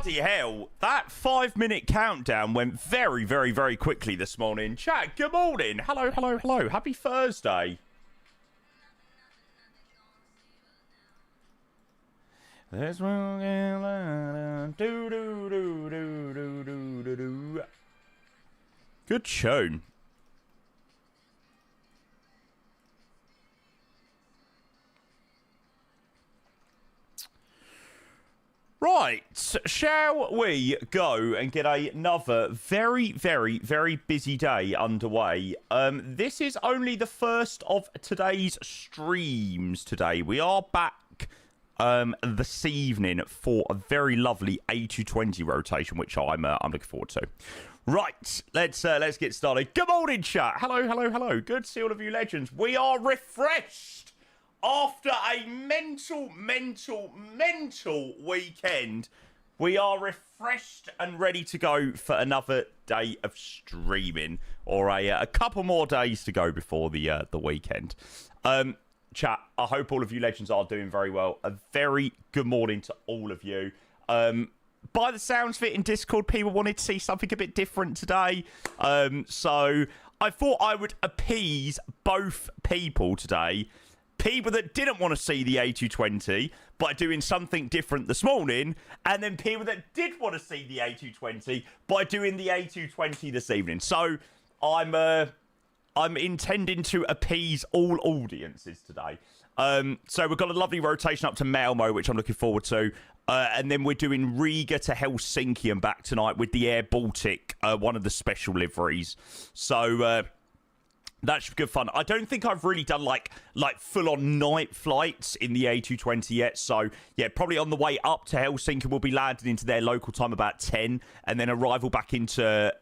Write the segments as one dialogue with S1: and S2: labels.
S1: Bloody hell, that 5-minute countdown went very, very, very quickly this morning. Chat, good morning. Hello, hello, hello. Happy Thursday. This will do do do do do do do. Good tune. Right, shall we go and get another very, very, very busy day underway? This is only the first of today's streams today. We are back this evening for a very lovely A220 rotation, which I'm looking forward to. Right, let's get started. Good morning, chat. Hello, hello, hello. Good to see all of you legends. We are refreshed. After a mental weekend, we are refreshed and ready to go for another day of streaming, or a couple more days to go before the weekend. Chat, I hope all of you legends are doing very well. A very good morning to all of you. By the sounds of it in Discord, people wanted to see something a bit different today. So I thought I would appease both people today. People that didn't want to see the A220 by doing something different this morning, and then people that did want to see the A220 by doing the A220 this evening. So I'm intending to appease all audiences today. So we've got a lovely rotation up to Malmo, which I'm looking forward to. And then we're doing Riga to Helsinki and back tonight with the Air Baltic, one of the special liveries. So that should be good fun. I don't think I've really done like full-on night flights in the A220 yet. So, yeah, probably on the way up to Helsinki, we'll be landing into their local time about 10. And then arrival back into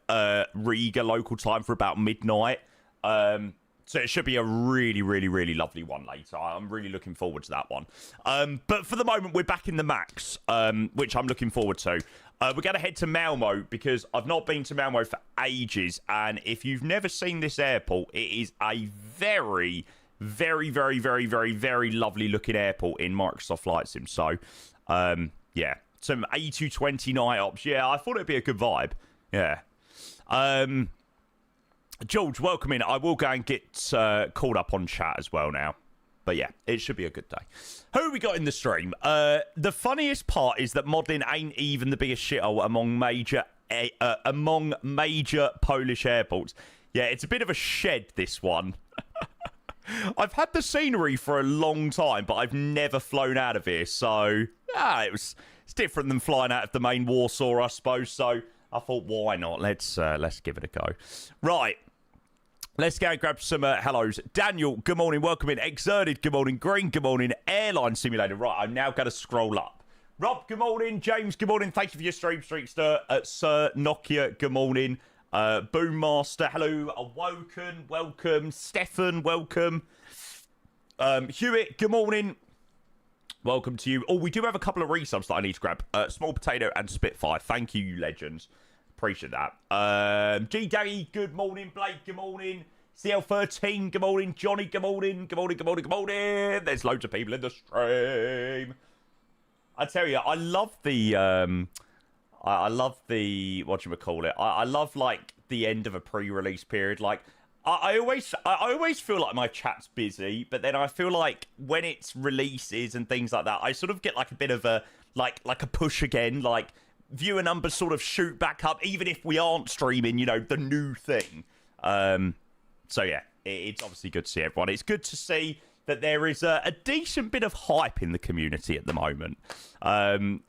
S1: Riga local time for about midnight. So it should be a really, really, really lovely one later. I'm really looking forward to that one. But for the moment, we're back in the Max, which I'm looking forward to. We're going to head to Malmo because I've not been to Malmo for ages. And if you've never seen this airport, it is a very, very, very, very, very, very lovely looking airport in Microsoft Flight Sim. So, yeah, some A220 night ops. Yeah, I thought it'd be a good vibe. Yeah. George, welcome in. I will go and get called up on chat as well now. But yeah, it should be a good day. Who we got in the stream? The funniest part is that modelling ain't even the biggest shithole among major Polish airports. Yeah, it's a bit of a shed, this one. I've had the scenery for a long time, but I've never flown out of here. So, it's different than flying out of the main Warsaw, I suppose. So I thought, why not? Let's give it a go. Right. Let's go and grab some hellos. Daniel, good morning. Welcome in. Exerted, good morning. Green, good morning. Airline Simulator. Right, I'm now going to scroll up. Rob, good morning. James, good morning. Thank you for your stream, Streetster. Sir Nokia, good morning. Boommaster, hello. Awoken, welcome. Stefan, welcome. Hewitt, good morning. Welcome to you. Oh, we do have a couple of resubs that I need to grab. Small Potato and Spitfire. Thank you, legends. Appreciate that. G Gaggy, good morning. Blake, good morning. CL13, good morning. Johnny, good morning. Good morning, good morning, good morning. There's loads of people in the stream. I tell you, I love the I love the whatchamacallit. I love like the end of a pre-release period. Like I always feel like my chat's busy, but then I feel like when it's releases and things like that, I sort of get like a bit of a like a push again, like viewer numbers sort of shoot back up, even if we aren't streaming, you know, the new thing. So yeah, it's obviously good to see everyone. It's good to see that there is a decent bit of hype in the community at the moment. I'm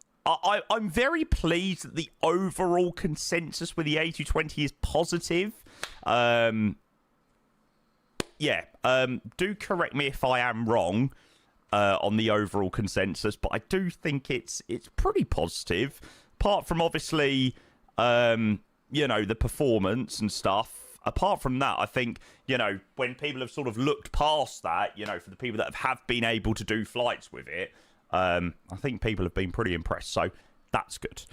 S1: very pleased that the overall consensus with the A220 is positive. Yeah, do correct me if I am wrong on the overall consensus, but I do think it's pretty positive. Apart from obviously, you know, the performance and stuff. Apart from that, I think, you know, when people have sort of looked past that, you know, for the people that have been able to do flights with it, I think people have been pretty impressed. So That's good.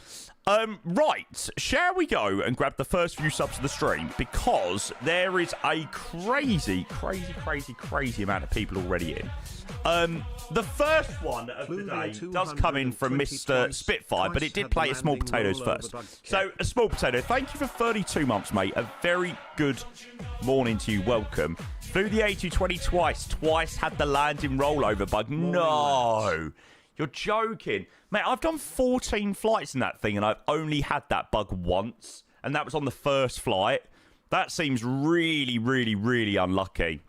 S1: Right, shall we go and grab the first few subs of the stream? Because there is a crazy amount of people already in. The first one of the day does come in from Mr. Spitfire, but it did play a Small Potatoes first. So, a Small Potato, thank you for 32 months, mate. A very good morning to you. Welcome. Flew the A220 twice had the landing rollover bug. No, you're joking. Mate, I've done 14 flights in that thing, and I've only had that bug once, and that was on the first flight. That seems really unlucky.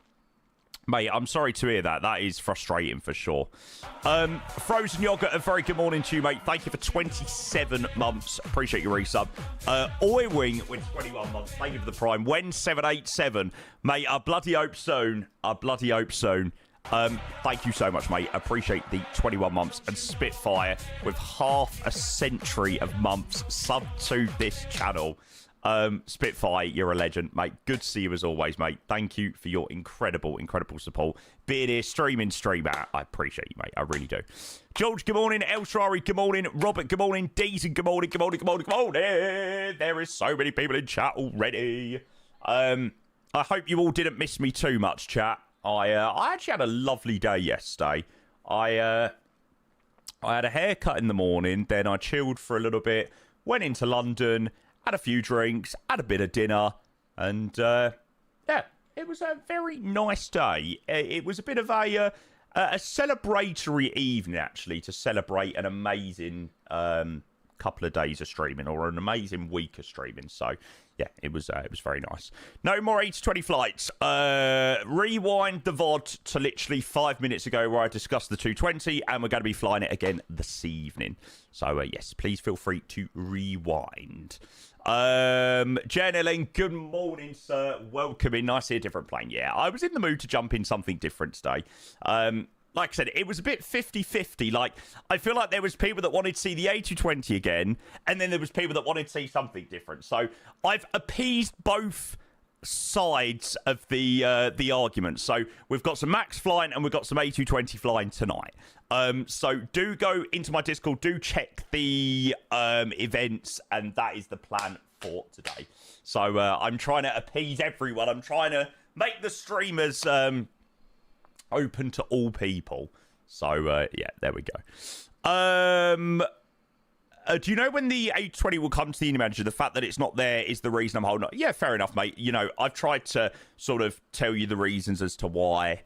S1: Mate, I'm sorry to hear that. That is frustrating for sure. Frozen Yogurt, a very good morning to you, mate. Thank you for 27 months. Appreciate your resub. Oi Wing with 21 months. Thank you for the prime. Wen787. Mate, I bloody hope soon. Thank you so much, mate. Appreciate the 21 months. And Spitfire with half a century of months sub to this channel. Spitfire, you're a legend, mate. Good to see you as always, mate. Thank you for your incredible support. Being here, stream in, stream out. I appreciate you, mate. I really do. George, good morning. El Shrari, good morning. Robert, good morning. Deezen, good morning. There is so many people in chat already. I hope you all didn't miss me too much, chat. I actually had a lovely day yesterday. I had a haircut in the morning, then I chilled for a little bit, went into London, had a few drinks, had a bit of dinner, and yeah, it was a very nice day. It was a bit of a celebratory evening, actually, to celebrate an amazing couple of days of streaming, or an amazing week of streaming. So yeah, it was very nice. No more 8-20 flights. Rewind the VOD to literally 5 minutes ago where I discussed the 220, and we're going to be flying it again this evening. So yes, please feel free to rewind. Jen, good morning, sir. Welcome in. Nice to see a different plane. Yeah, I was in the mood to jump in something different today. Like I said, it was a bit 50-50. Like, I feel like there was people that wanted to see the A220 again, and then there was people that wanted to see something different. So I've appeased both sides of the argument. So we've got some Max flying, and we've got some A220 flying tonight. So do go into my Discord, do check the events, and that is the plan for today. So I'm trying to appease everyone. I'm trying to make the streamers open to all people. So yeah, there we go. Do you know when the A20 will come to the manager? The fact that it's not there is the reason I'm holding on. Yeah, fair enough, mate. You know, I've tried to sort of tell you the reasons as to why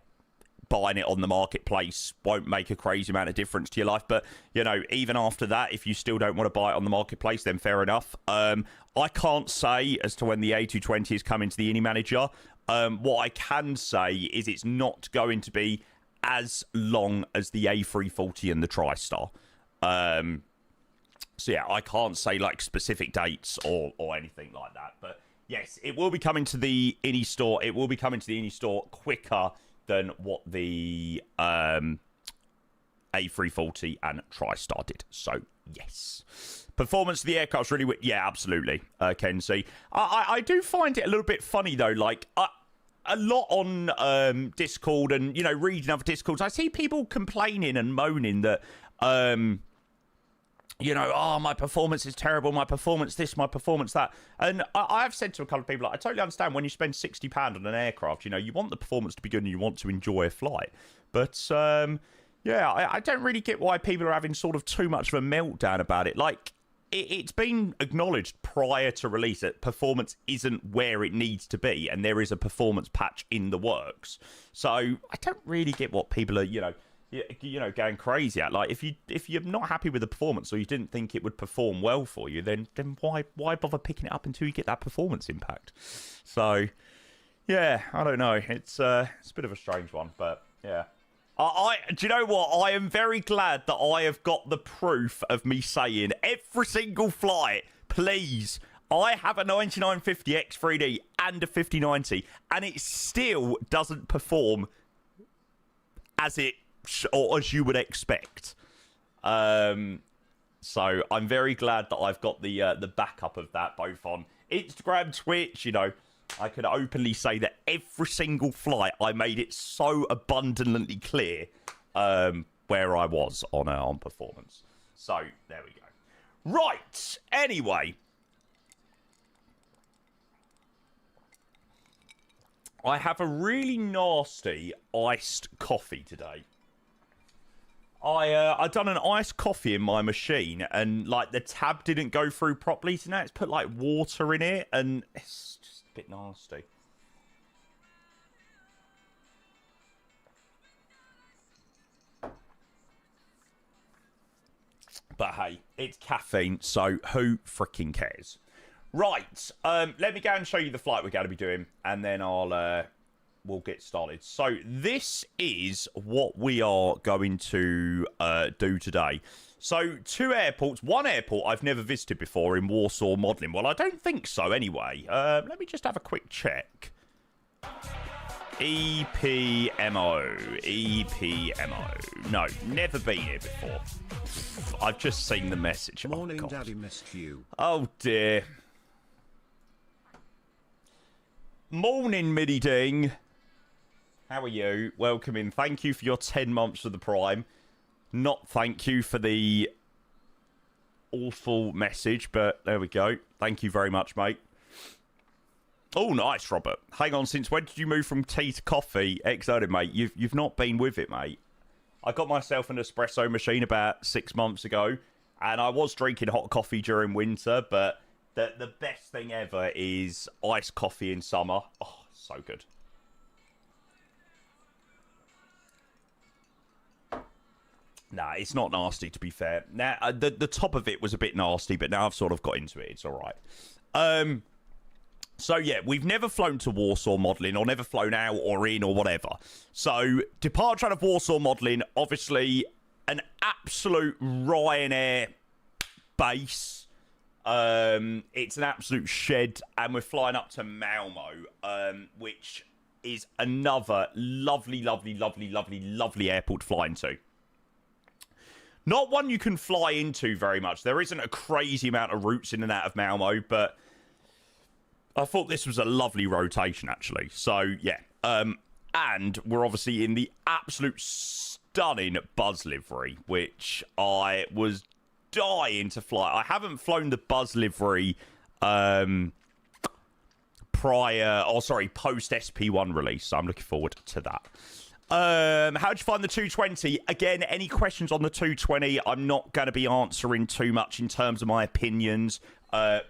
S1: buying it on the marketplace won't make a crazy amount of difference to your life. But, you know, even after that, if you still don't want to buy it on the marketplace, then fair enough. I can't say as to when the A220 is coming to the Innie Manager. What I can say is it's not going to be as long as the A340 and the TriStar. So, yeah, I can't say, like, specific dates or anything like that. But, yes, it will be coming to the Innie store. It will be coming to the Innie store quicker than what the A340 and TriStar did. So, yes. Performance of the aircraft's really... Yeah, absolutely, Ken C. I do find it a little bit funny, though. Like, a lot on Discord and, you know, reading other Discords, I see people complaining and moaning that... you know, oh, my performance is terrible, my performance this, my performance that. And I've said to a couple of people, like, I totally understand when you spend £60 on an aircraft, you know, you want the performance to be good and you want to enjoy a flight. But, yeah, I don't really get why people are having sort of too much of a meltdown about it. Like, it's been acknowledged prior to release that performance isn't where it needs to be, and there is a performance patch in the works. So I don't really get what people are, you know, going crazy at. Like, if you're not happy with the performance or you didn't think it would perform well for you, then why bother picking it up until you get that performance impact? So, yeah, I don't know. It's a bit of a strange one, but yeah. Do you know what? I am very glad that I have got the proof of me saying every single flight, please. I have a 9950 X3D and a 5090, and it still doesn't perform as it or as you would expect. So I'm very glad that I've got the backup of that, both on Instagram, Twitch. You know, I could openly say that every single flight I made it so abundantly clear where I was on performance. So there we go. Right. Anyway. I have a really nasty iced coffee today. I done an iced coffee in my machine, and like the tab didn't go through properly, so now it's put like water in it, and it's just a bit nasty. But hey, it's caffeine, so who freaking cares? Right, let me go and show you the flight we're going to be doing, and then we'll get started. So this is what we are going to do today. So 2 airports. 1 airport I've never visited before in Warsaw, Modlin. Well, I don't think so anyway. Let me just have a quick check. EPMO. EPMO. No, never been here before. I've just seen the message.
S2: Morning, oh, Daddy missed you.
S1: Oh, dear. Morning, Middy Ding. How are you? Welcome in. Thank you for your 10 months of the Prime. Not thank you for the awful message, but there we go. Thank you very much, mate. Oh, nice, Robert. Hang on, since when did you move from tea to coffee? Excited, mate. You've not been with it, mate. I got myself an espresso machine about 6 months ago, and I was drinking hot coffee during winter, but the best thing ever is iced coffee in summer. Oh, so good. Nah, it's not nasty, to be fair. Now, the top of it was a bit nasty, but now I've sort of got into it. It's all right. So, yeah, we've never flown to Warsaw Modlin, or never flown out or in or whatever. So, departure out of Warsaw Modlin, obviously an absolute Ryanair base. It's an absolute shed, and we're flying up to Malmo, which is another lovely, lovely, lovely, lovely, lovely airport to fly into. Not one you can fly into very much. There isn't a crazy amount of routes in and out of Malmo, but I thought this was a lovely rotation, actually. So, yeah. And we're obviously in the absolute stunning Buzz livery, which I was dying to fly. I haven't flown the Buzz livery post SP1 release, so I'm looking forward to that. How'd you find the 220? Again, any questions on the 220? I'm not going to be answering too much in terms of my opinions.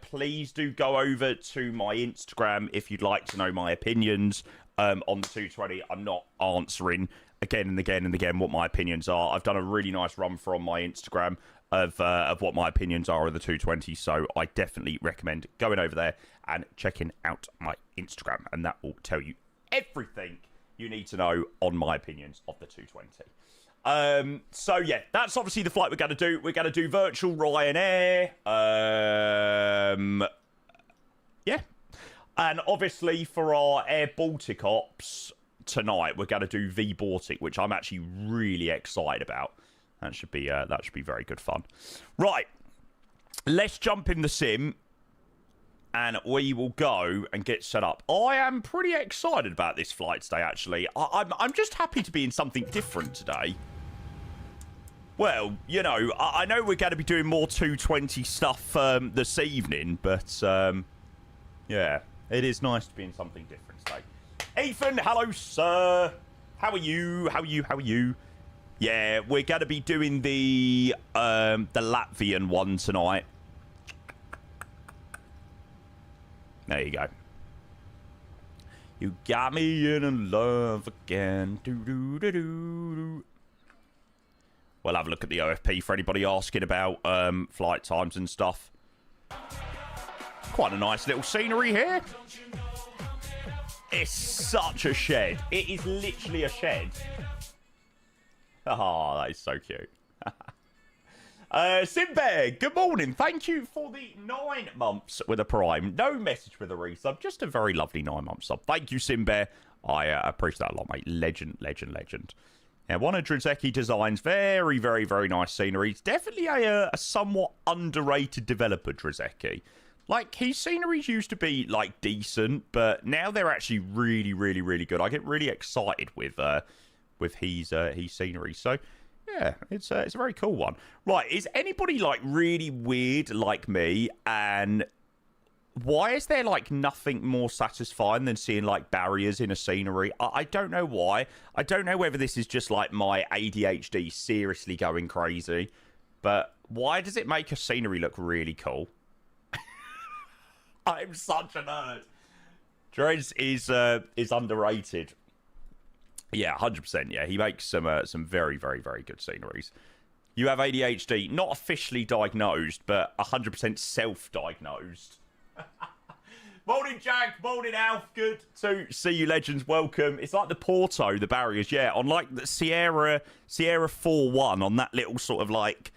S1: Please do go over to my Instagram if you'd like to know my opinions on the 220. I'm not answering again and again and again what my opinions are. I've done a really nice run for on my Instagram of what my opinions are of the 220, so I definitely recommend going over there and checking out my Instagram, and that will tell you everything you need to know on my opinions of the 220. So yeah, that's obviously the flight we're going to do. We're going to do virtual Ryanair. Yeah. And obviously for our Air Baltic ops tonight, we're going to do V-Baltic, which I'm actually really excited about. That should be very good fun. Right. Let's jump in the sim, and we will go and get set up. I am pretty excited about this flight today, actually. I'm just happy to be in something different today. Well, you know, I know we're going to be doing more 220 stuff this evening, but, yeah, it is nice to be in something different today. Ethan, hello, sir. How are you? How are you? How are you? Yeah, we're going to be doing the Latvian one tonight. There you go. You got me in love again. Do-do-do-do-do. We'll have a look at the OFP for anybody asking about flight times and stuff. Quite a nice little scenery here. It's such a shed. It is literally a shed. Oh, that is so cute. Simbear, good morning. Thank you for the 9 months with a Prime. No message with a resub, just a very lovely 9-month sub. Thank you, Simbear. I appreciate that a lot, mate. Legend, legend, legend. Yeah, one of Drzecki designs. Very, very, very nice scenery. It's definitely a somewhat underrated developer, Drzecki. Like, his sceneries used to be, like, decent, but now they're actually really, really, really good. I get really excited with his scenery. So, Yeah, it's a very cool one. Right, is anybody, like, really weird like me? And why is there, like, nothing more satisfying than seeing, like, barriers in a scenery? I don't know why. I don't know whether this is just, like, my ADHD seriously going crazy. But why does it make a scenery look really cool? I'm such a nerd. Drez is underrated. Yeah, 100%. Yeah, he makes some very, very, very good sceneries. You have ADHD, not officially diagnosed, but 100% self-diagnosed. Morning, Jack. Morning, Alf. Good to see you, legends. Welcome. It's like the Porto, the barriers. Yeah, on like the Sierra 4-1 on that little sort of like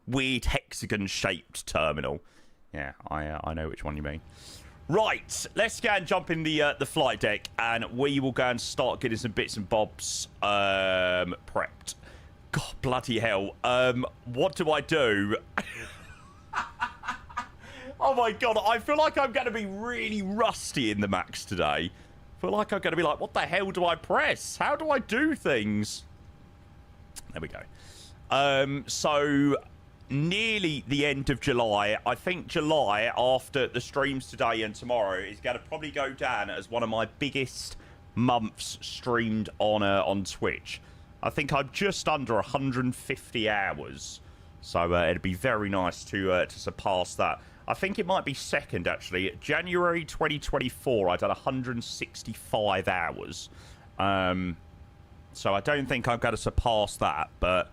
S1: weird hexagon-shaped terminal. Yeah, I know which one you mean. Right, let's go and jump in the flight deck, and we will go and start getting some bits and bobs prepped. God, bloody hell. What do I do? Oh, my God. I feel like I'm going to be really rusty in the Max today. I feel like I'm going to be like, what the hell do I press? How do I do things? There we go. So nearly the end of July. I think July, after the streams today and tomorrow, is going to probably go down as one of my biggest months streamed on Twitch. I think I'm just under 150 hours, so it'd be very nice to surpass that. I think it might be second, actually. January 2024, I done 165 hours. So I don't think I'm going to surpass that, but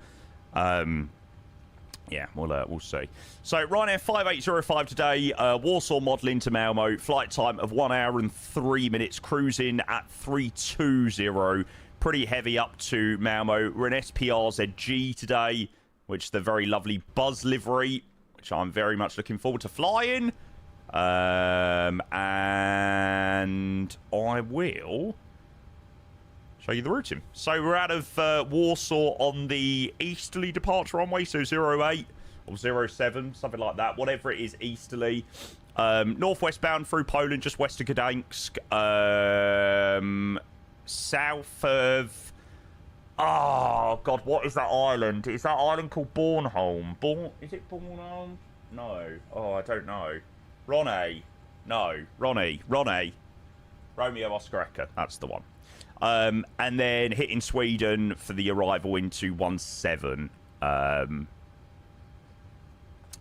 S1: yeah, we'll see. So Ryanair 5805 today, Warsaw modelling to Malmo, flight time of 1 hour and 3 minutes, cruising at 320. Pretty heavy up to Malmo. We're in SPRZG today, which is the very lovely Buzz livery, which I'm very much looking forward to flying. And I will show you the routing. So we're out of Warsaw on the easterly departure runway, so 08 or 07, something like that, whatever it is easterly. Northwest bound through Poland, just west of Gdansk. South of... Oh, God, what is that island? Is that island called Bornholm? Is it Bornholm? No. Oh, I don't know. Ronnie. No. Ronnie. Romeo Oscar Echo. That's the one. And then hitting Sweden for the arrival into 17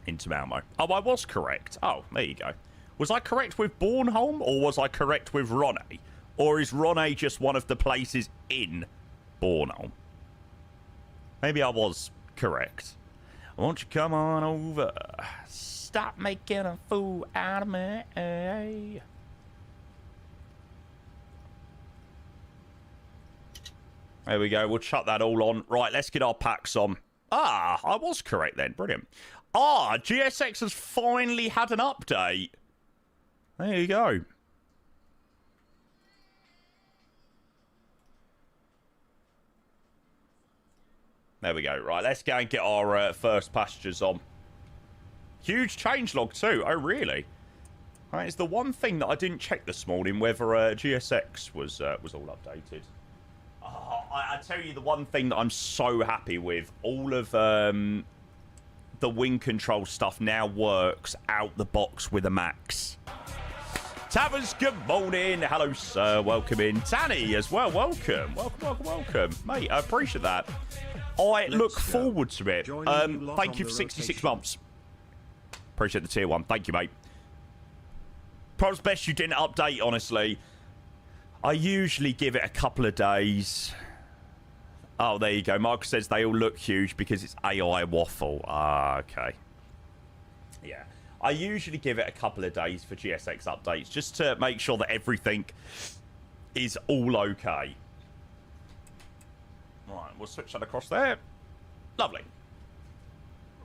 S1: into Malmo. Oh, I was correct. Oh, there you go. Was I correct with Bornholm, or was I correct with Ronnie? Or is Ronnie just one of the places in Bornholm? Maybe I was correct. Won't you come on over? Stop making a fool out of me. There we go. We'll chuck that all on. Right, let's get our packs on. Ah, I was correct then. Brilliant. Ah, GSX has finally had an update. There you go. There we go. Right, let's go and get our first passengers on. Huge changelog too. Oh, really? That is the one thing that I didn't check this morning, whether GSX was all updated. Oh, I tell you the one thing that I'm so happy with. All of the wing control stuff now works out the box with a Max. Tavers, good morning. Hello, sir. Welcome in. Tanny as well. Welcome. Welcome. Mate, I appreciate that. I look forward to it. Thank you for 66 months. Appreciate the tier 1. Thank you, mate. Probably best you didn't update, honestly. I usually give it a couple of days. Oh, there you go. Mark says they all look huge because it's AI waffle. Ah, okay. Yeah. I usually give it a couple of days for GSX updates just to make sure that everything is all okay. Right, we'll switch that across there. Lovely.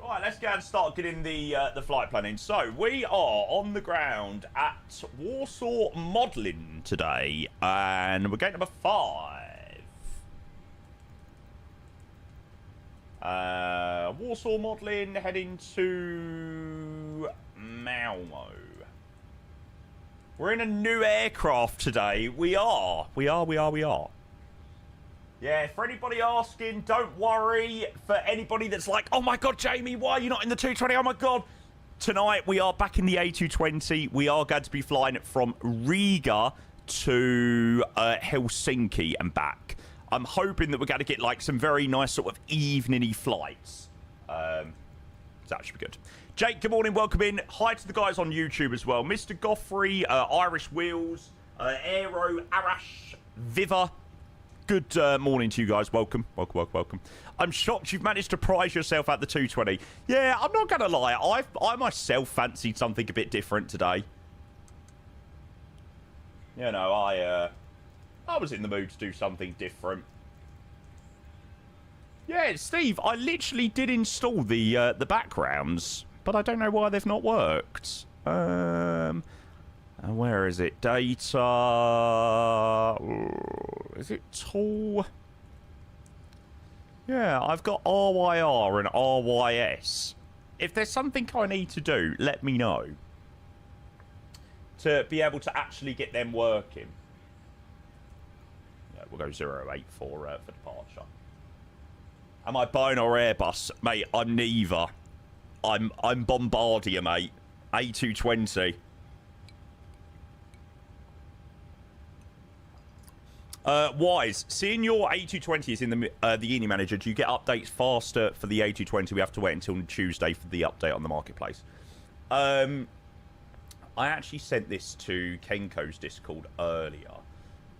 S1: Right, let's go and start getting the flight planning. So, we are on the ground at Warsaw Modelling today, and we're gate number 5. Warsaw Modelling heading to Malmo. We're in a new aircraft today. We are. Yeah, for anybody asking, don't worry. For anybody that's like, oh my God, Jamie, why are you not in the 220? Oh my God. Tonight, we are back in the A220. We are going to be flying from Riga to Helsinki and back. I'm hoping that we're going to get like some very nice sort of evening-y flights. So that should be good. Jake, good morning. Welcome in. Hi to the guys on YouTube as well. Mr. Goffrey, Irish Wheels, Aero, Arash, Viva. Good morning to you guys. Welcome. Welcome. I'm shocked you've managed to prize yourself at the 220. Yeah, I'm not going to lie. I myself fancied something a bit different today. You know, I was in the mood to do something different. Yeah, Steve, I literally did install the backgrounds, but I don't know why they've not worked. Where is it? Data. Is it tool? Yeah, I've got RYR and RYS. If there's something I need to do, let me know. To be able to actually get them working. Yeah, we'll go 08 for departure. Am I Boeing or Airbus? Mate, I'm neither. I'm Bombardier, mate. A220. Wise, seeing your A220 is in the Uni Manager, do you get updates faster for the A220? We have to wait until Tuesday for the update on the marketplace. I actually sent this to Kenko's Discord earlier.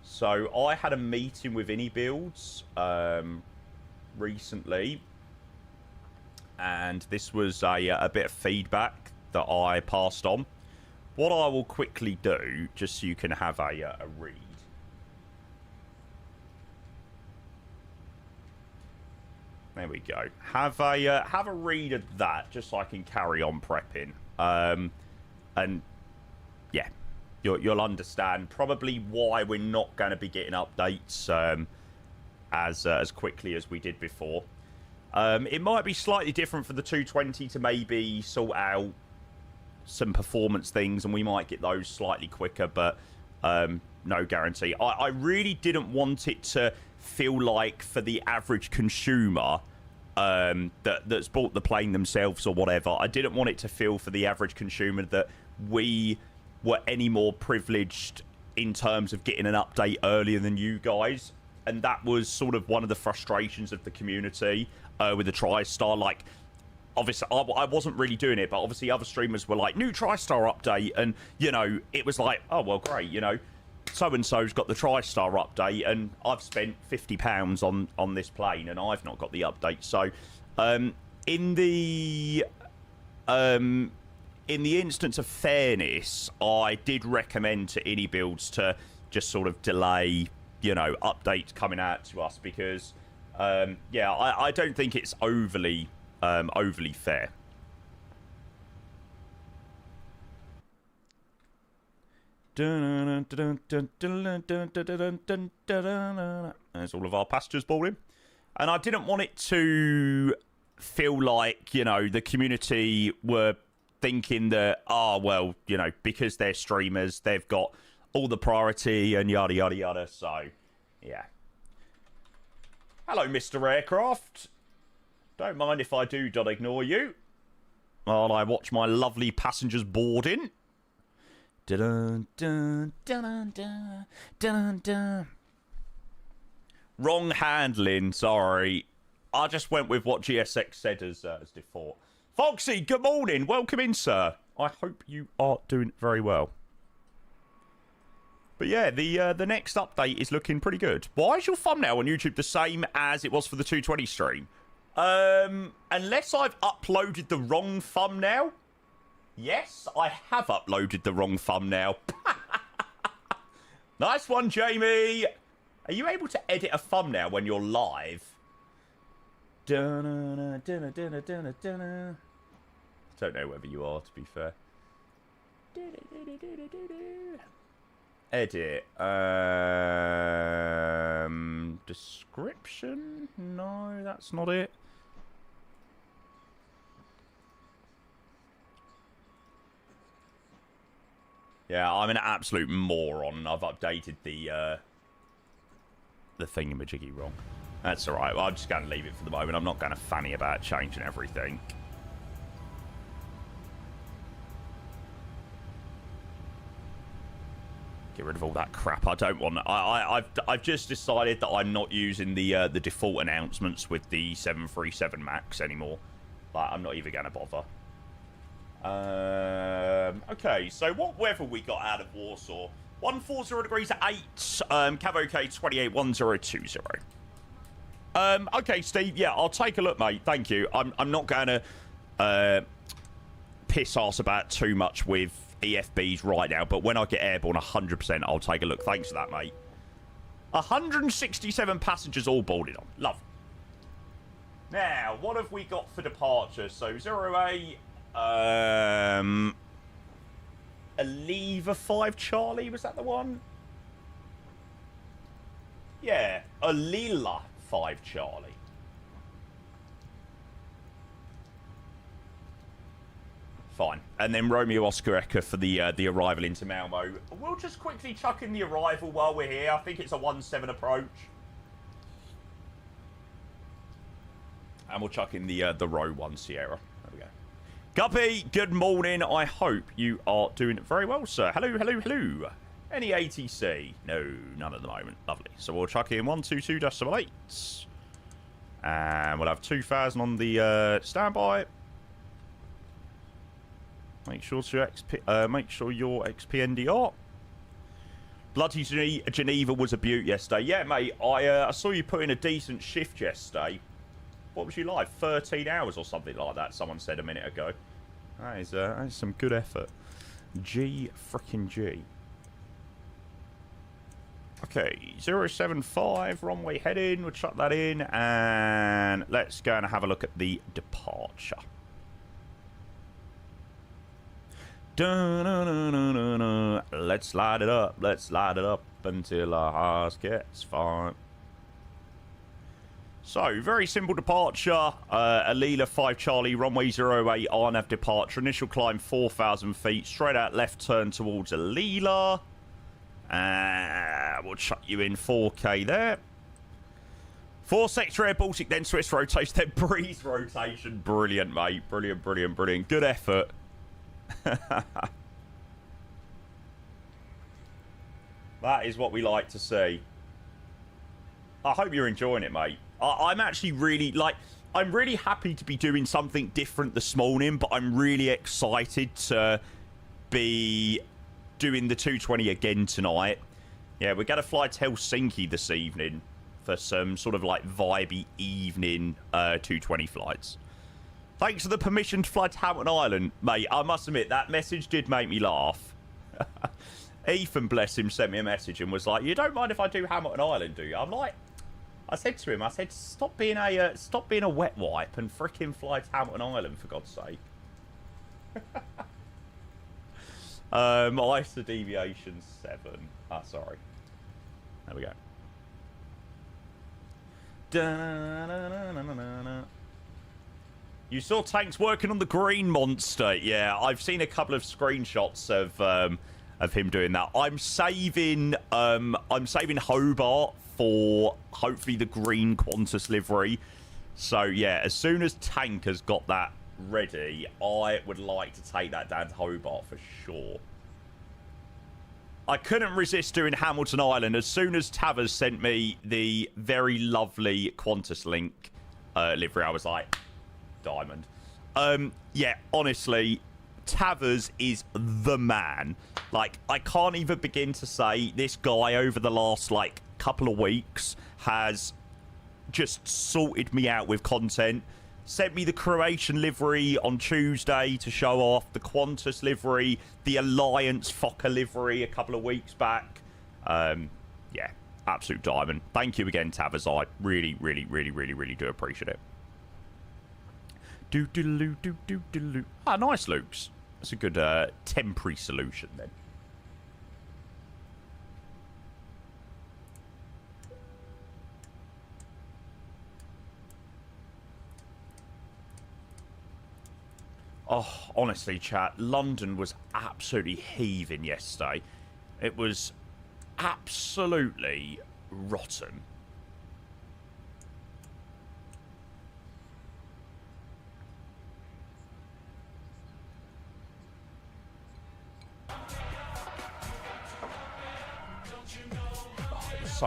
S1: So I had a meeting with AnyBuilds recently, and this was a bit of feedback that I passed on. What I will quickly do, just so you can have a read. There we go. Have a read of that, just so I can carry on prepping. And yeah, you'll understand probably why we're not going to be getting updates as quickly as we did before. It might be slightly different for the 220 to maybe sort out some performance things, and we might get those slightly quicker, but no guarantee. I really didn't want it to feel like for the average consumer that's bought the plane themselves or whatever, I didn't want it to feel for the average consumer that we were any more privileged in terms of getting an update earlier than you guys. And that was sort of one of the frustrations of the community with the TriStar. Like, obviously, I wasn't really doing it, but obviously other streamers were like, new TriStar update. And, you know, it was like, oh, well, great, you know. So-and-so's got the TriStar update, and I've spent £50 on this plane, and I've not got the update. So, in the instance of fairness, I did recommend to AnyBuilds to just sort of delay, you know, updates coming out to us because, yeah, I don't think it's overly fair. There's all of our passengers boarding. And I didn't want it to feel like, you know, the community were thinking that, oh, well, you know, because they're streamers, they've got all the priority and yada, yada, yada. So, yeah. Hello, Mr. Aircraft. Don't mind if I do not ignore you while I watch my lovely passengers boarding. Dun, dun, dun, dun, dun, dun. Wrong handling, sorry. I just went with what GSX said as default. Foxy, good morning. Welcome in, sir. I hope you are doing very well. But yeah, the next update is looking pretty good. Why is your thumbnail on YouTube the same as it was for the 220 stream? Unless I've uploaded the wrong thumbnail. Yes, I have uploaded the wrong thumbnail. Nice one, Jamie. Are you able to edit a thumbnail when you're live? Don't know whether you are, to be fair. Edit. Description? No, that's not it. Yeah, I'm an absolute moron. I've updated the the thingamajiggy wrong. That's all right. Well, I'm just going to leave it for the moment. I'm not going to fanny about changing everything. Get rid of all that crap. I don't want. I've just decided that I'm not using the default announcements with the 737 Max anymore. Like, I'm not even going to bother. Okay, so what weather we got out of Warsaw? 140 degrees at 8. Cav OK 281020. Okay, Steve. Yeah, I'll take a look, mate. Thank you. I'm not going to piss ass about too much with EFBs right now, but when I get airborne, 100%, I'll take a look. Thanks for that, mate. 167 passengers all boarded on. Love. Now, what have we got for departure? So 08, Aleva 5 Charlie, was that the one? Yeah, Alila 5 Charlie. Fine. And then Romeo Oscar Echo for the arrival into Malmo. We'll just quickly chuck in the arrival while we're here. I think it's a 1-7 approach. And we'll chuck in the row 1 Sierra. There we go. Guppy, good morning. I hope you are doing very well, sir. Hello, hello, hello. Any ATC? No, none at the moment. Lovely. So we'll chuck in 122.8. And we'll have 2,000 on the standby. Make sure your XPNDR. Bloody Geneva was a beaut yesterday. Yeah, mate. I saw you put in a decent shift yesterday. What was you like? 13 hours or something like that. Someone said a minute ago. That is some good effort. G frickin' G. Okay, 075 runway heading. We'll chuck that in, and let's go and have a look at the departure. Let's slide it up. Let's slide it up until our heart gets fine. So, very simple departure. Alila 5 Charlie, runway 08, RNAV departure. Initial climb 4,000 feet. Straight out left turn towards Alila. We'll chuck you in 4K there. 4 sector air Baltic, then Swiss rotation, then breeze rotation. Brilliant, mate. Brilliant, brilliant, brilliant. Good effort. That is what we like to see. I hope you're enjoying it, mate. I'm actually really, I'm really happy to be doing something different this morning, but I'm really excited to be doing the 220 again tonight. Yeah, we're going to fly to Helsinki this evening for some sort of like vibey evening 220 flights. Thanks for the permission to fly to Hamilton Island. Mate, I must admit, that message did make me laugh. Ethan, bless him, sent me a message and was like, you don't mind if I do Hamilton Island, do you? I'm like, I said to him, I said, stop being a wet wipe and frickin' fly to Hamilton Island, for God's sake. ISA deviation 7. Ah, sorry. There we go. Da-na-na-na-na-na-na. You saw tanks working on the green monster. Yeah, I've seen a couple of screenshots of him doing that. I'm saving Hobart for hopefully the green Qantas livery. So yeah, as soon as Tank has got that ready, I would like to take that down to Hobart for sure. I couldn't resist doing Hamilton Island as soon as Tavers sent me the very lovely Qantas link livery. I was like, diamond. Yeah, honestly, Tavers is the man. Like, I can't even begin to say this guy over the last like couple of weeks has just sorted me out with content. Sent me the Croatian livery on Tuesday to show off, the Qantas livery, the Alliance Fokker livery a couple of weeks back. Yeah, absolute diamond. Thank you again, Tavers. I really, really, really, really, really do appreciate it. Do-do-do-do-do-do-do. Ah, nice, Luke's. That's a good temporary solution, then. Oh, honestly, chat, London was absolutely heaving yesterday. It was absolutely rotten.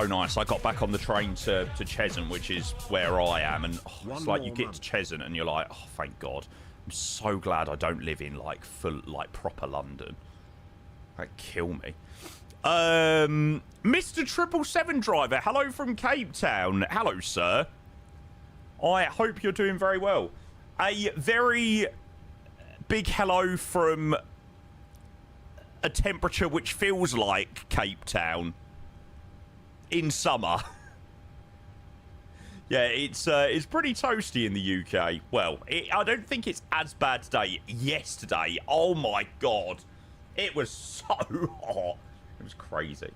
S1: so nice. I got back on the train to Cheshunt, which is where I am, and it's like you get to Cheshunt and you're like, oh, thank God. I'm so glad I don't live in like full, like proper London. That'd kill me. Mr. 777 driver, hello from Cape Town. Hello, sir. I hope you're doing very well. A very big hello from a temperature which feels like Cape Town in summer. Yeah, it's pretty toasty in the UK. Well, I don't think it's as bad today. Yesterday, oh my God, it was so hot. It was crazy.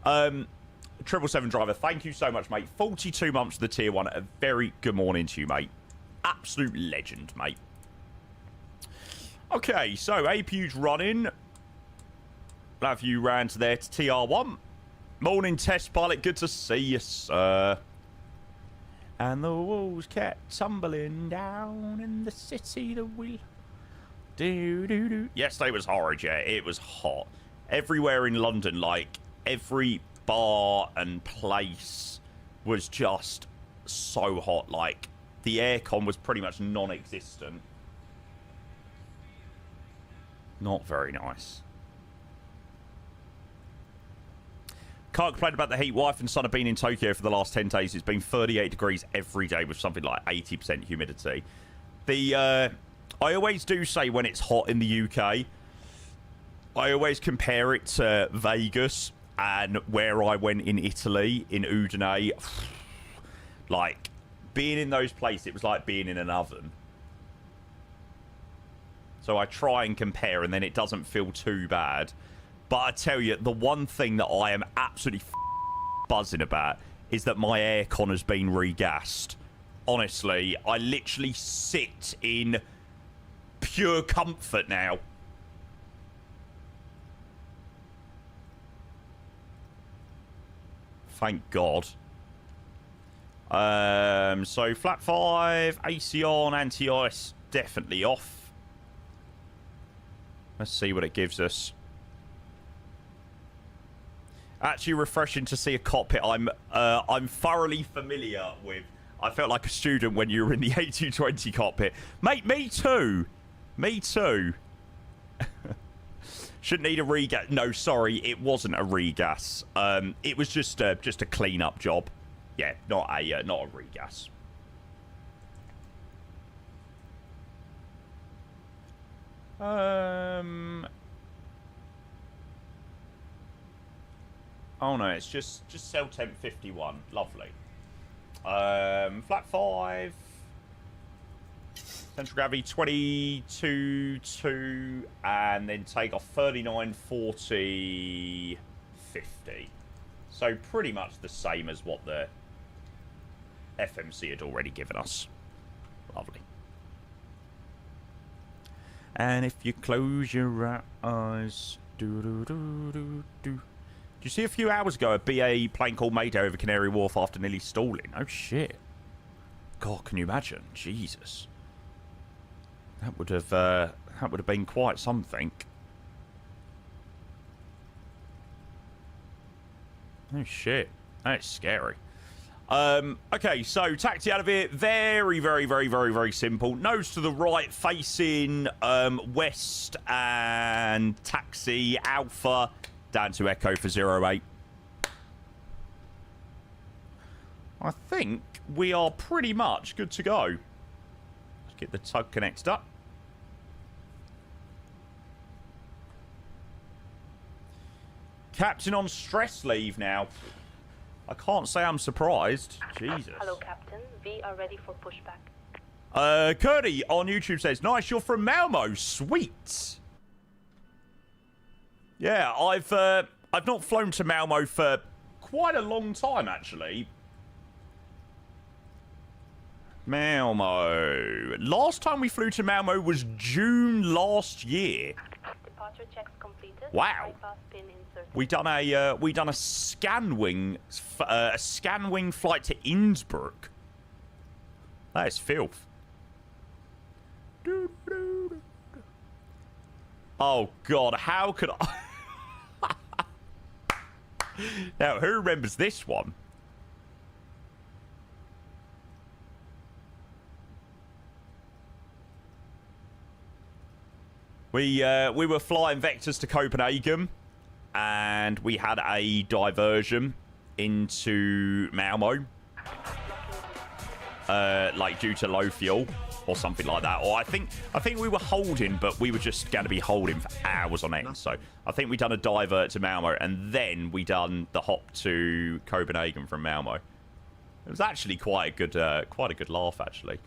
S1: 777 driver, thank you so much, mate. 42 months for the tier 1. A very good morning to you, mate. Absolute legend, mate. Okay, so APU's running. Have you ran to there to TR1? Morning, test pilot. Good to see you, sir. And the walls kept tumbling down in the city that will do. Yesterday was horrid, yeah. It was hot. Everywhere in London, like, every bar and place was just so hot. Like, the aircon was pretty much non-existent. Not very nice. Can't complain about the heat. Wife and son have been in Tokyo for the last 10 days. It's been 38 degrees every day with something like 80% humidity. I always do say when it's hot in the UK, I always compare it to Vegas and where I went in Italy, in Udine. Like, being in those places, it was like being in an oven. So I try and compare, and then it doesn't feel too bad. But I tell you, the one thing that I am absolutely buzzing about is that my aircon has been regassed. Honestly, I literally sit in pure comfort now. Thank God. So flat 5, AC on, anti-ice definitely off. Let's see what it gives us. Actually refreshing to see a cockpit I'm thoroughly familiar with. I felt like a student when you were in the A220 cockpit. Mate, me too. Me too. Shouldn't need a regas. No, sorry, it wasn't a regas. It was just a clean-up job. Yeah, not a regas. Oh no, it's just cell temp 51. Lovely. Flat 5. Central gravity 22.2, and then take off 39, 40, 50. So pretty much the same as what the FMC had already given us. Lovely. And if you close your eyes, do. Did you see a few hours ago a BA plane called Mayday over Canary Wharf after nearly stalling? Oh shit. God, can you imagine? Jesus. That would have been quite something. Oh shit. That's scary. Okay, so taxi out of here. Very, very, very, very, very simple. Nose to the right, facing west, and taxi Alpha down to Echo for 08. I think we are pretty much good to go. Let's get the tug connected up. Captain on stress leave now. I can't say I'm surprised. Jesus.
S2: Hello, Captain. We are ready for pushback.
S1: Curdy on YouTube says, nice, you're from Malmo. Sweet. Yeah, I've not flown to Malmo for quite a long time, actually. Malmo. Last time we flew to Malmo was June last year.
S2: Departure checks completed.
S1: Wow. We done a Scanwing flight to Innsbruck. That is filth. Oh God, how could I? Now, who remembers this one? We were flying vectors to Copenhagen, and we had a diversion into Malmo, like due to low fuel or something like that. Or I think we were holding, but we were just going to be holding for hours on end. So I think we done a divert to Malmo, and then we done the hop to Copenhagen from Malmo. It was actually quite a good laugh. Actually,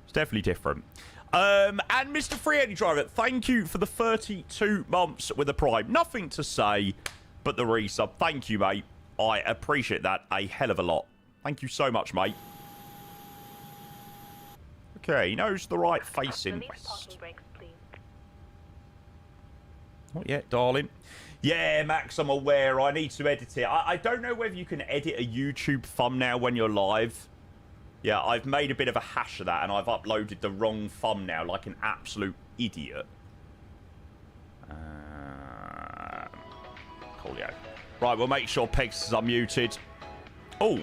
S1: it's definitely different. And Mr. 380 Driver, thank you for the 32 months with a Prime. Nothing to say but the resub. Thank you, mate. I appreciate that a hell of a lot. Thank you so much, mate. Okay, he knows the right facing west. Not yet, darling. Yeah, Max, I'm aware. I need to edit it. I don't know whether you can edit a YouTube thumbnail when you're live. Yeah, I've made a bit of a hash of that, and I've uploaded the wrong thumbnail like an absolute idiot. Coolio. Right, we'll make sure Pegs is unmuted. Oh.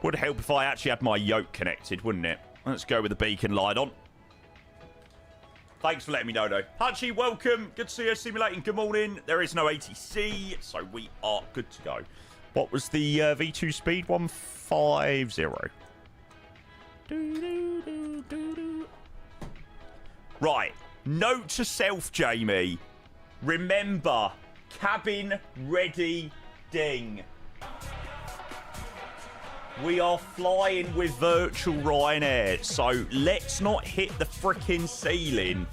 S1: Would help if I actually had my yoke connected, wouldn't it? Let's go with the beacon light on. Thanks for letting me know, though. Hachi, welcome. Good to see you. Simulating. Good morning. There is no ATC, so we are good to go. What was the V2 speed? 150. Right. Note to self, Jamie. Remember, cabin ready ding. We are flying with virtual Ryanair, so let's not hit the frickin' ceiling.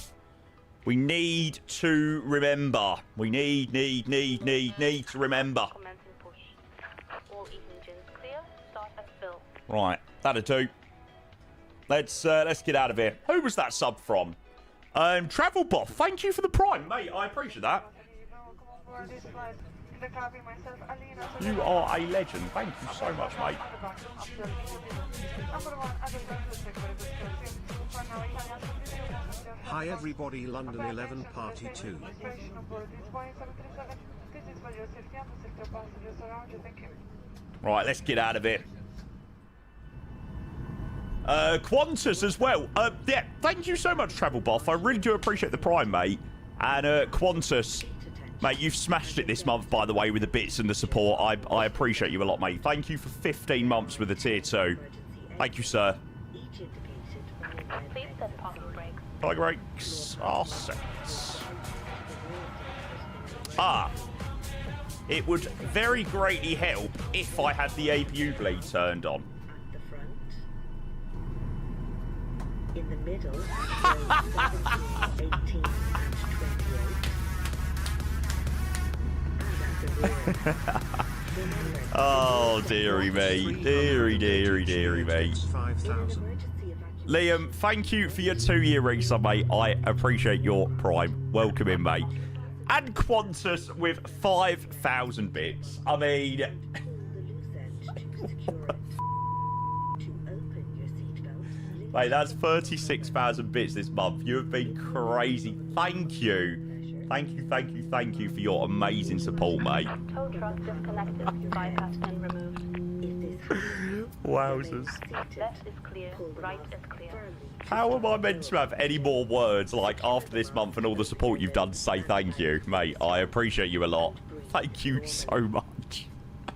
S1: We need to remember. We need to remember. Right, that'll do. Let's get out of here. Who was that sub from? Travel Bot, thank you for the Prime, mate. I appreciate that. You are a legend. Thank you so much, mate.
S3: Hi everybody, London 11 Party 2.
S1: Right, let's get out of it. Qantas as well. Yeah, thank you so much, Travel Buff. I really do appreciate the Prime, mate. And Qantas, mate, you've smashed it this month, by the way, with the bits and the support. I appreciate you a lot, mate. Thank you for 15 months with the tier 2. Thank you, sir.
S2: Please set parking brakes.
S1: Parking brakes are set. Ah. It would very greatly help if I had the APU bleed turned on.
S4: At the front. In the middle, 17, 18, and 28. And at the rear.
S1: Oh, dearie me. Dearie me.
S3: 5,000.
S1: Liam, thank you for your 2-year resub, mate. I appreciate your Prime. Welcome in, mate. And Qantas with 5,000 bits. I mean... Mate, that's 36,000 bits this month. You have been crazy. Thank you. Thank you for your amazing support, mate.
S2: Tow truck disconnected. Bypass pin removed.
S1: Wowzers.
S2: Left is clear. Right is clear.
S1: How am I meant to have any more words, like, after this month and all the support you've done to say thank you? Mate, I appreciate you a lot. Thank you so much.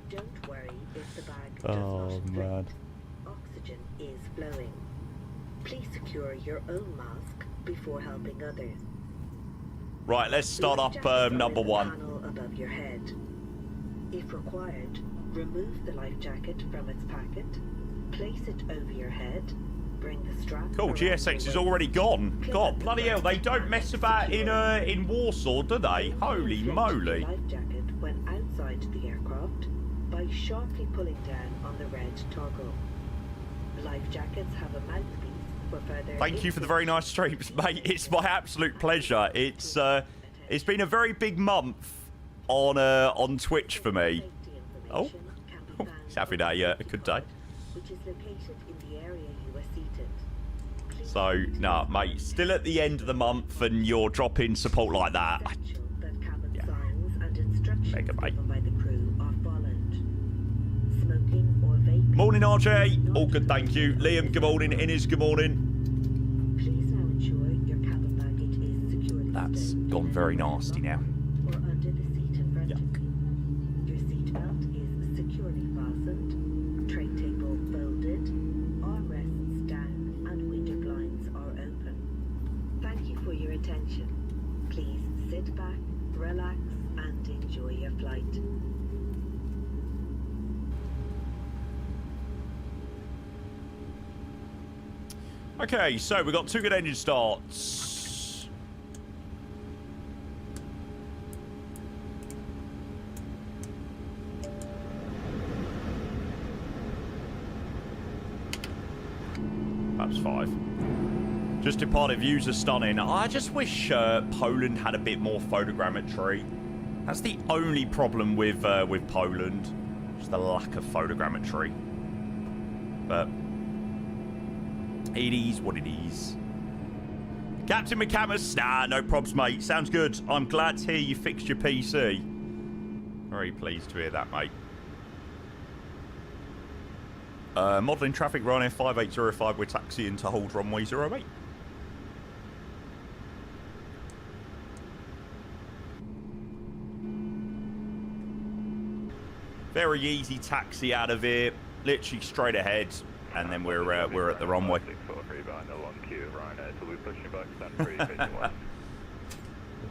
S4: Don't worry if the bag
S1: Oh, man.
S4: Oxygen is flowing. Please secure your own mask before helping others.
S1: Right, let's start up number 1.
S4: Panel above your head. If required, remove the life jacket from its packet, place it over your head, bring the strap.
S1: Cool, GSX is already gone. God, bloody hell, they don't mess about in Warsaw, do they? Holy moly.
S4: Life jacket when outside the aircraft by sharply pulling down on the red toggle. Life jackets have a mouthpiece for further.
S1: Thank you for the very nice streams, mate. It's my absolute pleasure. It's been a very big month on Twitch for me. Oh, he's having a good day.
S4: Which is located in the area you were seated.
S1: So, nah, mate, still at the end of the month and you're dropping support like that.
S4: Cabin signs and instructions
S1: Mega, mate.
S4: given by the crew are
S1: Morning, RJ. All good, thank you. Liam, good morning. Innes, good morning.
S4: Please now ensure your cabin baggage is securely
S1: That's
S4: stowed
S1: gone
S4: in
S1: very
S4: an
S1: nasty now.
S4: or under the seat in front
S1: Yuck.
S4: of you. Your seatbelt is securely fastened, tray table folded, armrests down, and window blinds are open. Thank you for your attention. Please sit back, relax, and enjoy your flight.
S1: Okay, so we've got 2 good engine starts. Perhaps 5. Just departed, views are stunning. I just wish Poland had a bit more photogrammetry. That's the only problem with Poland. Just the lack of photogrammetry. But it is what it is. Captain McCamus, nah, no probs, mate. Sounds good. I'm glad to hear you fixed your PC. Very pleased to hear that, mate. Modelling traffic, Ryanair 5805. We're taxiing to hold runway 08. Very easy taxi out of here. Literally straight ahead. And then we're at the runway.
S5: 643 behind the long queue of Ryanair, so we're pushing back stand 3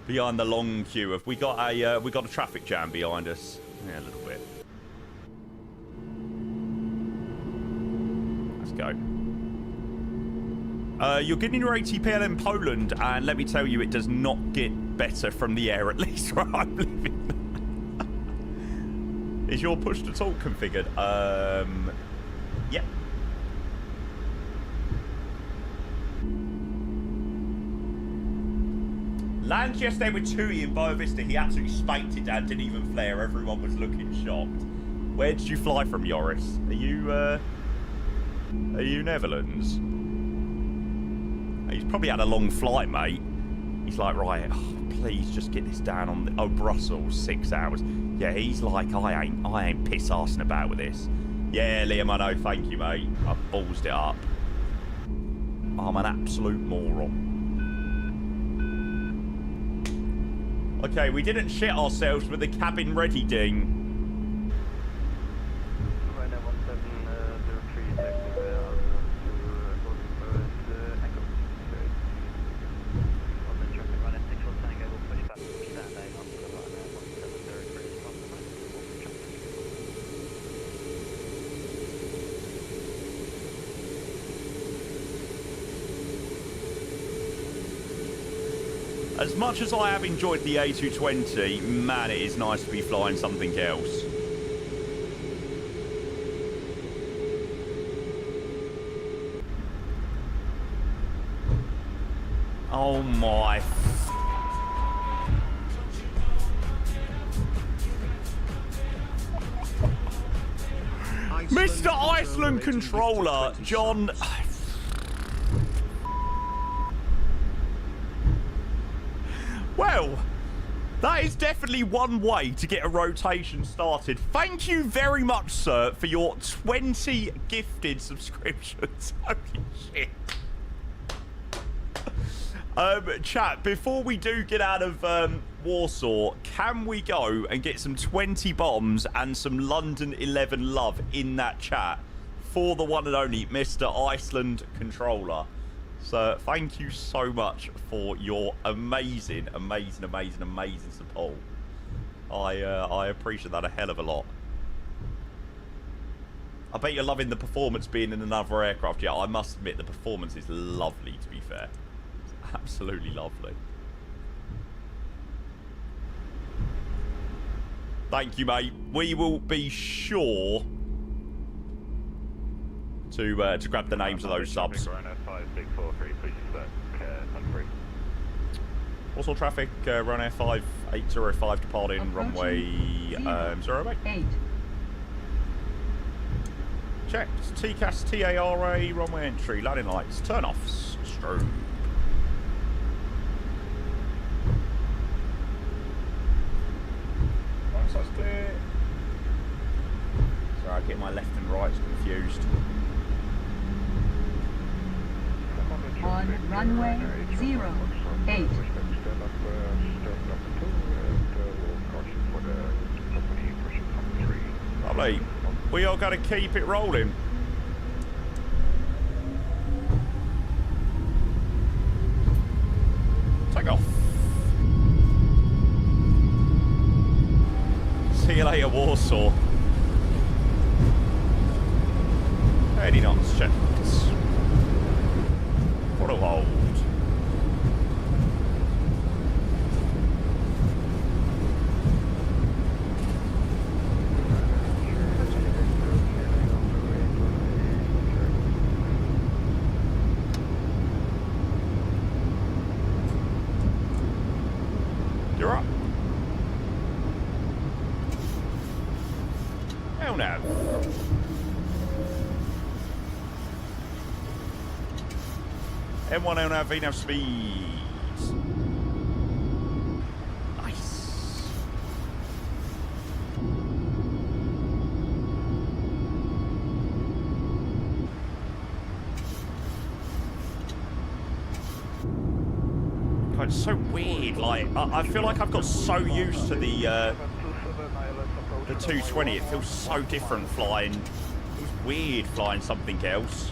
S1: Behind the long queue. Have we got a traffic jam behind us? Yeah, a little bit. Let's go. You're getting your ATPL in Poland, and let me tell you, it does not get better from the air, at least where I'm living. Is your push to talk configured? Yep. Land yesterday with Tui in Boa Vista. He absolutely spanked it down, didn't even flare. Everyone was looking shocked. Where did you fly from, Joris? Are you Netherlands? He's probably had a long flight, mate. He's like, right, please just get this down on the... Oh, Brussels, 6 hours. Yeah, he's like, I ain't piss-arsing about with this. Yeah, Liam, I know, thank you, mate. I've ballsed it up. I'm an absolute moron. Okay, we didn't shit ourselves with the cabin ready ding.
S5: Ryanair 1703 taxi Echo. On the traffic, Ryanair 64 Tango will push back Saturday on the Ryanair 1703 from the
S1: As much as I have enjoyed the A220, man, it is nice to be flying something else. Oh my... Mr. Iceland Controller, John... Well, that is definitely one way to get a rotation started. Thank you very much, sir, for your 20 gifted subscriptions. Holy shit. Chat, before we do get out of Warsaw, can we go and get some 20 bombs and some London 11 love in that chat for the one and only Mr. Iceland Controller? So thank you so much for your amazing support. I appreciate that a hell of a lot. I bet you're loving the performance being in another aircraft. Yeah, I must admit the performance is lovely, to be fair. It's absolutely lovely. Thank you, mate. We will be sure to grab the names of those subs.
S5: Ryanair 5643, please back country.
S1: Also traffic, Ryanair 5805 departing runway 08. Checked. TCAS TARA runway entry. Landing lights. Turn offs. Strobe. Right side's clear. Sorry, I get my left and rights confused. confused.
S6: On runway 08.
S1: Lovely. We are going to keep it rolling. Take off. See you later, Warsaw. 80 knots, checks. What a hold. You're up. LNAV. M1 LNAV VNAV speeds. Nice. God, it's so weird. Like I feel like I've got so used to the 220. It feels so different flying. It was weird flying something else.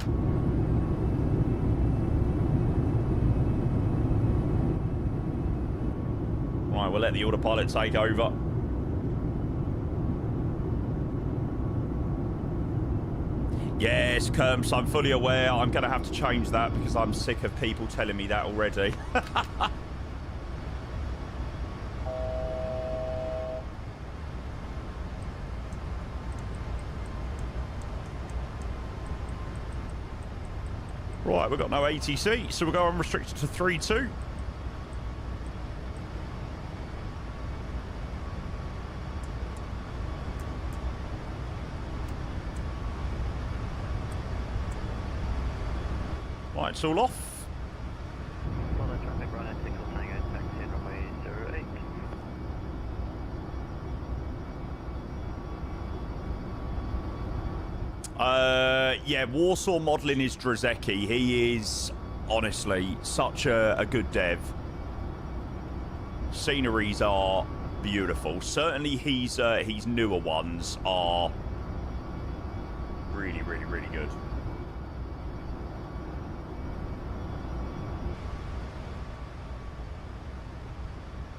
S1: Right, we'll let the autopilot take over. Yes, Kerms, I'm fully aware. I'm going to have to change that because I'm sick of people telling me that already. Right, we've got no ATC, so we'll go unrestricted to 3-2. Right, it's all off.
S5: London traffic, run at 6 Tango, taxi in runway 08.
S1: Yeah, Warsaw modelling is Drzecki. He is, honestly, such a good dev. Sceneries are beautiful. Certainly his newer ones are really, really, really good.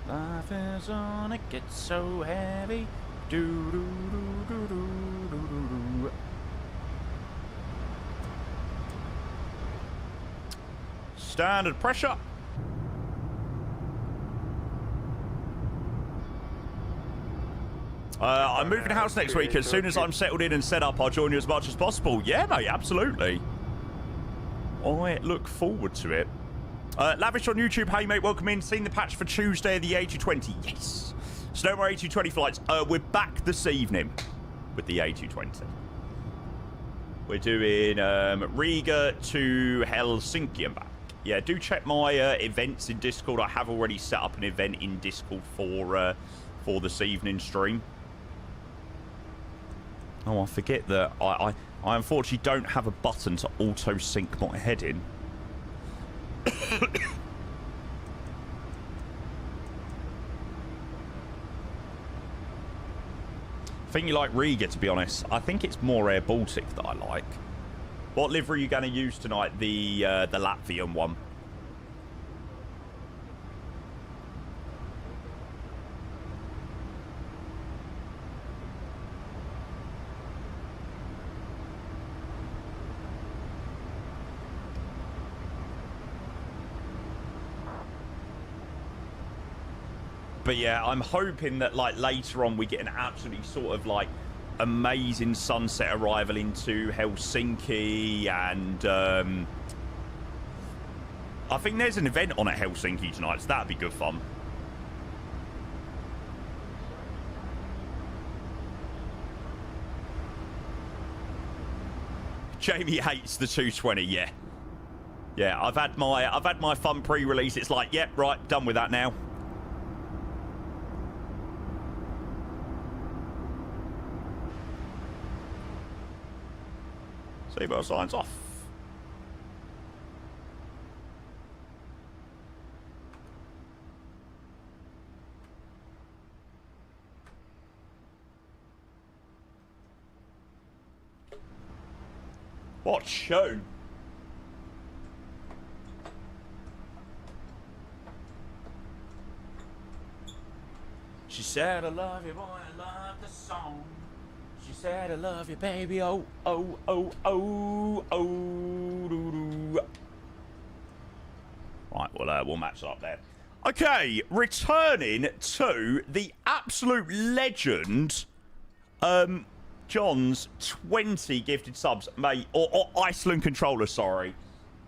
S1: Life is on, it gets so heavy. Do do do do do do do. Standard pressure. I'm moving house next week. As soon as I'm settled in and set up, I'll join you as much as possible. Yeah, mate, absolutely. I look forward to it. Lavish on YouTube, hey mate, welcome in. Seen the patch for Tuesday, the A220. Yes. So no more A220 flights. We're back this evening with the A220. We're doing Riga to Helsinki and back. Yeah, do check my events in Discord. I have already set up an event in Discord for this evening stream. Oh, I forget that I unfortunately don't have a button to auto sync my head in. I think you like Riga, to be honest. I think it's more Air Baltic that I like. What livery are you going to use tonight? The Latvian one. But yeah, I'm hoping that like later on we get an absolutely sort of like amazing sunset arrival into Helsinki, and I think there's an event on at Helsinki tonight, so that'd be good fun. Jamie hates the 220, yeah. Yeah, I've had my fun pre-release. It's like, yep, right, done with that now. Seatbelt signs off. What tune? She said, I love you, boy, I love the song. She said, I love you, baby, oh, oh, oh, oh, oh, doo, doo. Right, we'll match up there. Okay, returning to the absolute legend, John's 20 gifted subs, mate, or Iceland controller, sorry.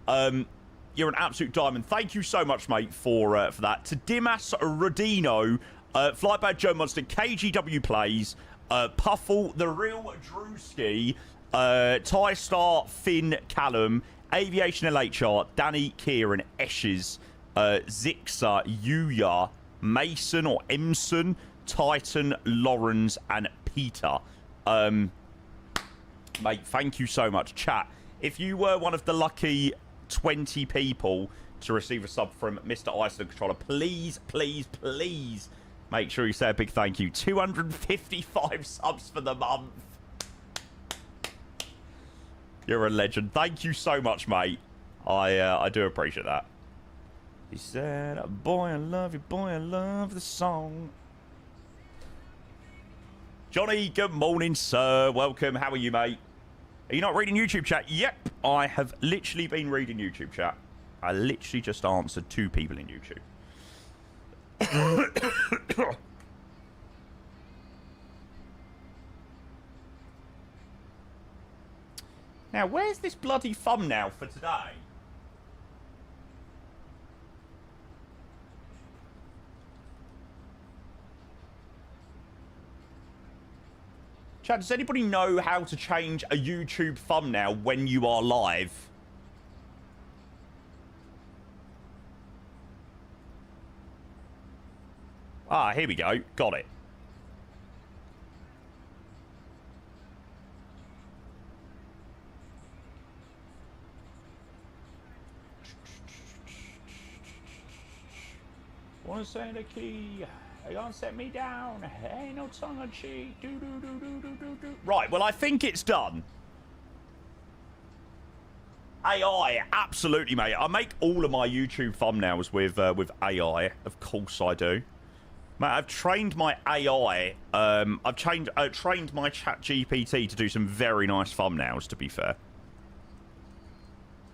S1: You're an absolute diamond. Thank you so much, mate, for that. To Dimas Rodino, Flybad Joe Monster, KGW Plays, Puffle, The Real Drewski, Ty Star, Finn, Callum, Aviation LHR, Danny, Kieran, Eshes, Zixa, Yuya, Mason or Emson, Titan, Lawrence, and Peter. Mate, thank you so much. Chat, if you were one of the lucky 20 people to receive a sub from Mr. Iceland Controller, please, please, please make sure you say a big thank you. 255 subs for the month. You're a legend. Thank you so much, mate. I do appreciate that. He said, boy, I love you, boy, I love the song. Johnny, good morning, sir. Welcome. How are you, mate? Are you not reading YouTube chat? Yep, I have literally been reading YouTube chat. I literally just answered 2 people in YouTube. Now, where's this bloody thumbnail for today? Chad, does anybody know how to change a YouTube thumbnail when you are live? Ah, here we go. Got it. Wanna say the key? They gonna set me down. Ain't no tongue in cheek. Do do do do do do do. Right. Well, I think it's done. AI, absolutely, mate. I make all of my YouTube thumbnails with AI. Of course, I do. Mate, I've trained my AI. I've trained my ChatGPT to do some very nice thumbnails. To be fair.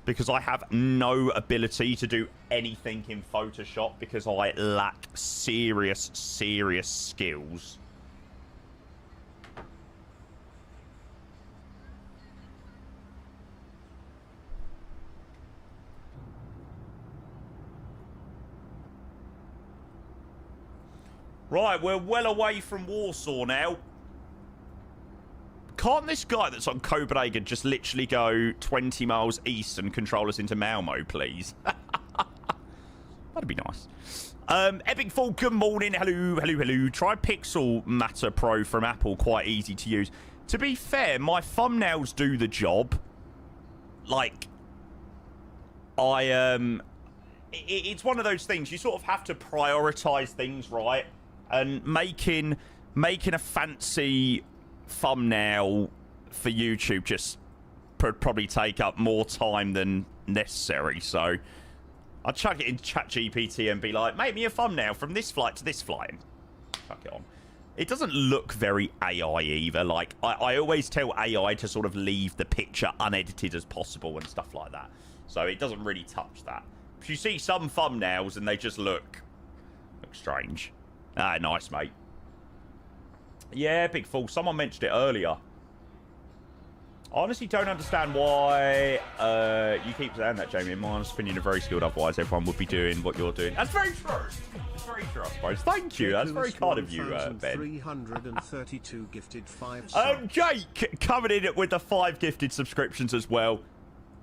S1: Because I have no ability to do anything in Photoshop because I lack serious skills. Right, we're well away from Warsaw now. Can't this guy that's on Copenhagen just literally go 20 miles east and control us into Malmo, please? That'd be nice. Epic Fall, good morning. Hello, hello, hello. Try Pixel Matter Pro from Apple. Quite easy to use. To be fair, my thumbnails do the job. Like, it's one of those things. You sort of have to prioritize things, right? And making a fancy thumbnail for YouTube just probably take up more time than necessary. So I'd chuck it in ChatGPT and be like, make me a thumbnail from this flight to this flight. And chuck it on. It doesn't look very AI either. Like, I always tell AI to sort of leave the picture unedited as possible and stuff like that. So it doesn't really touch that. If you see some thumbnails and they just look strange. Ah, nice, mate. Yeah, big fool. Someone mentioned it earlier. I honestly don't understand why you keep saying that, Jamie. In my honest opinion, you're very skilled. Otherwise, everyone would be doing what you're doing. That's very true. It's very true, I suppose. Thank you. That's very kind of you, Ben.
S3: 332 gifted 5 subs.
S1: Jake coming in with the 5 gifted subscriptions as well.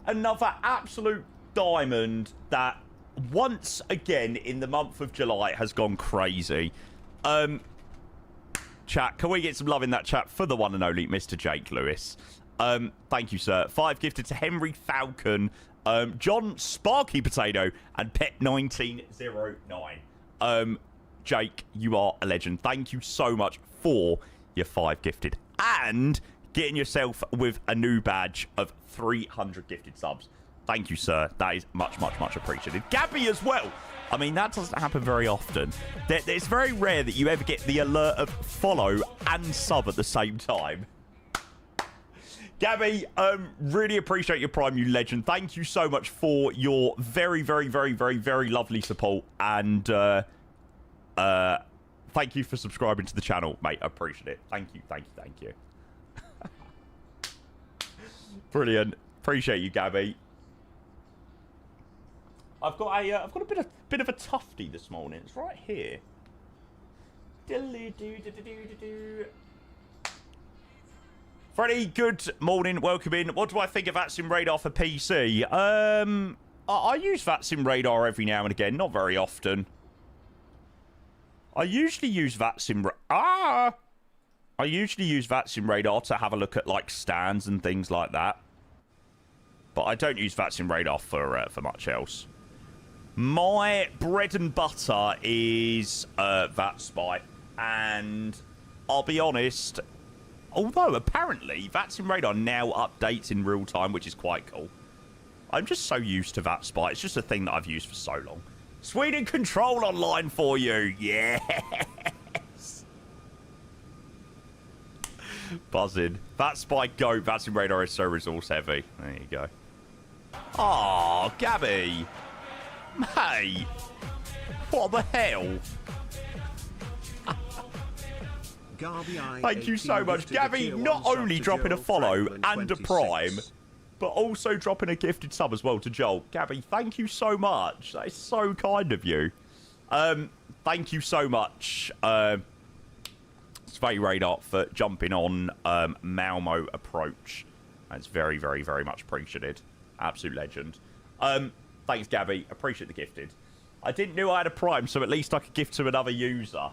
S1: Another absolute diamond that once again in the month of July has gone crazy. Chat, can we get some love in that chat for the one and only Mr. Jake Lewis? Thank you, sir. 5 gifted to Henry Falcon, John Sparky Potato, and Pet1909. Jake, you are a legend. Thank you so much for your 5 gifted. And getting yourself with a new badge of 300 gifted subs. Thank you, sir. That is much, much, much appreciated. Gabby as well. I mean, that doesn't happen very often. It's very rare that you ever get the alert of follow and sub at the same time. Gabby, really appreciate your Prime, you legend. Thank you so much for your very, very, very, very, very lovely support. And thank you for subscribing to the channel, mate. I appreciate it. Thank you, thank you, thank you. Brilliant. Appreciate you, Gabby. I've got a bit of a tufty this morning. It's right here. Freddie, good morning. Welcome in. What do I think of VATSIM Radar for PC? I use VATSIM Radar every now and again, not very often. I usually use VATSIM Radar to have a look at like stands and things like that. But I don't use VATSIM Radar for much else. My bread and butter is VATSpy, and I'll be honest, although apparently VATSIM Radar now updates in real time, which is quite cool. I'm just so used to VATSpy. It's just a thing that I've used for so long. Sweden Control online for you. Yes. Buzzing. VATSpy go. VATSIM Radar is so resource heavy. There you go. Oh, Gabby. Hey. What the hell? Thank you so much. Gabby, not only dropping a follow and a Prime, but also dropping a gifted sub as well to Joel. Gabby, thank you so much. That is so kind of you. Thank you so much, Svay Radar, for jumping on Malmo approach. That's very, very, very much appreciated. Absolute legend. Thanks, Gabby. Appreciate the gifted. I didn't know I had a Prime, so at least I could gift to another user.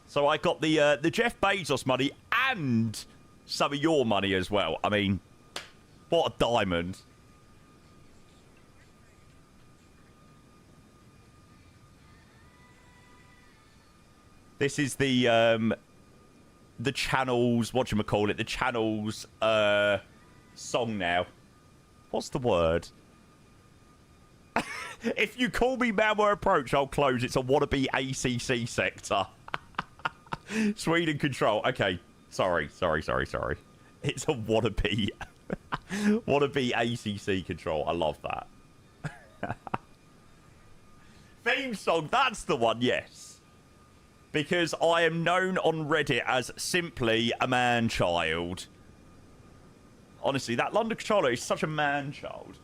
S1: So I got the Jeff Bezos money and some of your money as well. I mean, what a diamond. This is the channel's, whatchamacallit, the channel's song now. What's the word? If you call me Malmo Approach, I'll close. It's a wannabe ACC sector. Sweden Control. Okay. Sorry. It's a wannabe. Wannabe ACC Control. I love that. Theme song. That's the one, yes. Because I am known on Reddit as simply a man-child. Honestly, that London controller is such a man-child.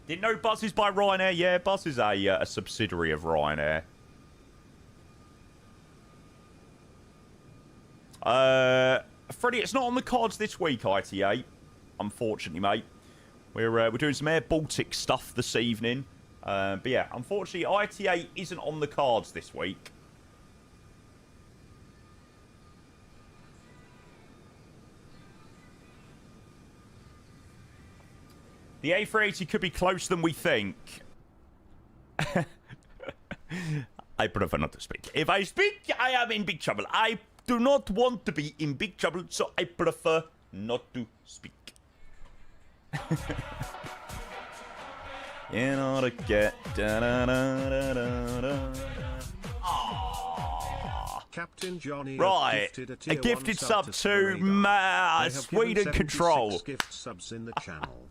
S1: Didn't know Buzz is by Ryanair. Yeah, Buzz is a subsidiary of Ryanair. Freddie, it's not on the cards this week, ITA. Unfortunately, mate. We're doing some Air Baltic stuff this evening. But yeah, unfortunately, ITA isn't on the cards this week. The A380 could be closer than we think. I prefer not to speak. If I speak, I am in big trouble. I do not want to be in big trouble, so I prefer not to speak. In order to get
S3: Captain Johnny
S1: right, a gifted sub to Sweden Control.
S3: Gift subs in the channel.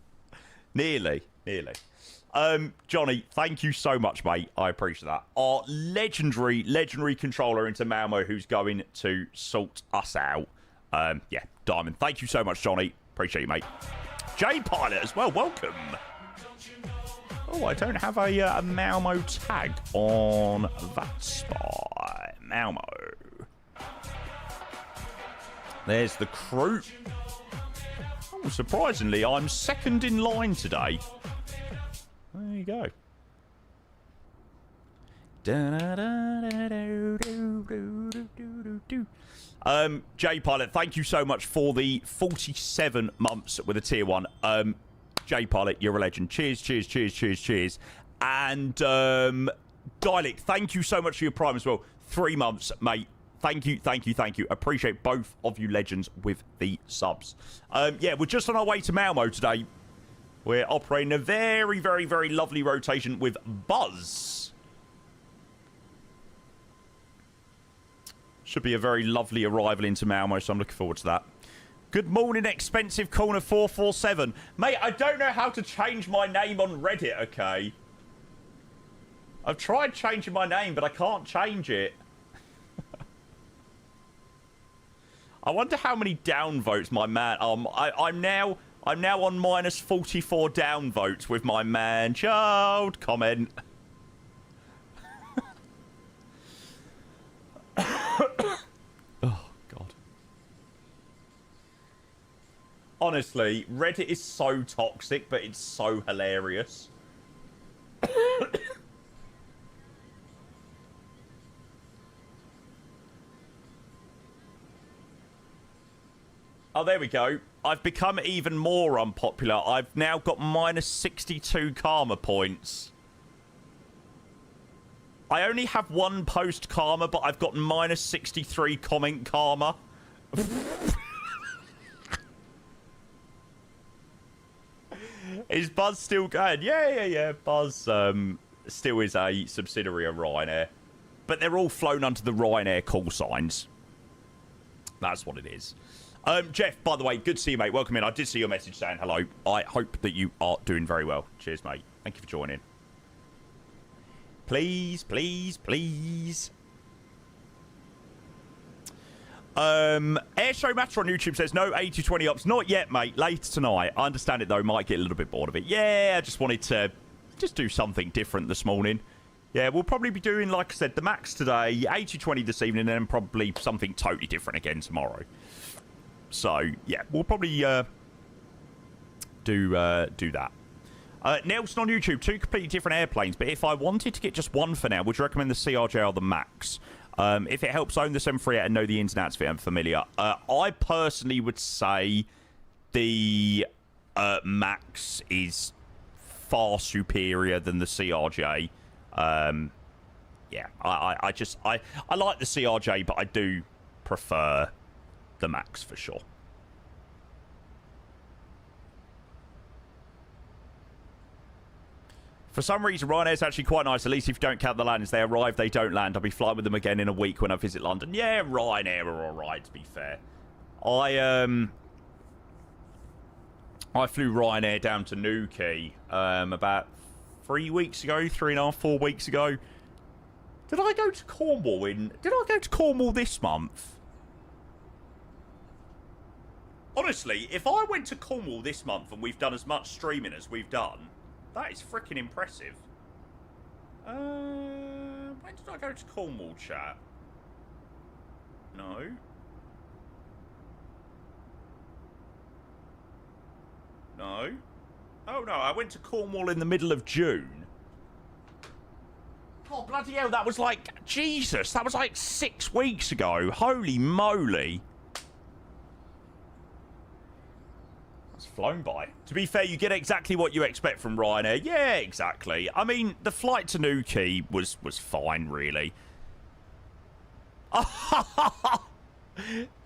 S1: Nearly. Johnny, thank you so much, mate. I appreciate that. Our legendary controller into Malmo who's going to sort us out. Yeah, Diamond. Thank you so much, Johnny. Appreciate you, mate. J-Pilot as well. Welcome. Oh, I don't have a Malmo tag on VATSpy. Malmo. There's the crew. Oh, surprisingly, I'm second in line today. There you go. J Pilot, thank you so much for the 47 months with a tier 1. J Pilot, you're a legend. Cheers, cheers, cheers, cheers, cheers. And Dialect, thank you so much for your Prime as well. 3 months, mate. Thank you, thank you, thank you. Appreciate both of you legends with the subs. Yeah, we're just on our way to Malmo today. We're operating a very, very, very lovely rotation with Buzz. Should be a very lovely arrival into Malmo, so I'm looking forward to that. Good morning, Expensive Corner 447. Mate, I don't know how to change my name on Reddit, okay? I've tried changing my name, but I can't change it. I wonder how many downvotes my man... I'm now on minus 44 downvotes with my man child comment. Oh, God. Honestly, Reddit is so toxic, but it's so hilarious. Oh, there we go. I've become even more unpopular. I've now got minus 62 karma points. I only have 1 post karma, but I've got minus 63 comment karma. Is Buzz still going? Yeah. Buzz still is a subsidiary of Ryanair. But they're all flown under the Ryanair call signs. That's what it is. Jeff, by the way, good to see you, mate. Welcome in. I did see your message saying hello. I hope that you are doing very well. Cheers, mate. Thank you for joining. Please, please, please. Airshow Matter on YouTube says, no 80-20 ops. Not yet, mate. Later tonight. I understand it, though. Might get a little bit bored of it. Yeah, I just wanted to just do something different this morning. Yeah, we'll probably be doing, like I said, the max today, 80-20 this evening, and then probably something totally different again tomorrow. So, yeah, we'll probably do that. Nelson on YouTube, 2 completely different airplanes, but if I wanted to get just one for now, would you recommend the CRJ or the Max? If it helps own the 738 and know the ins and outs of it, I'm familiar. I personally would say the Max is far superior than the CRJ. Yeah, I like the CRJ, but I do prefer the Max for sure. For some reason, Ryanair's actually quite nice. At least if you don't count the landings, they arrive, they don't land. I'll be flying with them again in a week when I visit London. Yeah, Ryanair are all right, to be fair. I flew Ryanair down to Newquay about 3 weeks ago, 3.5, 4 weeks ago. Did I go to Cornwall Did I go to Cornwall this month? Honestly, if I went to Cornwall this month and we've done as much streaming as we've done, that is freaking impressive. When did I go to Cornwall, chat? No. No. Oh, no, I went to Cornwall in the middle of June. Oh, bloody hell, that was like... Jesus, that was like 6 weeks ago. Holy moly. Flown by. To be fair, you get exactly what you expect from Ryanair. Yeah, exactly. I mean, the flight to Newquay was fine, really.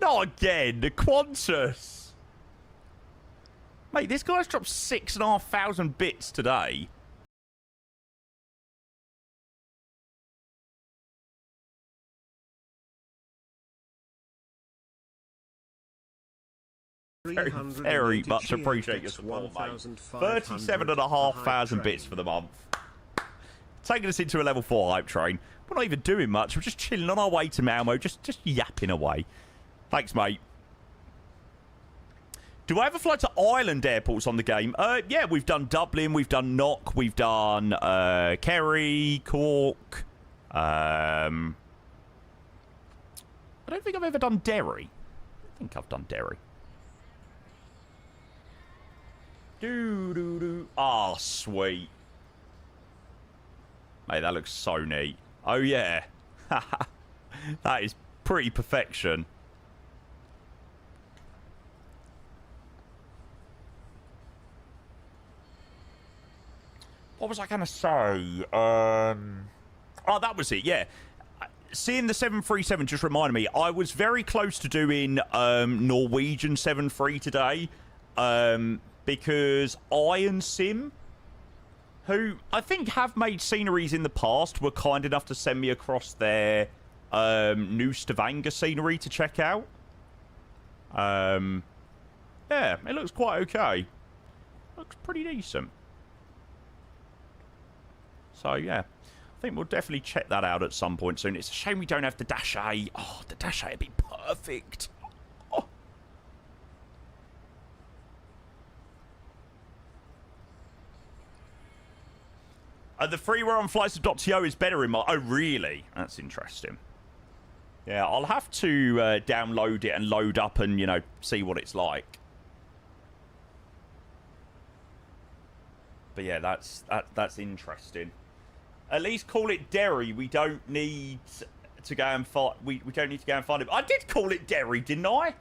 S1: Not again. The Qantas. Mate, this guy's dropped 6,500 bits today. Very much appreciate your support, mate. 37,500 bits for the month. Taking us into a level 4 hype train. We're not even doing much. We're just chilling on our way to Malmo, just yapping away. Thanks, mate. Do I ever fly to island airports on the game? Yeah, we've done Dublin, we've done Knock, we've done Kerry, Cork. I don't think I've ever done Derry. I think I've done Derry. Ah, sweet. Mate, that looks so neat. Oh, yeah. That is pretty perfection. What was I going to say? Oh, that was it, yeah. Seeing the 737 just reminded me, I was very close to doing Norwegian 73 today because Iron Sim, who I think have made sceneries in the past, were kind enough to send me across their new Stavanger scenery to check out. Yeah, it looks quite okay. Looks pretty decent. So, yeah. I think we'll definitely check that out at some point soon. It's a shame we don't have the Dash A. Oh, the Dash A would be perfect. Oh. The freeware on flights.to is better in my... Oh, really? That's interesting. Yeah, I'll have to download it and load up and, you know, see what it's like. But yeah, that's interesting. At least call it Derry. We don't need to go and find. We don't need to go and find it. I did call it Derry, didn't I?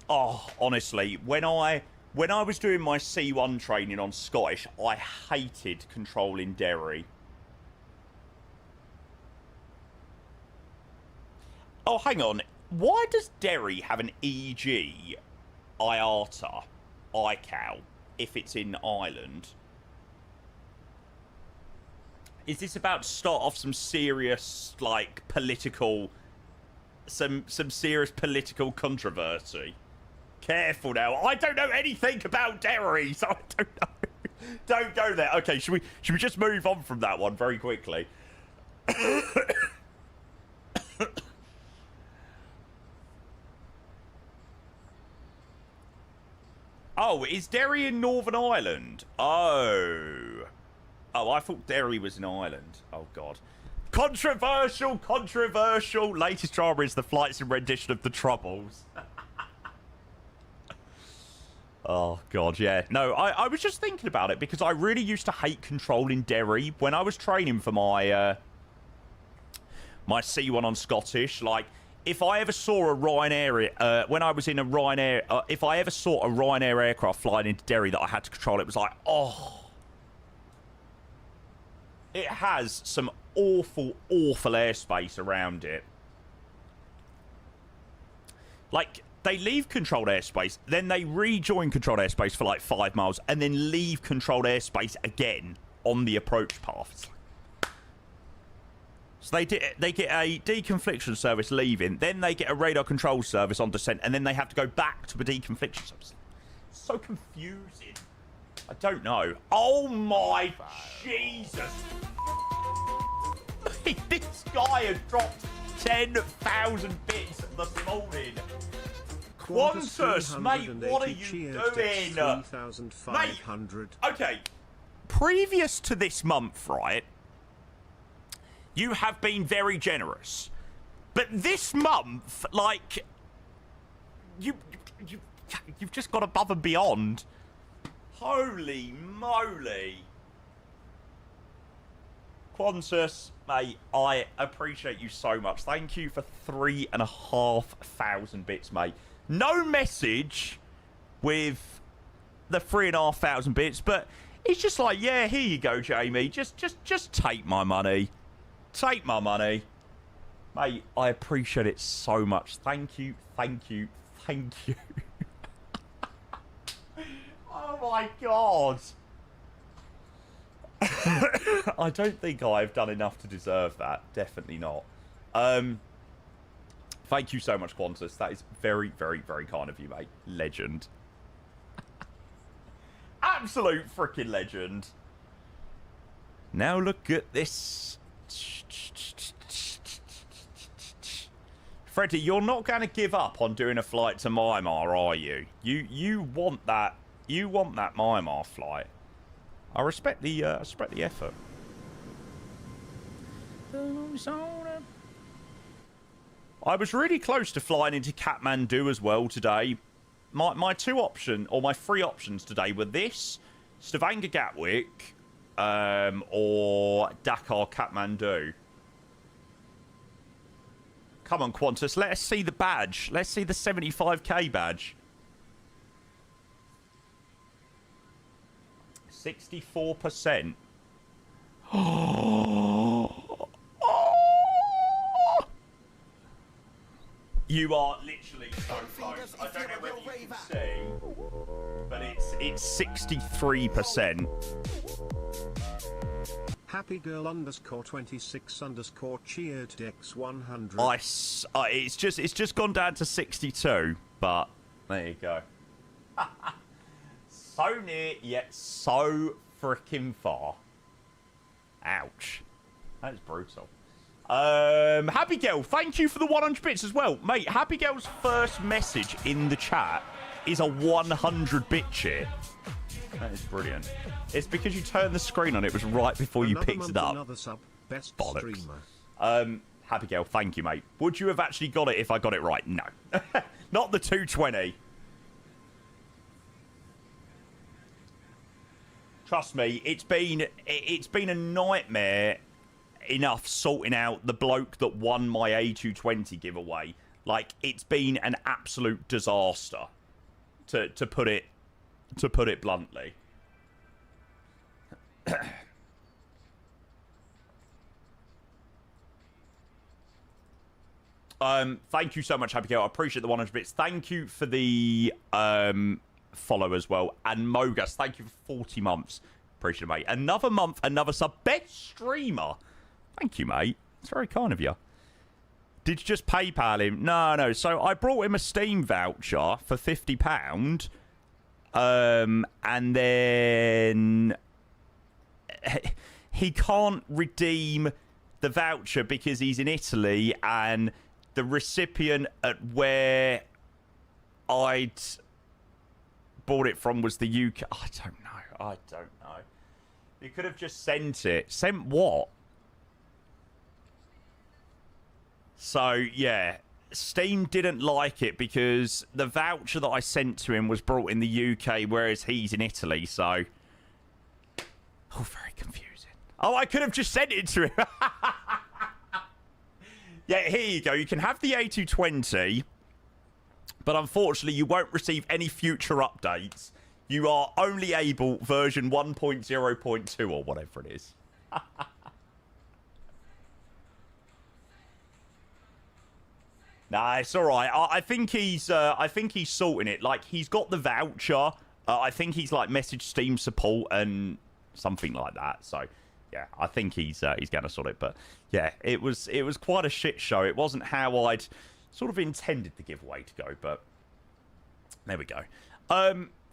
S1: Oh, honestly, when I was doing my C1 training on Scottish, I hated controlling Derry. Oh, hang on. Why does Derry have an EG, IATA, ICAO, if it's in Ireland? Is this about to start off some serious, like, political... Some serious political controversy? Careful now. I don't know anything about Derry, so I don't know. Don't go there. Okay, should we just move on from that one very quickly? Oh, is Derry in Northern Ireland? Oh. Oh, I thought Derry was in Ireland. Oh, God. Controversial, controversial. Latest drama is the Flight Sim rendition of The Troubles. Oh, God, yeah. No, I was just thinking about it because I really used to hate controlling Derry when I was training for my my C1 on Scottish. Like, if I ever saw a Ryanair, when I was in a Ryanair, if I ever saw a Ryanair aircraft flying into Derry that I had to control, it was like, oh. It has some awful, awful airspace around it. Like, they leave controlled airspace, then they rejoin controlled airspace for like 5 miles, and then leave controlled airspace again on the approach path. So they get a deconfliction service leaving, then they get a radar control service on descent, and then they have to go back to the deconfliction service. It's so confusing. I don't know. Oh my Jesus! This guy has dropped 10,000 bits this morning. Qantas, mate, what are you doing? Mate, okay. Previous to this month, right? You have been very generous. But this month, like, you've just got above and beyond. Holy moly. Qantas, mate, I appreciate you so much. Thank you for 3,500 bits, mate. No message with the 3,500 bits, but it's just like, yeah, here you go, Jamie. Just take my money. Take my money. Mate, I appreciate it so much. Thank you, thank you, thank you. Oh my God. I don't think I've done enough to deserve that. Definitely not. Thank you so much, Qantas. That is very, very, very kind of you, mate. Legend. Absolute freaking legend. Now look at this. Freddie, you're not going to give up on doing a flight to Myanmar, are you? You want that? You want that Myanmar flight? I respect the effort. I was really close to flying into Kathmandu as well today. My my 3 options today were this, Stavanger Gatwick, or Dakar Kathmandu. Come on, Qantas, let us see the badge. Let's see the 75k badge. 64%. You are literally so close. I don't know whether you can see, but it's 63%.
S3: Happy girl _ 26 _ cheered Dex 100.
S1: It's just gone down to 62, but there you go. So near, yet so freaking far. Ouch. That is brutal. Happy Girl, thank you for the 100 bits as well. Mate, Happy Girl's first message in the chat is a 100 bit cheer. That is brilliant. It's because you turned the screen on. It was right before you picked it up.
S3: Another sub, best
S1: Bollocks.
S3: streamer.
S1: Happy Girl, thank you, mate. Would you have actually got it if I got it right? No. Not the 220. Trust me, it's been a nightmare enough sorting out the bloke that won my A220 giveaway. Like, it's been an absolute disaster, to put it bluntly. Thank you so much, Happy Girl. I appreciate the 100 bits. Thank you for the follow as well. And Mogas, thank you for 40 months. Appreciate it, mate. Another month, another sub. Best streamer. Thank you, mate. It's very kind of you. Did you just PayPal him? No. So I brought him a Steam voucher for £50. And then he can't redeem the voucher because he's in Italy, and the recipient at where I'd bought it from was the UK. I don't know. You could have just sent it. Sent what? So, yeah. Steam didn't like it because the voucher that I sent to him was brought in the UK, whereas he's in Italy, so... Oh, very confusing. Oh, I could have just sent it to him. Yeah, here you go. You can have the A220, but unfortunately you won't receive any future updates. You are only able version 1.0.2 or whatever it is. Nah, it's all right. I think he's sorting it. Like, he's got the voucher. I think he's like messaged Steam support and something like that. So, yeah, I think he's going to sort it. But yeah, it was quite a shit show. It wasn't how I'd sort of intended the giveaway to go, but there we go.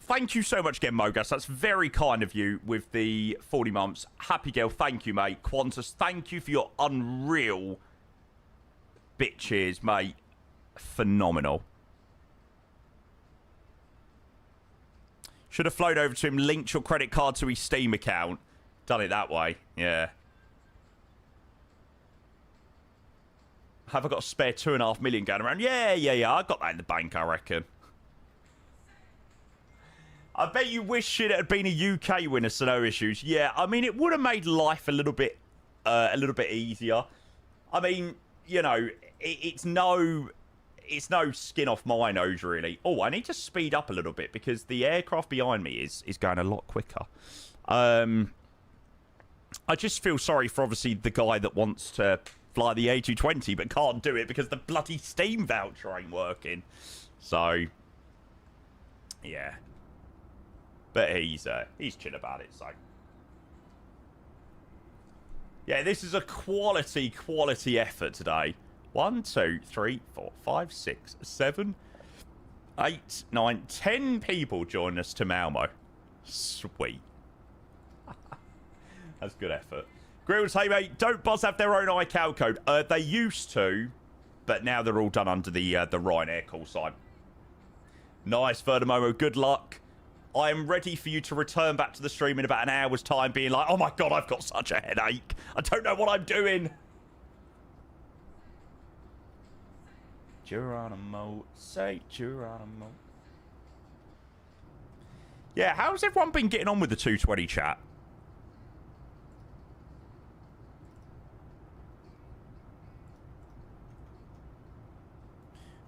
S1: Thank you so much again, Mogas. That's very kind of you with the 40 months. Happy Girl, thank you, mate. Qantas, thank you for your unreal bit cheers, mate. Phenomenal. Should have flown over to him, linked your credit card to his Steam account. Done it that way, yeah. Have I got a spare 2.5 million going around? Yeah. I got that in the bank, I reckon. I bet you wish it had been a UK winner, so no issues. Yeah, I mean, it would have made life a little bit easier. I mean, you know, it's no skin off my nose, really. Oh, I need to speed up a little bit because the aircraft behind me is going a lot quicker. I just feel sorry for, obviously, the guy that wants to fly the A220 but can't do it because the bloody Steam voucher ain't working. So, yeah. But he's chill about it, so. Yeah, this is a quality effort today. 1, 2, 3, 4, 5, 6, 7, 8, 9, 10 people join us to Malmo. Sweet. That's good effort. Grills, hey mate, don't Buzz have their own iCal code? They used to, but now they're all done under the Ryanair call sign. Nice, Verdemomo, good luck. I am ready for you to return back to the stream in about an hour's time being like, oh my god, I've got such a headache. I don't know what I'm doing. Geronimo, say Geronimo. Yeah, how's everyone been getting on with the 220 chat?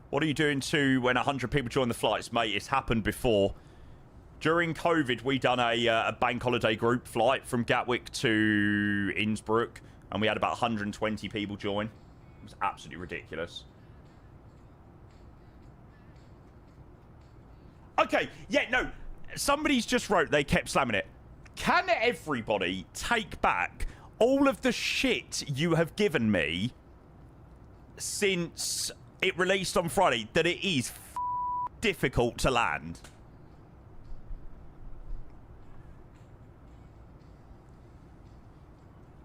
S1: What are you doing to when 100 people join the flights? Mate, it's happened before. During COVID, we done a bank holiday group flight from Gatwick to Innsbruck, and we had about 120 people join. It was absolutely ridiculous. Okay, yeah, no. Somebody's just wrote they kept slamming it. Can everybody take back all of the shit you have given me since it released on Friday that it is difficult to land?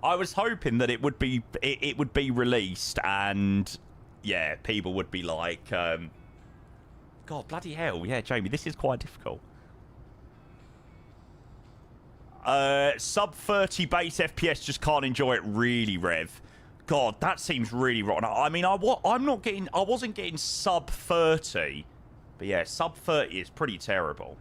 S1: I was hoping that it would be released and yeah, people would be like God, bloody hell. Yeah, Jamie, this is quite difficult. Sub 30 base FPS, just can't enjoy it really, Rev. God, that seems really rotten. I mean, I wasn't getting sub 30. But yeah, sub 30 is pretty terrible.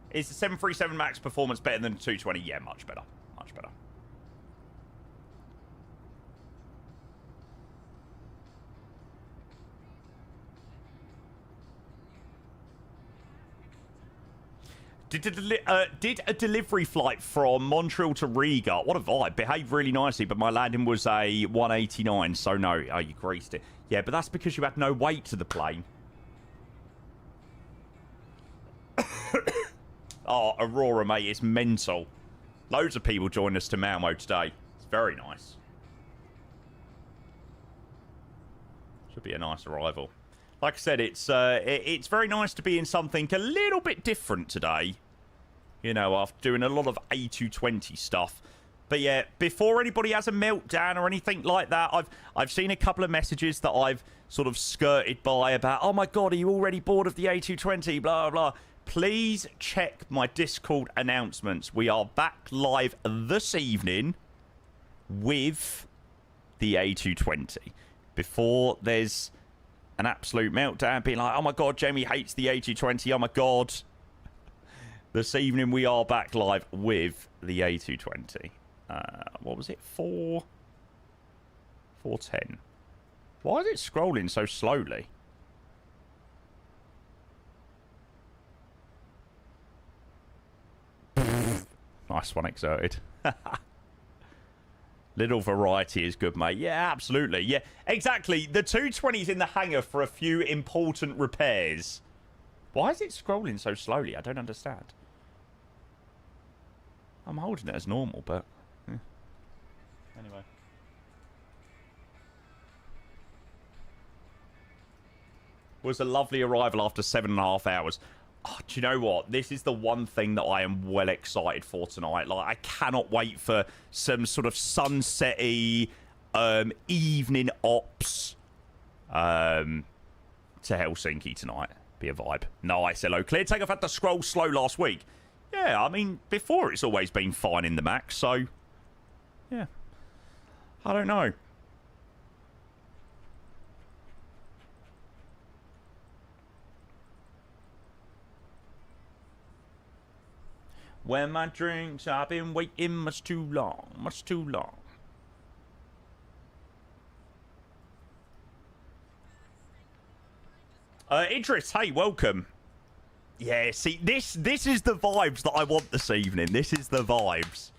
S1: Is the 737 MAX performance better than the 220? Yeah, much better. Much better. Did a delivery flight from Montreal to Riga. What a vibe. Behaved really nicely, but my landing was a 189, so no. Oh, you greased it. Yeah, but that's because you had no weight to the plane. Oh, Aurora, mate, it's mental. Loads of people joined us to Malmo today. It's very nice. Should be a nice arrival. Like I said, it's very nice to be in something a little bit different today. You know, after doing a lot of A220 stuff. But yeah, before anybody has a meltdown or anything like that, I've seen a couple of messages that I've sort of skirted by about, oh my God, are you already bored of the A220? Blah, blah. Please check my Discord announcements. We are back live this evening with the A220. Before there's an absolute meltdown, being like, oh my God, Jamie hates the A220. Oh my God. This evening we are back live with the A220. What was it? 410. Why is it scrolling so slowly? Nice one exerted. Little variety is good, mate. Yeah, absolutely. Yeah, exactly. The 220's in the hangar for a few important repairs. Why is it scrolling so slowly? I don't understand. I'm holding it as normal, but... Yeah. Anyway. Was a lovely arrival after 7.5 hours. Oh, do you know what? This is the one thing that I am well excited for tonight. Like, I cannot wait for some sort of sunset-y evening ops to Helsinki tonight. Be a vibe. Nice. Hello, Clear. Take off had to scroll slow last week. Yeah, I mean, before it's always been fine in the Max, so... Yeah. I don't know. Where my drinks, I've been waiting much too long, much too long. Idris, hey, welcome. Yeah, see, this is the vibes that I want this evening. This is the vibes.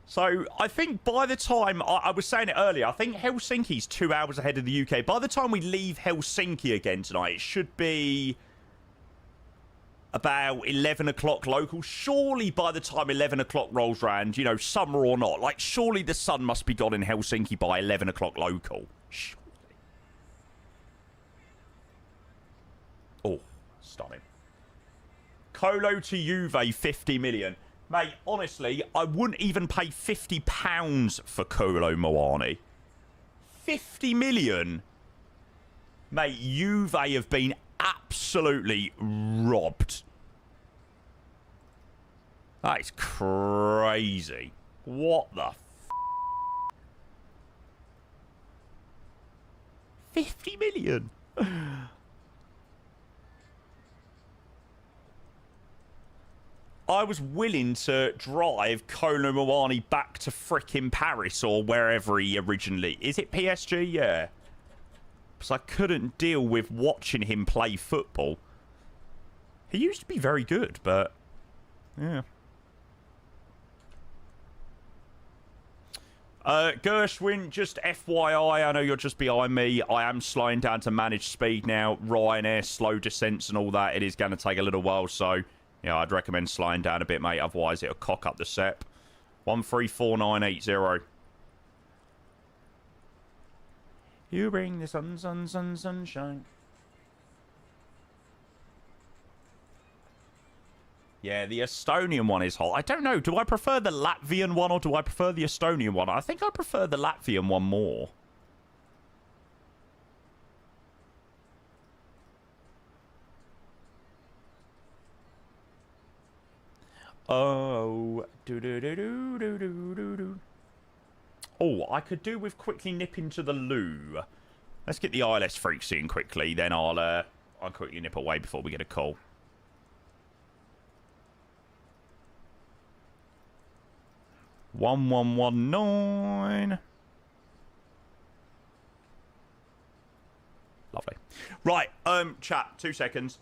S1: So, I think by the time, I was saying it earlier, I think Helsinki's 2 hours ahead of the UK. By the time we leave Helsinki again tonight, it should be about 11 o'clock local. Surely by the time 11 o'clock rolls round, you know, summer or not, like, surely the sun must be gone in Helsinki by 11 o'clock local. Surely. Oh, stunning. Colo to Juve, 50 million. Mate, honestly, I wouldn't even pay £50 for Kolo Muani. 50 million? Mate, Juve have been absolutely robbed. That is crazy. What the 50 million? I was willing to drive Kolo Muani back to frickin' Paris or wherever he originally... Is it PSG? Yeah. because I couldn't deal with watching him play football. He used to be very good, but yeah. Gershwin, just FYI, I know you're just behind me. I am slowing down to manage speed now. Ryanair, slow descents and all that. It is going to take a little while, so yeah, I'd recommend slowing down a bit, mate. Otherwise, it'll cock up the SEP. 134980. You bring the sunshine. Yeah, the Estonian one is hot. I don't know. Do I prefer the Latvian one or do I prefer the Estonian one? I think I prefer the Latvian one more. Oh, do. Oh, I could do with quickly nipping to the loo. Let's get the ILS freaks in quickly, then I'll quickly nip away before we get a call. One 1119. Lovely. Right, chat, 2 seconds.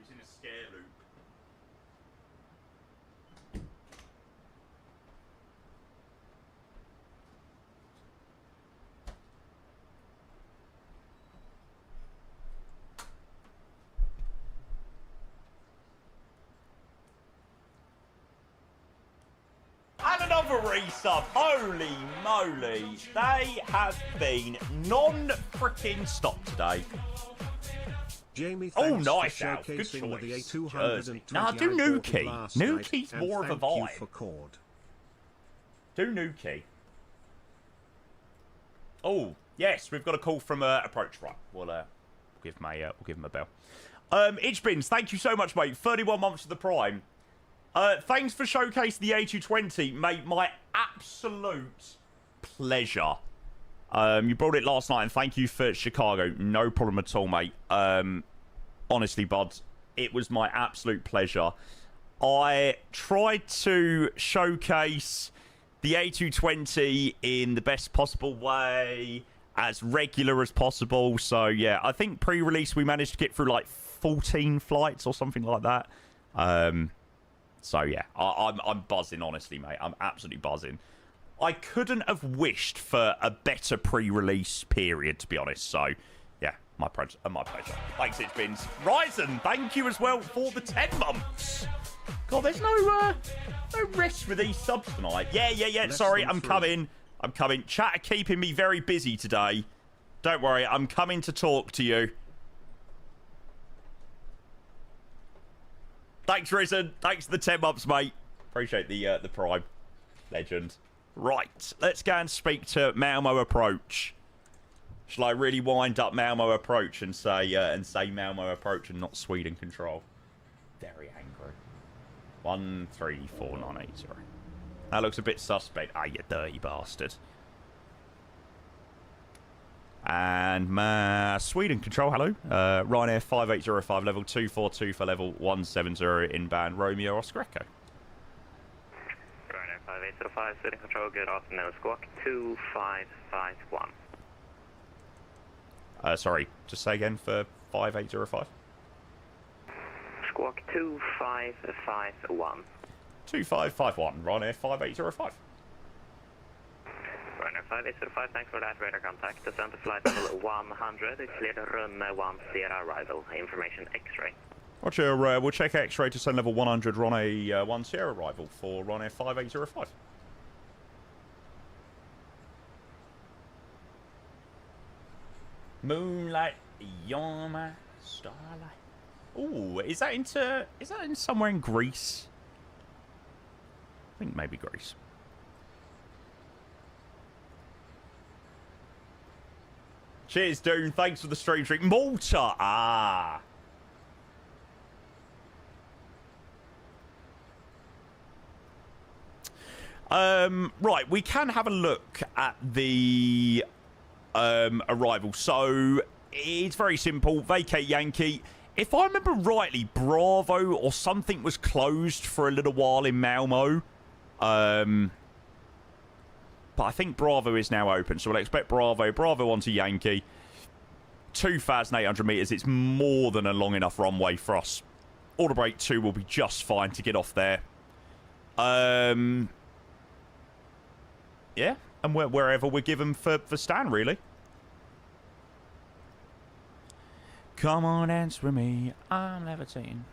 S1: In a scare loop. And another resub. Holy moly. They have been non-freaking stop today.
S3: Jamie,
S1: oh,
S3: thanks
S1: nice,
S3: for
S1: Alf. Good
S3: showcasing with the
S1: choice.
S3: A220
S1: Nah, do
S3: I bought
S1: Nuki.
S3: last night,
S1: Nuki's
S3: and
S1: more of a
S3: thank you
S1: vibe.
S3: for Cord.
S1: Do Nuki. Oh, yes, we've got a call from Approach. Right, we'll give him a bell. Itchbins, thank you so much, mate. 31 months of the Prime. Thanks for showcasing the A220, mate. My absolute pleasure. You brought it last night, and thank you for Chicago. No problem at all, mate. Honestly, bud, it was my absolute pleasure. I tried to showcase the A220 in the best possible way, as regular as possible. So, yeah, I think pre-release we managed to get through, like, 14 flights or something like that. So, yeah, I'm buzzing, honestly, mate. I'm absolutely buzzing. I couldn't have wished for a better pre-release period, to be honest. So, yeah, my pleasure. Thanks, Itchbins. Ryzen, thank you as well for the 10 months. God, there's no rest for these subs tonight. Yeah. Sorry, I'm coming. Chat are keeping me very busy today. Don't worry, I'm coming to talk to you. Thanks, Risen. Thanks for the 10 months, mate. Appreciate the Prime. Legend. Right, let's go and speak to Malmo Approach. Shall I really wind up Malmo Approach and say Malmo Approach and not Sweden Control? Very angry. 134980. That looks a bit suspect. Ah, you dirty bastard. And Sweden Control, hello. Ryanair 5805, level 242 for level 170 inbound Romeo Oscar Echo.
S5: Ryanair 5805. 5805, sitting control, good afternoon, squawk 2551.
S1: Sorry, just say again for 5805.
S5: Squawk 2551.
S1: 2551, Ryanair 5805.
S5: Ryanair 5805, thanks for that radar contact. Descend to flight level 100, it's clear to run 10 arrival. Information X-ray.
S1: Roger, we'll check X-ray to send level 100, Ryanair 1 Sierra arrival for Ryanair 5805. Moonlight, you're my starlight. Ooh, is that in somewhere in Greece? I think maybe Greece. Cheers, Dune. Thanks for the stream treat. Malta. Ah. Right, we can have a look at the arrival. So it's very simple. Vacate Yankee. If I remember rightly, Bravo or something was closed for a little while in Malmo. But I think Bravo is now open, so we'll expect Bravo onto Yankee. 2,800 metres. It's more than a long enough runway for us. Order break 2 will be just fine to get off there. Yeah, and wherever we're given for Stan, really. Come on, dance with me. I'm levitating.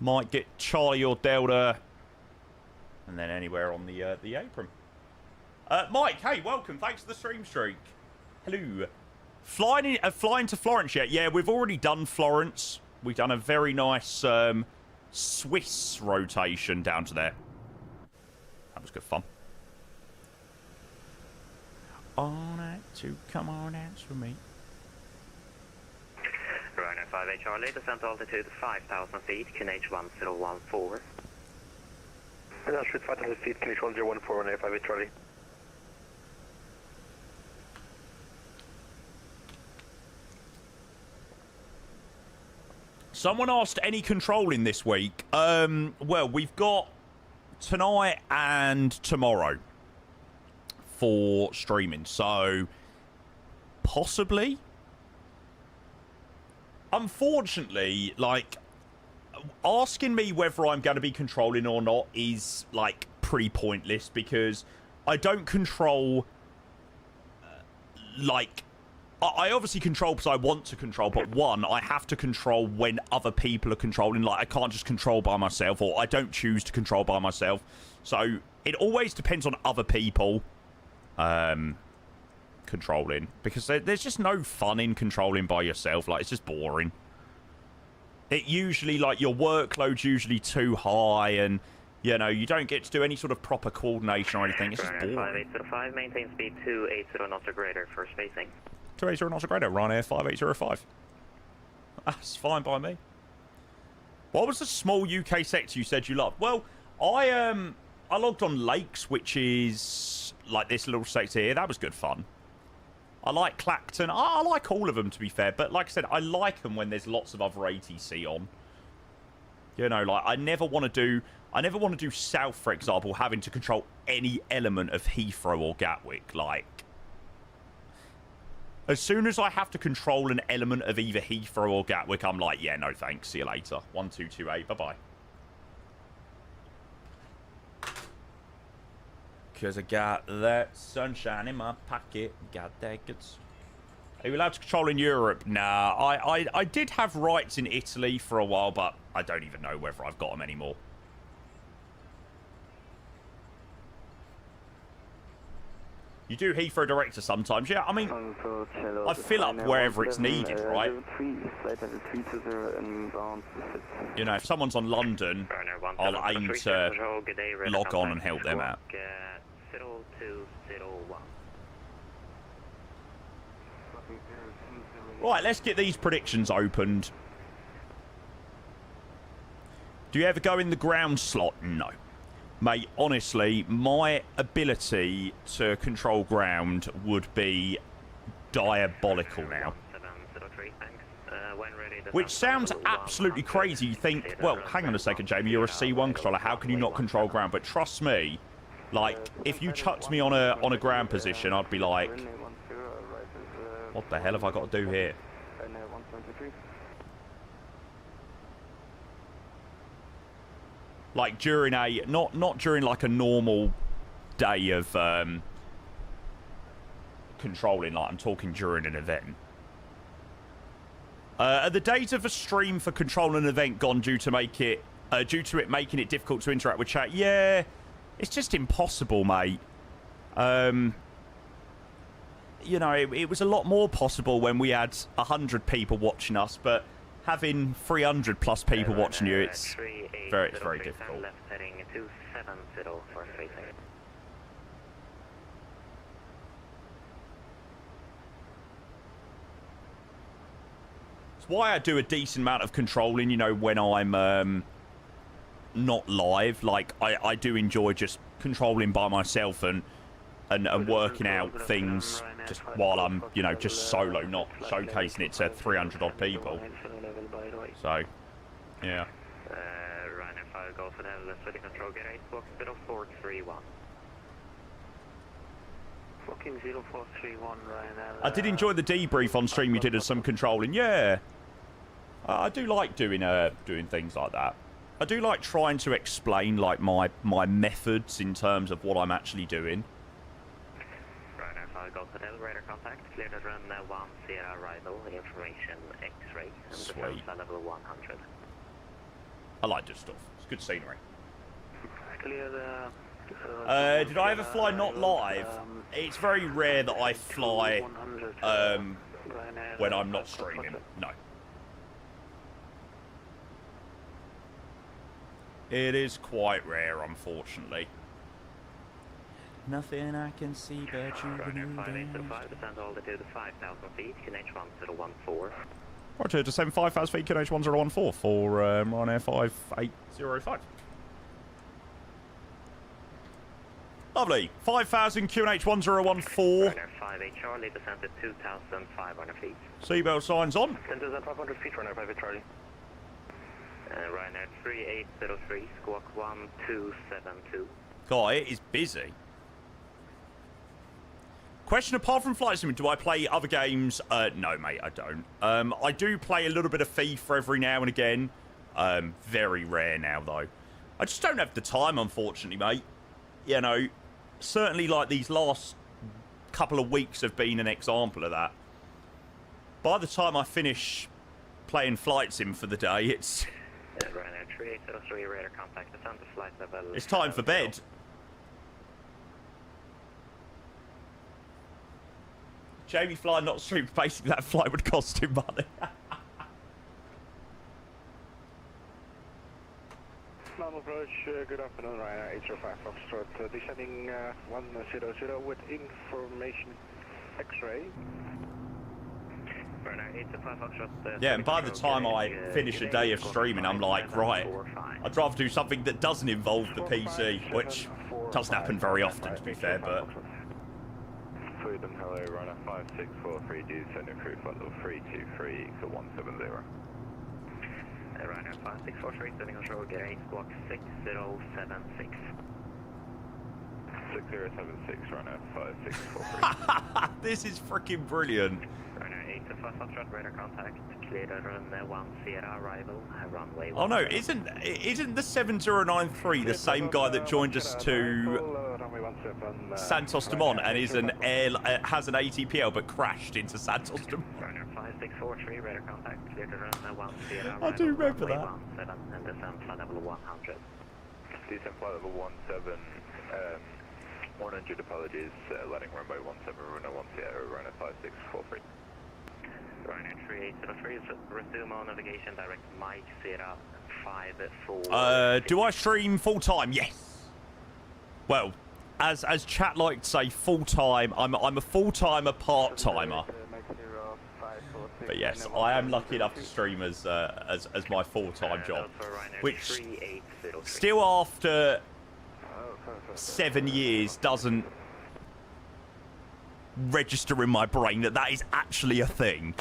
S1: Might get Charlie or Delta, and then anywhere on the apron. Mike, hey, welcome. Thanks for the stream streak. Hello. Flying to Florence yet? Yeah, we've already done Florence. We've done a very nice Swiss rotation down to there. That was good fun. All night to come on dance with me.
S5: Ryanair 58 Charlie, descent altitude 5,000 feet, QNH 1014.
S7: Altitude 5,000 feet, QNH 1014, Ryanair 58 Charlie.
S1: Someone asked any controlling this week. Well, we've got tonight and tomorrow for streaming, so possibly. Unfortunately, like, asking me whether I'm going to be controlling or not is, like, pretty pointless, because I don't control, like, I obviously control because I want to control, but one, I have to control when other people are controlling. Like, I can't just control by myself, or I don't choose to control by myself. So it always depends on other people controlling, because there's just no fun in controlling by yourself. Like, it's just boring. It usually, like, your workload's usually too high, and, you know, you don't get to do any sort of proper coordination or anything. It's just boring.
S5: 5805, maintain speed 280 knots or greater for spacing.
S1: 280 knots or greater, Ryanair 5805. That's fine by me. What was the small UK sector you said you loved? Well, I logged on Lakes, which is like this little sector here. That was good fun. I like Clacton. I like all of them, to be fair. But like I said, I like them when there's lots of other ATC on. You know, like, I never want to do South, for example, having to control any element of Heathrow or Gatwick. Like, as soon as I have to control an element of either Heathrow or Gatwick, I'm like, yeah, no thanks. See you later. 1228. Bye-bye. Because I got that sunshine in my pocket. Got that good. Are you allowed to control in Europe? Nah. I did have rights in Italy for a while, but I don't even know whether I've got them anymore. You do Heathrow Director sometimes. Yeah, I mean, I fill up wherever it's needed, right? You know, if someone's on London, I'll aim to log on and help them out.
S5: 0201.
S1: Right, let's get these predictions opened. Do you ever go in the ground slot? No. Mate, honestly, my ability to control ground would be diabolical now.
S5: 703, thanks. When ready,
S1: which sounds absolutely crazy. You think, well, hang on a second, Jamie, you're a C1 controller. How can you not control ground? But trust me, like, if you chucked me on a ground position, I'd be like, what the hell have I got to do here? Like during a not during like a normal day of controlling, like I'm talking during an event. Are the days of a stream for controlling an event gone due to it making it difficult to interact with chat? Yeah, it's just impossible, mate. You know, it was a lot more possible when we had 100 people watching us, but having 300 plus people watching you, it's very difficult.
S5: Left heading 270 for facing.
S1: It's why I do a decent amount of controlling, you know, when I'm not live. Like, I do enjoy just controlling by myself and working out things just while I'm, you know, just solo, not showcasing it to 300 odd people. So, yeah.
S5: Ryanair 5 Golf and L, steady control, get 8, block 0431. Booking 0431, Ryanair.
S1: I did enjoy the debrief on stream you did of some controlling. Yeah. I do like doing things like that. I do like trying to explain, like, my methods in terms of what I'm actually doing.
S5: Ryanair 5 Golf and L, radar contact, clear to run 1 Sierra arrival, information X-ray, and
S1: Sweet.
S5: the level 100.
S1: I like this stuff. It's good scenery.
S5: Clear
S1: did I ever fly not live? It's very rare that I fly when I'm not streaming. No. It is quite rare, unfortunately. Nothing I can see but you.
S5: Ryanair 5805, descend all the way to 5,000 feet, QNH1014.
S1: Roger, descend 5,000 feet, QNH1014 for Ryanair 5805. Lovely. 5,000 QNH1014.
S5: Ryanair 58 Charlie, descend to 2,500 feet.
S1: Seatbelt signs on.
S7: 10,500 feet, Ryanair 58 Charlie.
S5: Ryanair 3803, squawk 1272.
S1: God, it is busy. Question, apart from Flight Sim, do I play other games? No, mate, I don't. I do play a little bit of FIFA every now and again. Very rare now, though. I just don't have the time, unfortunately, mate. You know, certainly, like, these last couple of weeks have been an example of that. By the time I finish playing Flight Sim for the day, it's...
S5: Ryanair 3803, radar contact, descend to flight level...
S1: It's time for bed. Jamie flying not stream, basically that flight would cost him money.
S7: Malmo approach, good afternoon, Ryanair 805 Foxtrot, descending 100 with information X-ray.
S5: Ryanair 805 Foxtrot,
S1: Yeah, and by the time I finish a day of streaming, I'm like, right, I'd rather do something that doesn't involve the PC, which doesn't happen very often, to be fair, but...
S8: Freedom, hello, Ryanair 5643, descending through flight level 323, to 170.
S5: Ryanair 5643, sending control, get 8, squawk 6076.
S8: 6076, Ryanair 5643.
S1: This is freaking brilliant.
S5: Ryanair 805 Foxtrot, radar contact, clear to run 1 Sierra arrival, runway 1.
S1: Oh no, isn't the 7093 the same guy that joined us to Santos Dumont and is has an ATPL but crashed into Santos Dumont?
S5: Ryanair 5643, radar contact, clear to run 1 Sierra arrival,
S1: I do remember that.
S5: 17, and descend flight level 100.
S8: Descend flight level 17, 100 apologies, landing runway 17, Ryanair 1 Sierra, Ryanair 5643.
S5: Ryanair 3803, resume on navigation, direct Mike Sierra 54.
S1: Do I stream full time? Yes. Well, as chat like to say, full time. I'm a full timer, part timer. But yes, I am lucky enough to stream as my full time job, which still after 7 years doesn't register in my brain that is actually a thing.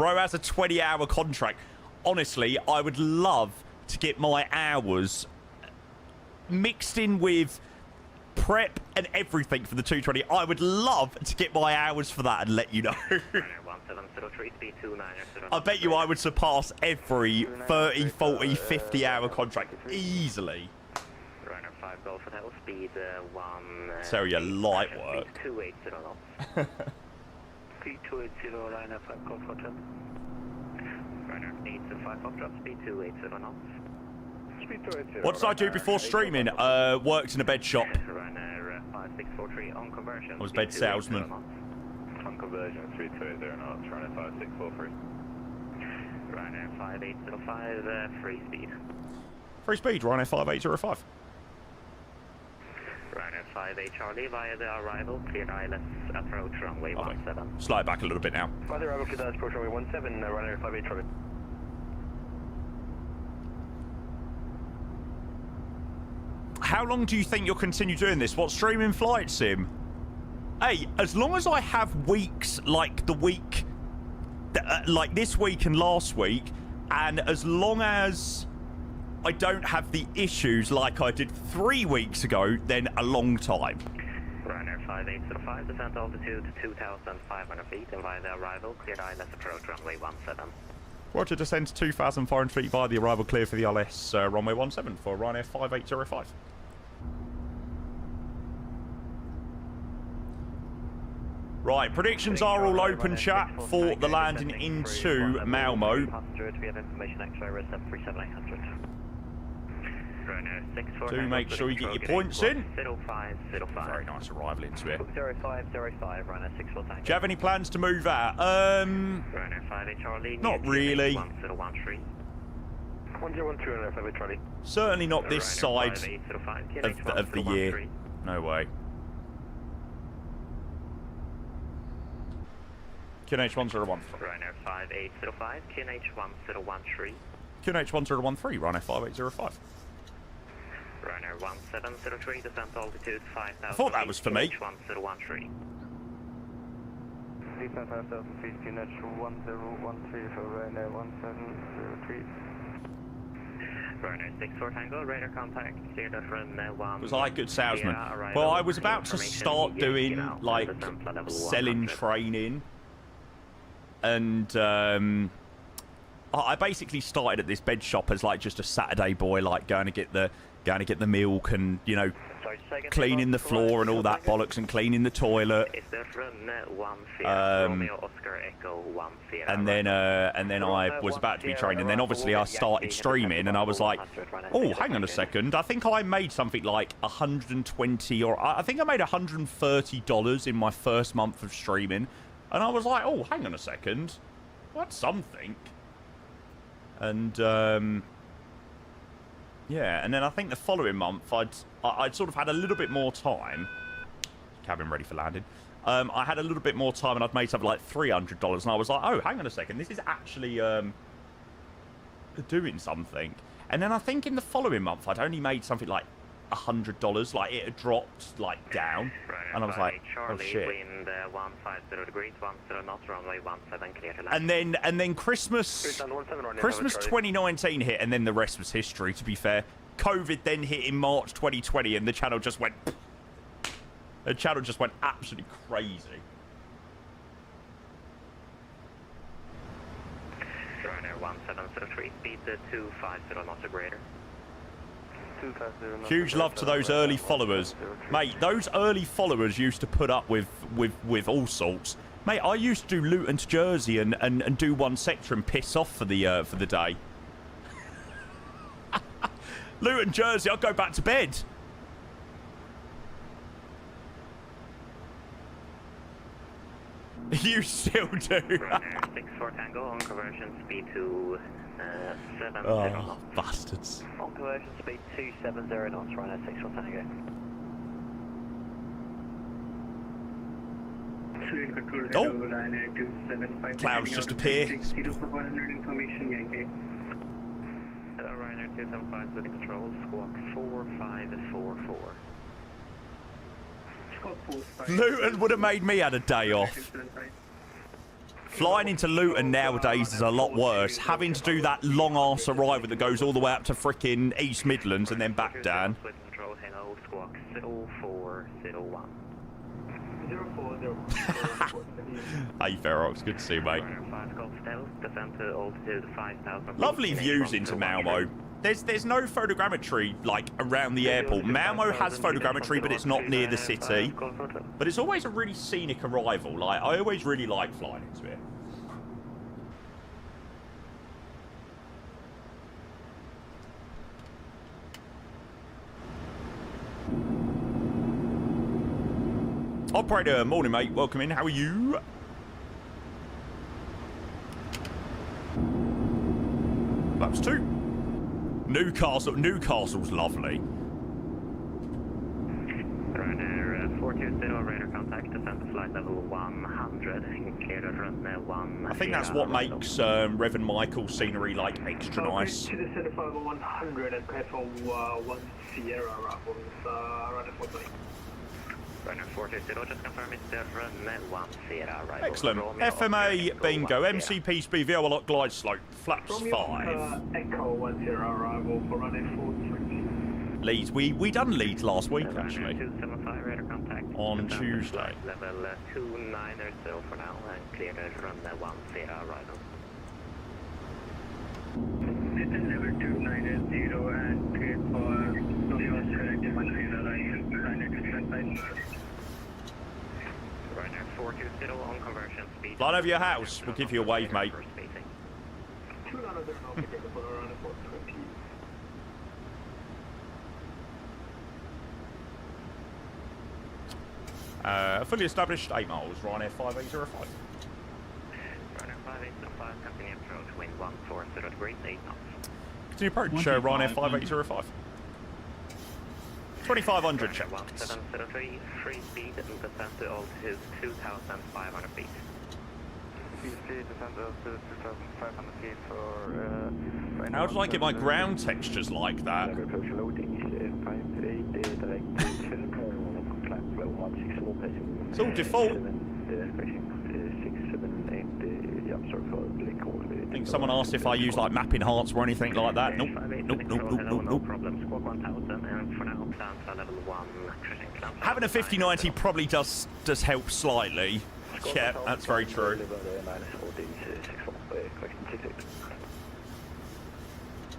S1: Bro has a 20-hour contract. Honestly, I would love to get my hours mixed in with prep and everything for the 220. I would love to get my hours for that and let you know. I bet you I would surpass every 30, 40, 50-hour contract easily.
S5: Runner 5 Golf Hotel, speed 1...
S1: So your light work.
S5: 280 knots.
S7: Speed 280, Liner 5 Golf Hotel.
S5: Runner 825 Foxtrot, speed 280 knots.
S7: Speed 280.
S1: What did I do before streaming? Worked in a bed shop.
S5: Runner 5643 on conversion.
S1: I was bed salesman.
S8: On conversion, 3280 knots, runner 5643.
S5: Runner 5805, free speed.
S1: Free speed, Ryanair 5805.
S5: Runner 58 Charlie via the arrival, cleared ILS approach runway 17.
S1: Slide back a little bit now.
S7: By the arrival, cleared ILS approach runway 17, Runner 58 Charlie.
S1: How long do you think you'll continue doing this? What, streaming flight sim? Hey, as long as I have weeks like the week, like this week and last week, and as long as I don't have the issues like I did 3 weeks ago, then a long time.
S5: Runner 5805, descent altitude 2,500 feet, and via the arrival, cleared ILS approach runway 17.
S1: Roger, descend to 2,400 feet via the arrival, clear for the ILS runway 17 for Ryanair 5805. Right, predictions are all open, chat, for the landing into Malmo.
S5: We have information X-ray, res 737-800.
S1: Do make sure you get your points in.
S5: 0505.
S1: Very nice arrival into it.
S5: 0505, runner 64 tango.
S1: Do you have any plans to move out?
S5: Runner 58 Charlie.
S1: Not really.
S5: 1013.
S7: 1013, Runner 58 Charlie.
S1: Certainly not this side of the year. No way. QNH 1013.
S5: Runner 5805, QNH 1013.
S1: QNH 1013, Ryanair 5805.
S5: Runner 1703, descent altitude 5,000.
S1: I thought that was for me.
S5: 1013.
S7: Descent 5,000 feet, QNH 1013 for Ryanair 1703.
S5: Runner 64 Tango, radar contact, cleared at runway 1.
S1: Was I a good salesman? Well, I was about to start doing, like, selling training. And, I basically started at this bed shop as, like, just a Saturday boy, like, going to get the milk and, you know, cleaning the floor and all that bollocks and cleaning the toilet. And then I was about to be trained, and then obviously I started streaming, and I was like, oh, hang on a second, I think I made something like 120 or I think I made $130 in my first month of streaming, and I was like, oh, hang on a second, that's something. And yeah, and then I think the following month I'd sort of had a little bit more time. Cabin ready for landing. I had a little bit more time, and I'd made something like $300, and I was like, oh, hang on a second, this is actually doing something. And then I think in the following month I'd only made something like $100, like it had dropped like down, and I was like, oh shit.
S5: Wind 150 degrees, 10 knots, runway 17, clear to land.
S1: And then Christmas 2019 hit, and then the rest was history, to be fair. COVID then hit in March 2020, and the channel just went absolutely crazy.
S5: Runner 1703, speed 250 knots or greater.
S1: Huge love to those early followers. Mate, those early followers used to put up with all sorts. Mate, I used to do Luton to Jersey and do one sector and piss off for the day. Luton, Jersey, I'd go back to bed. You still do.
S5: Runner 64 Tango on conversion speed to 70
S1: Oh,
S5: knots.
S1: bastards.
S5: On conversion speed 270 knots, runner 64 Tango.
S1: Oh! Clouds just appear.
S5: Hello, Ryanair 275 with control, squawk 4544.
S1: Luton would have made me had a day off. Flying into Luton nowadays is a lot worse. Having to do that long-ass arrival that goes all the way up to frickin' East Midlands and then back down.
S5: Control, hello, squawk 0401.
S1: Hey, Ferox, good to see you, mate. Lovely views into Malmo. There's no photogrammetry, like, around the airport. Malmo has photogrammetry, but it's not near the city. But it's always a really scenic arrival. Like, I always really like flying into it. Operator, morning, mate. Welcome in. How are you? That was 2. Newcastle's lovely.
S5: Ryanair 420, radar contact, descend to flight level 100, clear to run 1.
S1: I think that's what makes Rev and Michael's scenery, like, extra nice.
S7: To descend to flight level 100 and platform 1 Sierra, runner 420.
S5: Ryanair 420, just confirm it's the run 1 Sierra, arrival.
S1: Excellent.
S5: Romeo,
S1: FMA, bingo.
S5: Sierra.
S1: MCP speed, VO lock, glide slope. Flaps 5.
S7: Echo 10 arrival for runway 420.
S1: Leeds. We done Leeds last week, actually.
S5: 275, radar contact.
S1: On Tuesday.
S5: Level 290 for now, and clear to run 1 Sierra, arrival.
S7: This is level 290 and clear for Northwest correct 1 Sierra, arrival.
S5: Ryanair 420 on conversion speed.
S1: Flying over your house. We'll give you a wave, mate.
S7: 290 now, pick up for runway 420.
S1: Fully established 8 miles. Ryanair 5805.
S5: Ryanair 5805, continue approach, wind 140 degrees, 8 knots.
S1: Continue approach, Ryanair 5805. 2500 checked.
S5: 1703, free speed, and descent to altitude 2,500 feet.
S7: Free speed, descent to 2,500 feet for...
S1: How did I get my ground textures like that?
S7: Approach loading, 538, direct to climb flow 164 passing.
S1: It's all default. I think someone asked if I use like mapping hearts or anything like that. Nope. Nope.
S5: No problem. Squawk 1000, and for now, plans are level 1.
S1: Having a 5090 probably does help slightly. Yeah, that's very true.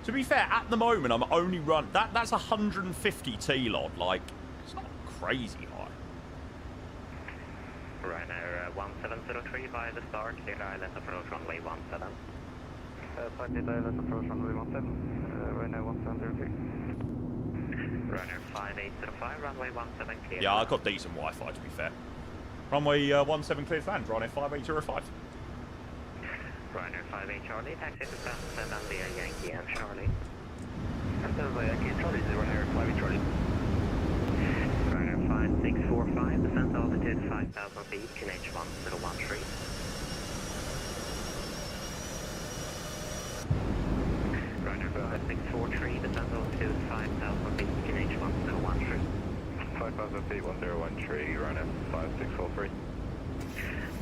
S1: To be fair, at the moment I'm only run that's 150 T-Lod. Like, it's not crazy high.
S5: Ryanair 1703 via the start, clear island approach runway 17.
S7: Target island approach runway 17, Ryanair 1703.
S5: Ryanair 5805, runway 17 clear.
S1: Yeah, I got decent Wi-Fi to be fair. Runway 17 clear land, Ryanair 5805.
S5: Ryanair 58 Charlie, taxi to San via Yankee and Charlie. Via Yankee Charlie, Ryanair 58 Charlie. Ryanair 5645, descent altitude 5,000 feet, QNH 1013. Ryanair 5643, descent altitude 5,000 feet, QNH 1013.
S8: 5,000 feet, 1013, Ryanair 5643.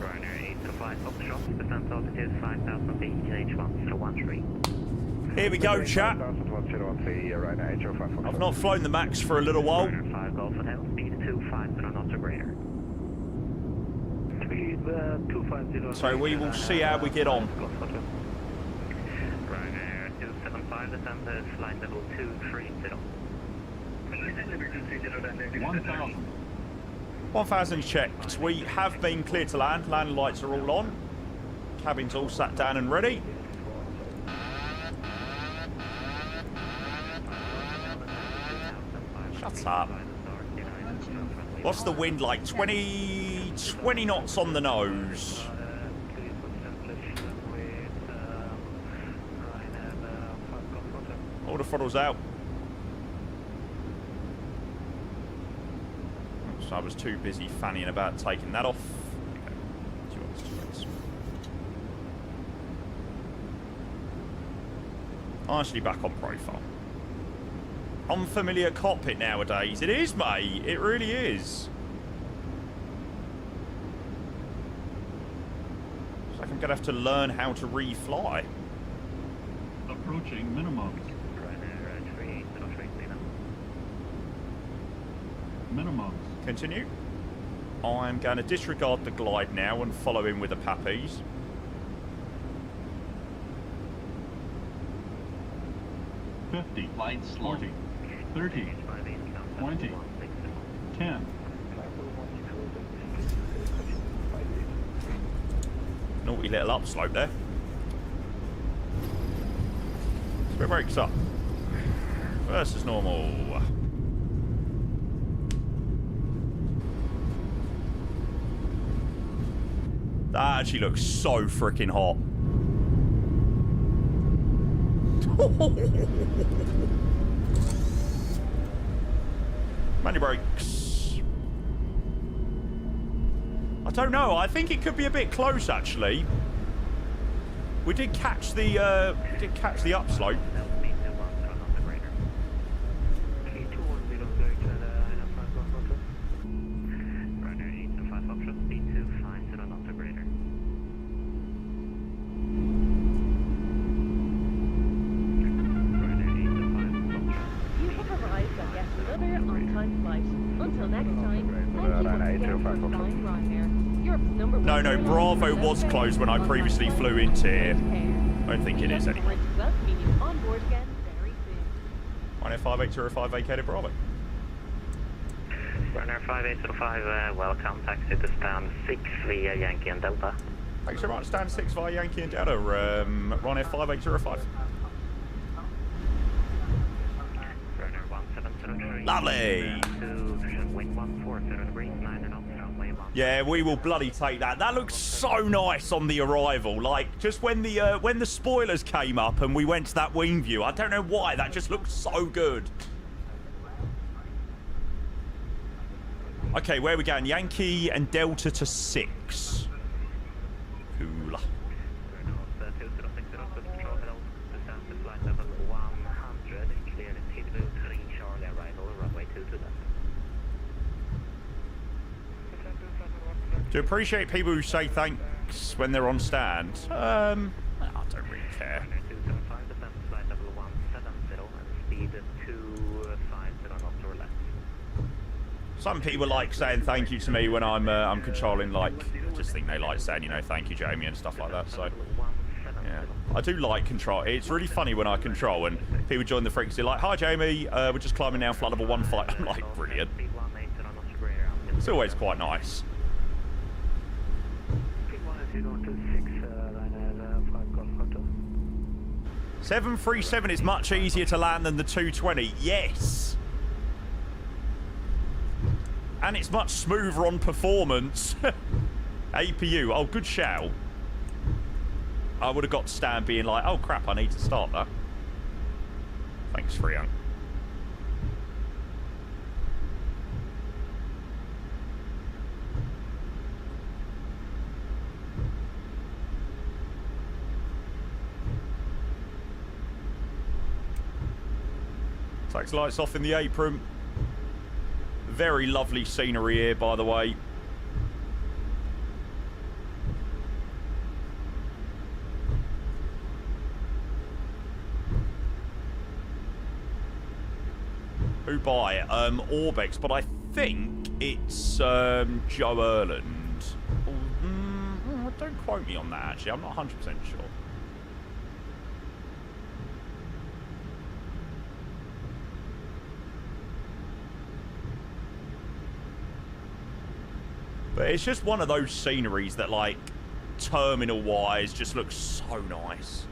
S5: Ryanair 805 Foxtrot, descent altitude 5,000 feet, QNH 1013.
S1: Here we go, chat. I've not flown the Max for a little while.
S5: Ryanair 5 Golf Hotel, speed 250 knots or greater. Speed 250.
S1: So we will see how we get on.
S5: Ryanair 275, descent to flight level 230.
S6: 1,000.
S1: 1000 checked. We have been clear to land. Landing lights are all on. Cabin's all sat down and ready. Shut up. What's the wind like? 20 knots on the nose. All the throttles out. So I was too busy fannying about taking that off. Okay. Actually back on profile. Unfamiliar cockpit nowadays. It is, mate. It really is. So I'm going to have to learn how to refly.
S9: Approaching minimums.
S5: Ryanair 3803 clean up.
S9: Minimums.
S1: Continue. I'm going to disregard the glide now and follow in with the pappies.
S9: Light 40, 30, 20, 10.
S1: Naughty little upslope there. Spin brakes up. Versus normal. That actually looks so freaking hot. Manual brakes. I don't know. I think it could be a bit close, actually. We did catch the upslope. No, Bravo was closed when I previously flew into here. I don't think it is anymore. 1058005 vacated Bravo.
S5: Ryanair 5805, welcome, taxi to stand 6 via Yankee and Delta.
S1: Thanks very much, stand 6 via Yankee and Delta, Ryanair 5805.
S5: Ryanair 1703.
S1: Lovely!
S5: Wind 140 degrees, 9 knots, runway 1.
S1: Yeah, we will bloody take that. That looks so nice on the arrival. Like, just when the spoilers came up and we went to that wing view, I don't know why, that just looked so good. Okay, where are we going? Yankee and Delta to 6. Cool. Do appreciate people who say thanks when they're on stand. I don't really care. Some people like saying thank you to me when I'm controlling. Like, I just think they like saying, you know, thank you, Jamie, and stuff like that. So, yeah, I do like control. It's really funny when I control and people join the frequency like, hi, Jamie, we're just climbing down flight level 15. I'm like, brilliant. It's always quite nice. 737 is much easier to land than the 220. Yes. And it's much smoother on performance. APU. Oh, good shout. I would have got Stan being like, oh crap, I need to start that. Thanks, Freon. Taxi lights off in the apron. Very lovely scenery here, by the way. Who by? Orbex, but I think it's Joe Erland. Don't quote me on that, actually. I'm not 100% sure. But it's just one of those sceneries that, like, terminal-wise, just looks so nice.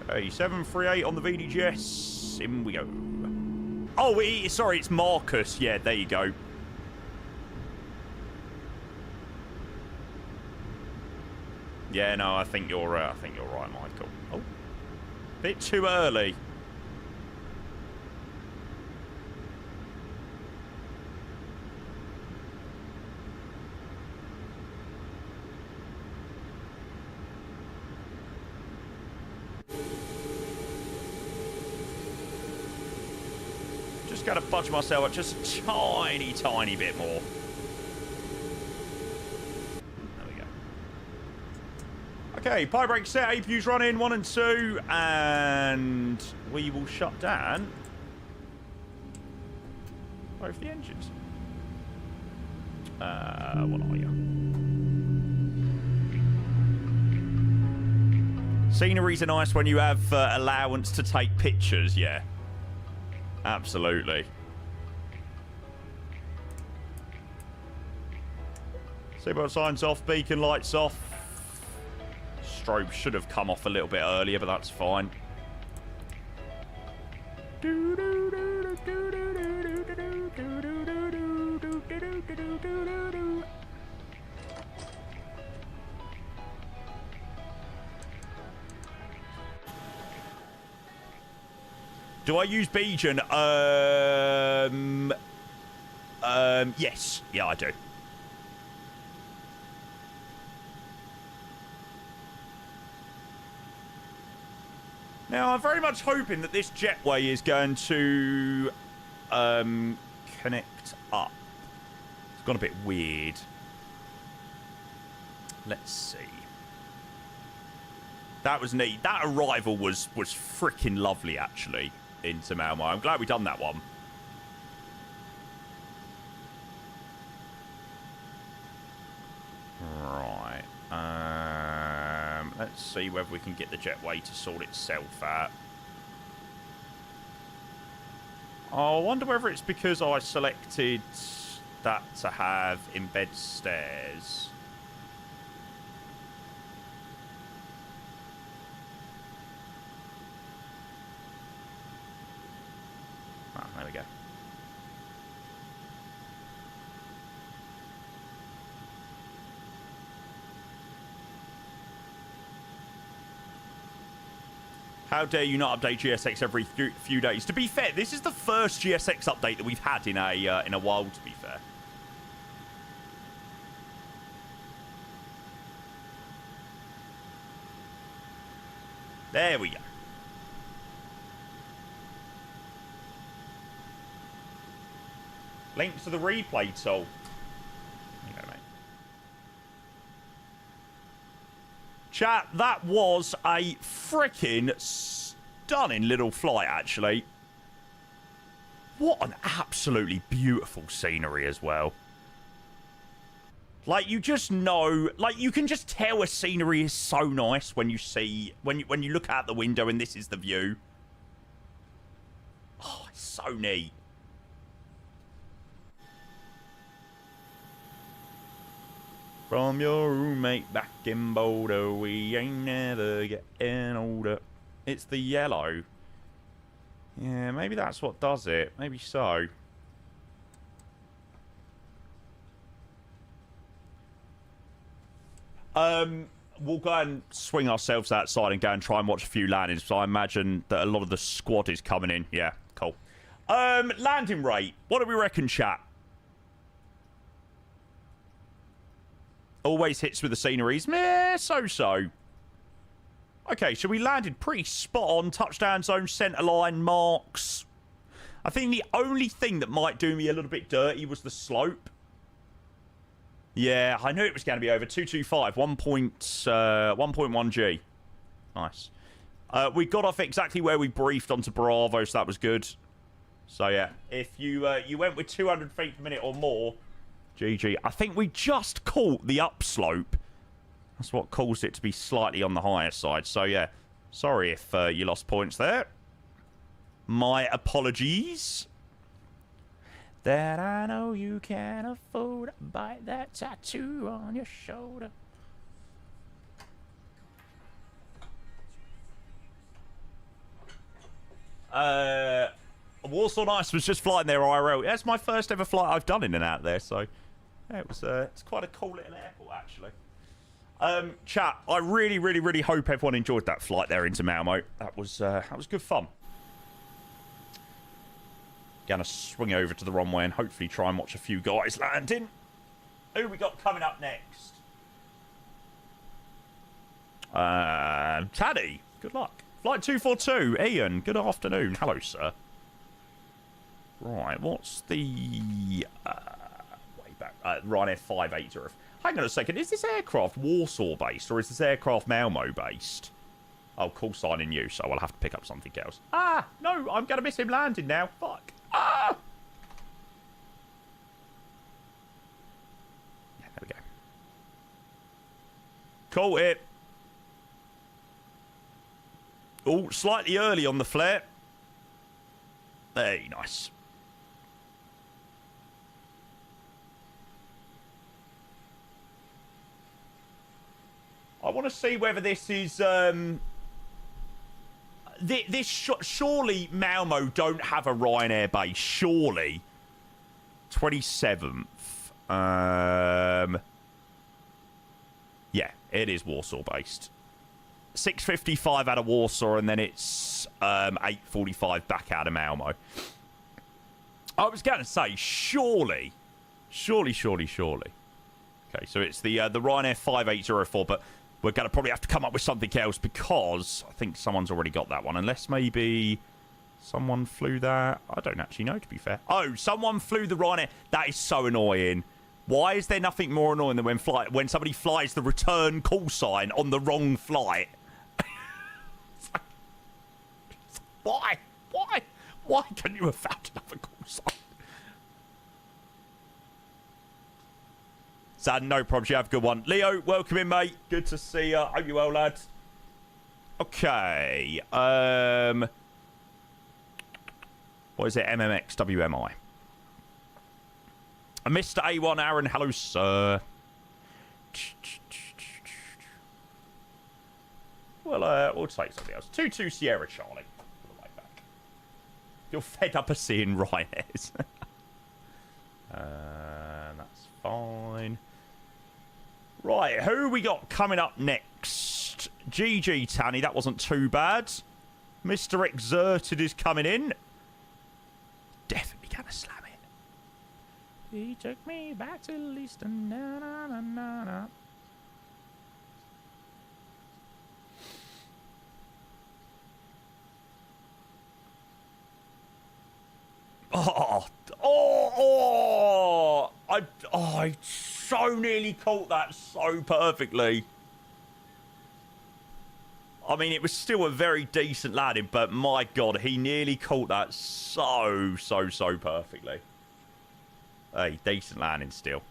S1: Hey, 738 on the VDGS. In we go. Oh, sorry, it's Marcus. Yeah, there you go. Yeah, no, I think you're right, Michael. Oh, bit too early. Gotta budge myself up just a tiny bit more. Okay, pie brake set, APU's running, 1 and 2, and we will shut down both the engines. What are you? Sceneries are nice when you have allowance to take pictures, yeah. Absolutely. Seatbelt signs off, beacon lights off. Strobe should have come off a little bit earlier, but that's fine. Do I use Beacon? Yes. Yeah, I do. Now, I'm very much hoping that this jetway is going to connect up. It's gone a bit weird. Let's see. That was neat. That arrival was freaking lovely, actually, into Malmo. I'm glad we done that one. Right. Let's see whether we can get the jetway to sort itself out. Oh, I wonder whether it's because I selected that to have embed stairs. Ah, there we go. How dare you not update GSX every few days? To be fair, this is the first GSX update that we've had in a while, to be fair. There we go. Links to the replay tool. There you go, mate. Chat, that was a freaking stunning little flight, actually. What an absolutely beautiful scenery as well. Like, you just know, like, you can just tell a scenery is so nice when you see, when you look out the window and this is the view. Oh, it's so neat. From your roommate back in Boulder, we ain't never getting older. It's the yellow. Yeah, maybe that's what does it. Maybe so. We'll go and swing ourselves outside and go and try and watch a few landings. So I imagine that a lot of the squad is coming in. Yeah, cool. Landing rate. What do we reckon, chat? Always hits with the sceneries. Meh, so-so. Okay, so we landed pretty spot on. Touchdown zone, centre line, marks. I think the only thing that might do me a little bit dirty was the slope. Yeah, I knew it was going to be over. 225, 1.1 G. Nice. We got off exactly where we briefed onto Bravo, so that was good. So, yeah, if you went with 200 feet per minute or more... GG. I think we just caught the upslope. That's what caused it to be slightly on the higher side. So, yeah. Sorry if you lost points there. My apologies. That I know you can't afford. Bite that tattoo on your shoulder. Warsaw Nice was just flying there IRL. That's my first ever flight I've done in and out there, so... Yeah, it's quite a cool little airport, actually. Chat, I really, really, really hope everyone enjoyed that flight there into Malmo. That was good fun. Gonna swing over to the runway and hopefully try and watch a few guys landing. Who we got coming up next? Taddy, good luck. Flight 242, Ian, good afternoon. Hello, sir. Right, what's the... way back. Ryanair 580. Hang on a second. Is this aircraft Warsaw based or is this aircraft Malmo based? Oh, call sign in use, so I'll have to pick up something else. Ah, no, I'm going to miss him landing now. Fuck. Ah! Yeah, there we go. Caught it. Oh, slightly early on the flare. Very nice. I want to see whether this is... surely Malmo don't have a Ryanair base. Surely. 27th. Yeah, it is Warsaw based. 6:55 out of Warsaw, and then it's 8:45 back out of Malmo. I was going to say, surely. Okay, so it's the Ryanair 5804, but we're going to probably have to come up with something else because I think someone's already got that one. Unless maybe someone flew that. I don't actually know, to be fair. Oh, someone flew the Ryanair. That is so annoying. Why is there nothing more annoying than when somebody flies the return call sign on the wrong flight? Why? Why can't you have found another call sign? Sad, no problems. You have a good one. Leo, welcome in, mate. Good to see you. Hope you're well, lads. Okay. What is it? MMX WMI. Mr. A1 Aaron, hello, sir. Well, we'll take something else. 22 Sierra Charlie. All the way back. You're fed up of seeing Ryanairs. That's fine. Right, who we got coming up next? GG, Tanny, that wasn't too bad. Mr. Exerted is coming in. Definitely gonna slam it. He took me back to Easton. Na, na, na, na, na. I so nearly caught that so perfectly. I mean, it was still a very decent landing, but my God, he nearly caught that so perfectly. Hey, decent landing still.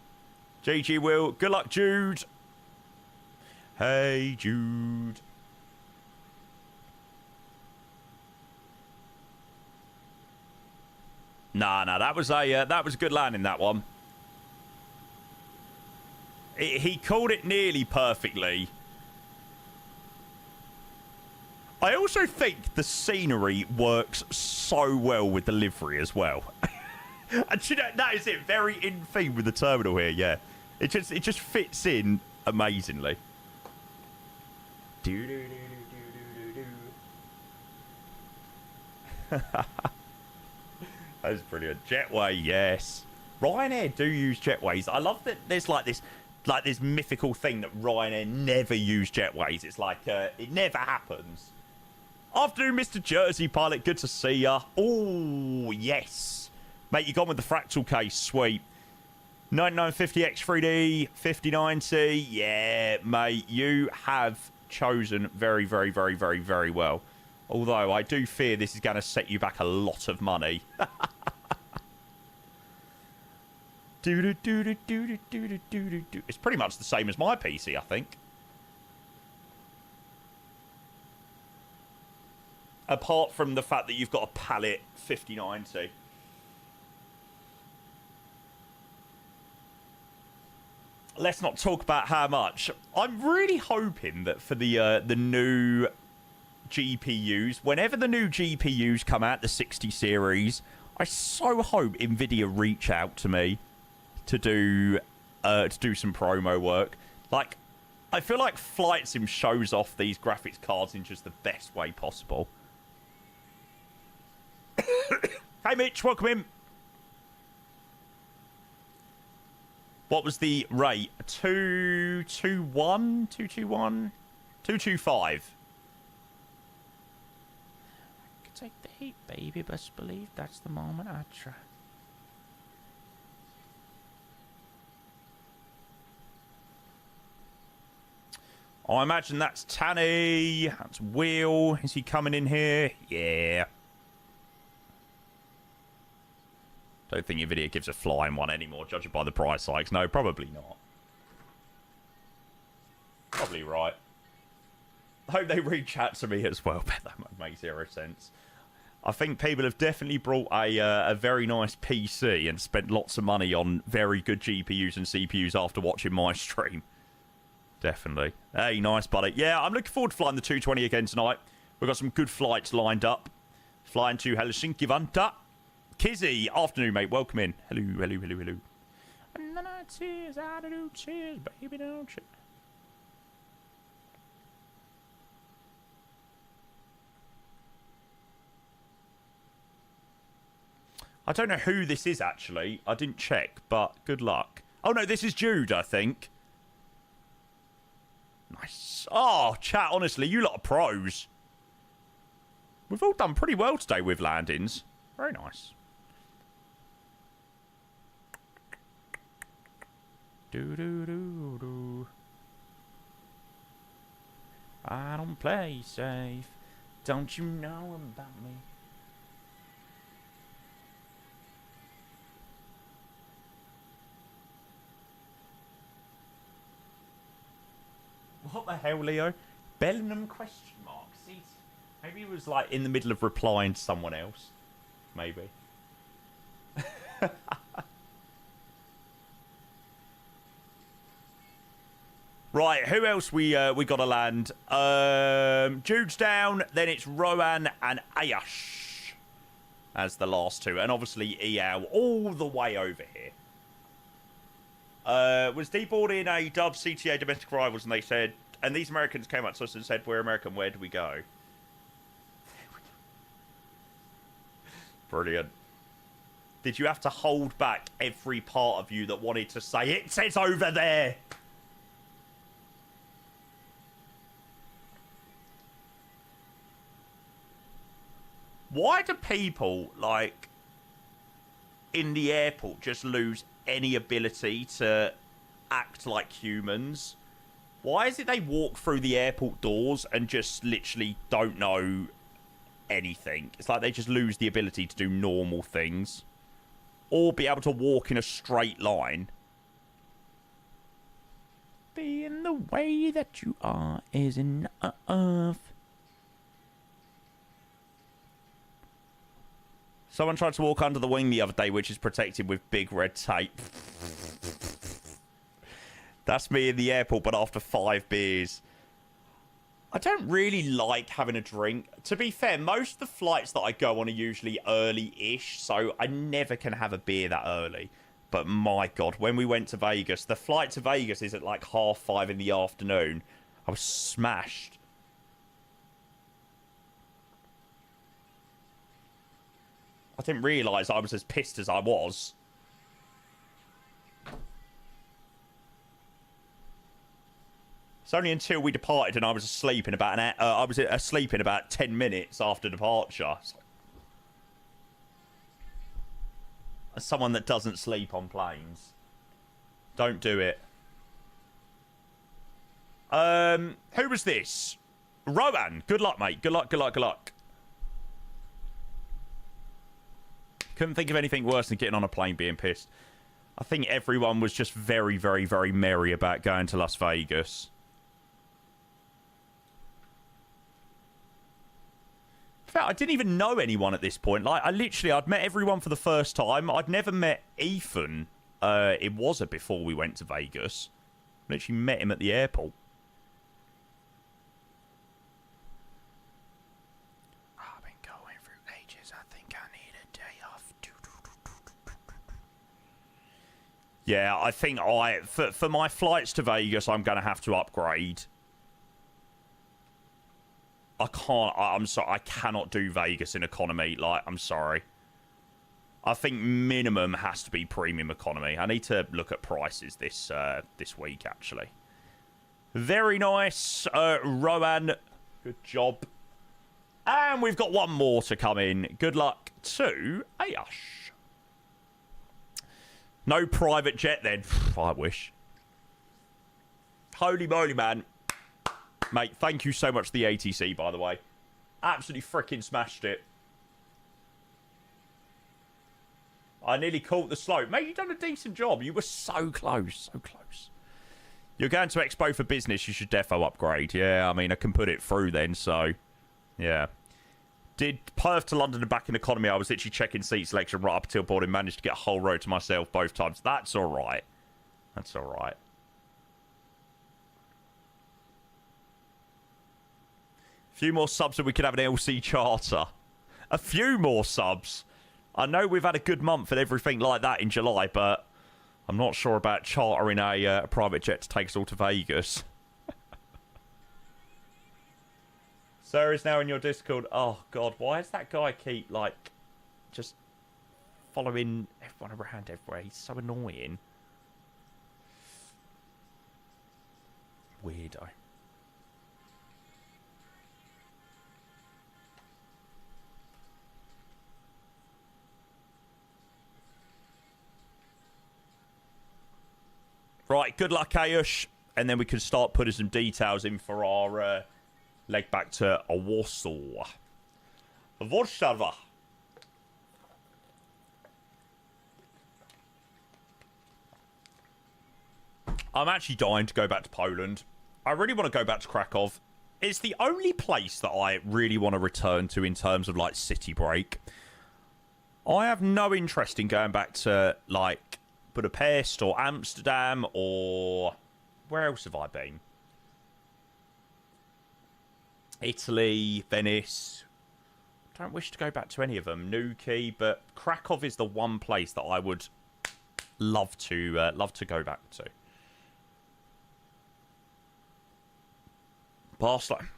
S1: GG, Will. Good luck, Jude. Hey, Jude. Nah, that was a good landing, that one. He called it nearly perfectly. I also think the scenery works so well with the livery as well. And you know, that is it. Very in theme with the terminal here. Yeah, it just fits in amazingly. That's brilliant. Jetway, yes. Ryanair do use jetways. I love that there's like this mythical thing that Ryanair never use jetways. It's like it never happens. Afternoon, Mr. Jersey Pilot. Good to see ya. Oh, yes. Mate, you gone with the fractal case. Sweet. 9950X3D, 5090. Yeah, mate, you have chosen very, very, very, very, very well. Although I do fear this is going to set you back a lot of money. It's pretty much the same as my PC, I think. Apart from the fact that you've got a pallet 5090. Let's not talk about how much. I'm really hoping that for the new GPUs, whenever the new GPUs come out, the 60 series, I so hope Nvidia reach out to me to do some promo work. Like, I feel like Flight Sim shows off these graphics cards in just the best way possible. Hey Mitch, welcome in. What was the rate? 221? 221? 225. I could take the heat, baby. Best believe that's the moment I try. I imagine that's Tanny. That's Will. Is he coming in here? Yeah. Don't think your video gives a flying one anymore, judging by the price hikes. No, probably not. Probably right. I hope they re-chat to me as well, but that makes zero sense. I think people have definitely brought a very nice PC and spent lots of money on very good GPUs and CPUs after watching my stream. Definitely. Hey, nice, buddy. Yeah, I'm looking forward to flying the 220 again tonight. We've got some good flights lined up. Flying to Helsinki, Vanta. Kizzy, afternoon, mate. Welcome in. Hello, hello, hello, hello. And the night tears, I do cheers, baby, don't you? I don't know who this is, actually. I didn't check, but good luck. Oh, no, this is Jude, I think. Nice. Oh, chat, honestly, you lot are pros. We've all done pretty well today with landings. Very nice. Do. I don't play safe. Don't you know about me? What the hell, Leo? Bellingham question mark. See, maybe he was like in the middle of replying to someone else. Maybe. Right, who else we got to land? Jude's down, then it's Rowan and Ayash as the last two, and obviously Eyal all the way over here. Was deboarding a dub CTA domestic rivals, and they said, and these Americans came up to us and said, "We're American. Where do we go?" Brilliant. Did you have to hold back every part of you that wanted to say, "It says over there"? Why do people, like, in the airport just lose any ability to act like humans? Why is it they walk through the airport doors and just literally don't know anything? It's like they just lose the ability to do normal things. Or be able to walk in a straight line. Being the way that you are is enough. Someone tried to walk under the wing the other day, which is protected with big red tape. That's me in the airport, but after 5 beers. I don't really like having a drink. To be fair, most of the flights that I go on are usually early-ish, so I never can have a beer that early. But my God, when we went to Vegas, the flight to Vegas is at like 5:30 in the afternoon. I was smashed. I didn't realise I was as pissed as I was. It's only until we departed and I was asleep in about I was asleep in about 10 minutes after departure. As someone that doesn't sleep on planes, don't do it. Who was this? Rowan. Good luck, mate. Good luck. Good luck. Good luck. Couldn't think of anything worse than getting on a plane being pissed. I think everyone was just very, very, very merry about going to Las Vegas. In fact, I didn't even know anyone at this point. Like, I'd met everyone for the first time. I'd never met Ethan. It was before we went to Vegas. Literally met him at the airport. I've been going through ages. I think I need a day off. Yeah, I think for my flights to Vegas, I'm going to have to upgrade. I'm sorry, I cannot do Vegas in economy. Like, I'm sorry. I think minimum has to be premium economy. I need to look at prices this week, actually. Very nice, Rowan. Good job. And we've got one more to come in. Good luck to Ayash. No private jet, then. I wish. Holy moly, man. Mate, thank you so much for the ATC, by the way. Absolutely freaking smashed it. I nearly caught the slope. Mate, you've done a decent job. You were so close. So close. You're going to Expo for business. You should defo upgrade. Yeah, I mean, I can put it through then, so... Yeah. Did Perth to London and back in economy. I was literally checking seat selection right up until boarding. Managed to get a whole row to myself both times. That's all right. That's all right. A few more subs and we could have an LC charter. A few more subs. I know we've had a good month and everything like that in July, but I'm not sure about chartering a private jet to take us all to Vegas. Sir is now in your Discord. Oh, God. Why does that guy keep, like, just following everyone around everywhere? He's so annoying. Weirdo. Right, good luck, Ayush. And then we can start putting some details in for our... leg back to Warsaw. Warsaw. I'm actually dying to go back to Poland. I really want to go back to Krakow. It's the only place that I really want to return to in terms of, like, city break. I have no interest in going back to, like, Budapest or Amsterdam or... Where else have I been? Italy, Venice. Don't wish to go back to any of them. Nuki, but Krakow is the one place that I would love to go back to. Barcelona.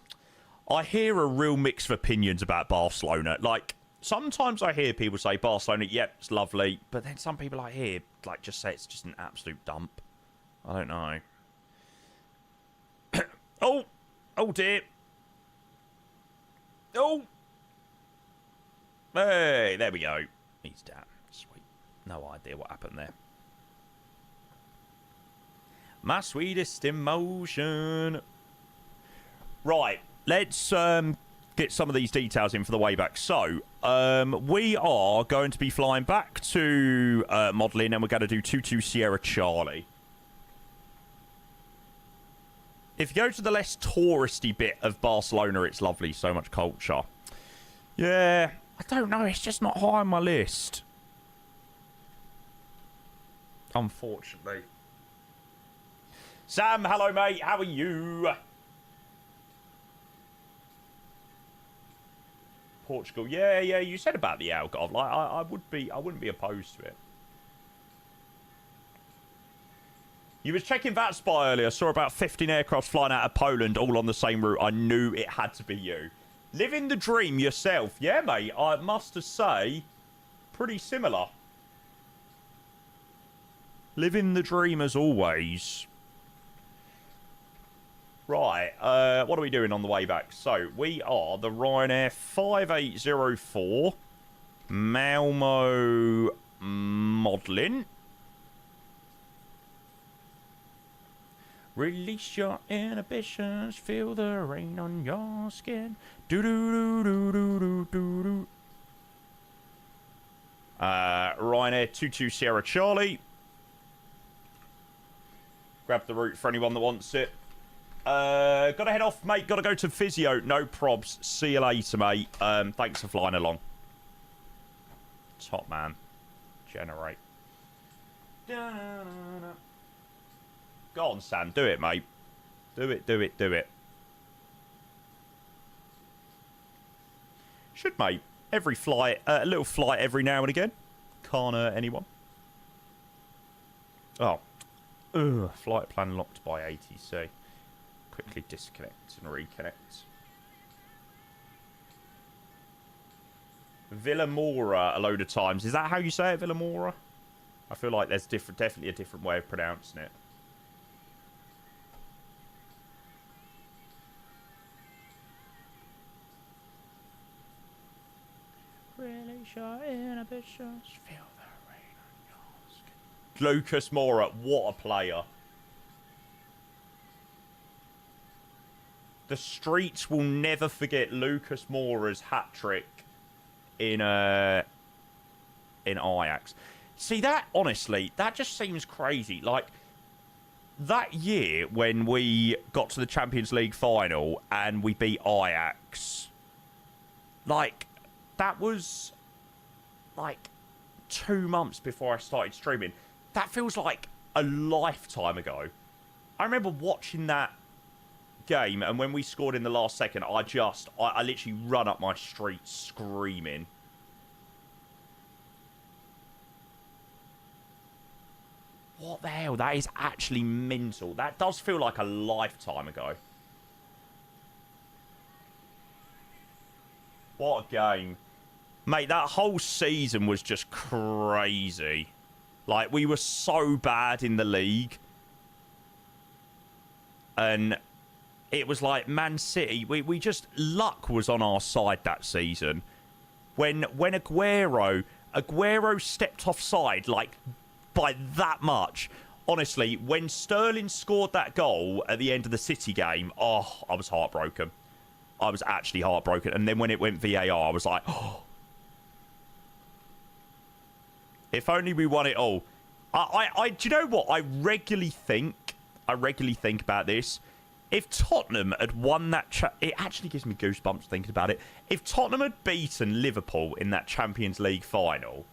S1: I hear a real mix of opinions about Barcelona. Like, sometimes I hear people say Barcelona, yep, it's lovely, but then some people I hear like just say it's just an absolute dump. I don't know. Oh dear. Oh! Hey, there we go. He's down. Sweet. No idea what happened there. My sweetest emotion. Right. Let's get some of these details in for the way back. So, we are going to be flying back to modelling and we're going to do 22 Sierra Charlie. If you go to the less touristy bit of Barcelona, it's lovely. So much culture. Yeah, I don't know. It's just not high on my list. Unfortunately. Sam, hello, mate. How are you? Portugal. Yeah. You said about the Algarve. Like, I wouldn't be opposed to it. You was checking that spy earlier. Saw about 15 aircraft flying out of Poland, all on the same route. I knew it had to be you. Living the dream yourself. Yeah, mate. I must say, pretty similar. Living the dream as always. Right. What are we doing on the way back? So, we are the Ryanair 5804 Malmo modelling. Release your inhibitions, feel the rain on your skin. Do-do-do-do-do-do-do-do. Ryanair 22 Sierra Charlie. Grab the route for anyone that wants it. Gotta head off, mate. Gotta go to physio. No probs. See you later, mate. Thanks for flying along. Top man. Generate. Da-da-da-da. Go on, Sam. Do it, mate. Do it. Should, mate. Every flight, a little flight every now and again. Can't hurt anyone. Oh. Ugh. Flight plan locked by ATC. Quickly disconnect and reconnect. Villamora a load of times. Is that how you say it, Villamora? I feel like there's definitely a different way of pronouncing it. Release your inhibitions, feel the rain on your skin. Lucas Mora, what a player. the streets will never forget Lucas Moura's hat-trick in Ajax. See, that, honestly, that just seems crazy. Like, that year when we got to the Champions League final and we beat Ajax, like, that was, like, 2 months before I started streaming. That feels like a lifetime ago. I remember watching that game, and when we scored in the last second, I literally run up my street screaming. What the hell? That is actually mental. That does feel like a lifetime ago. What a game. Mate, that whole season was just crazy. Like, we were so bad in the league. And it was like Man City. We just... Luck was on our side that season. When Aguero stepped offside, like, by that much. Honestly, when Sterling scored that goal at the end of the City game, oh, I was heartbroken. I was actually heartbroken. And then when it went VAR, I was like, oh. If only we won it all. Do you know what? I regularly think about this. If Tottenham had won that... it actually gives me goosebumps thinking about it. If Tottenham had beaten Liverpool in that Champions League final,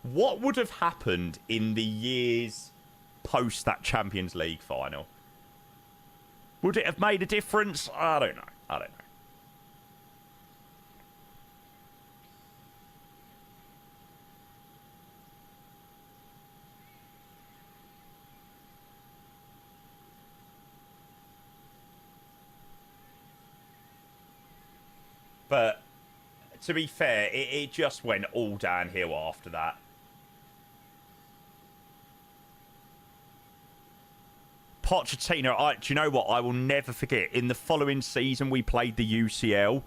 S1: what would have happened in the years post that Champions League final? Would it have made a difference? I don't know. But to be fair, it just went all downhill after that. Pochettino, do you know what? I will never forget. In the following season, we played the UCL,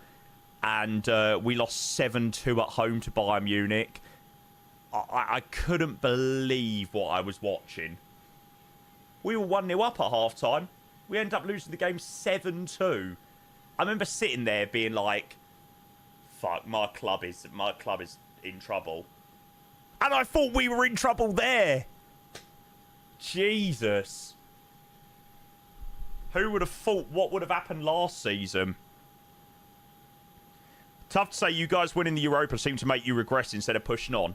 S1: and we lost 7-2 at home to Bayern Munich. I couldn't believe what I was watching. We were 1-0 up at half-time. We ended up losing the game 7-2. I remember sitting there being like, fuck, my club is in trouble. And I thought we were in trouble there. Jesus. Who would have thought what would have happened last season? Tough to say, you guys winning the Europa seemed to make you regress instead of pushing on.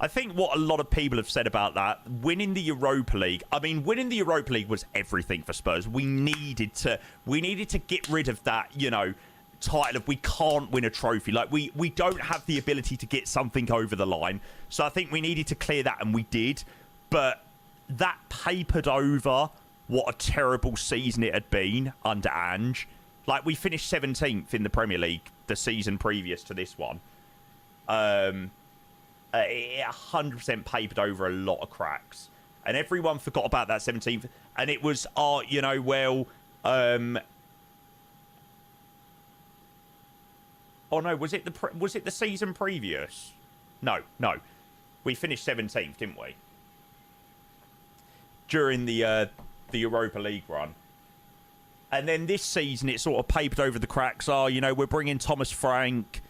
S1: I think what a lot of people have said about that, winning the Europa League, I mean, winning the Europa League was everything for Spurs. We needed to get rid of that, you know, title of we can't win a trophy. Like, we don't have the ability to get something over the line. So I think we needed to clear that, and we did. But that papered over what a terrible season it had been under Ange. Like, we finished 17th in the Premier League the season previous to this one. It 100% papered over a lot of cracks. And everyone forgot about that 17th. And it was, you know, well... oh, no, was it the season previous? No. We finished 17th, didn't we? During the Europa League run. And then this season, it sort of papered over the cracks. Oh, you know, we're bringing Thomas Frank...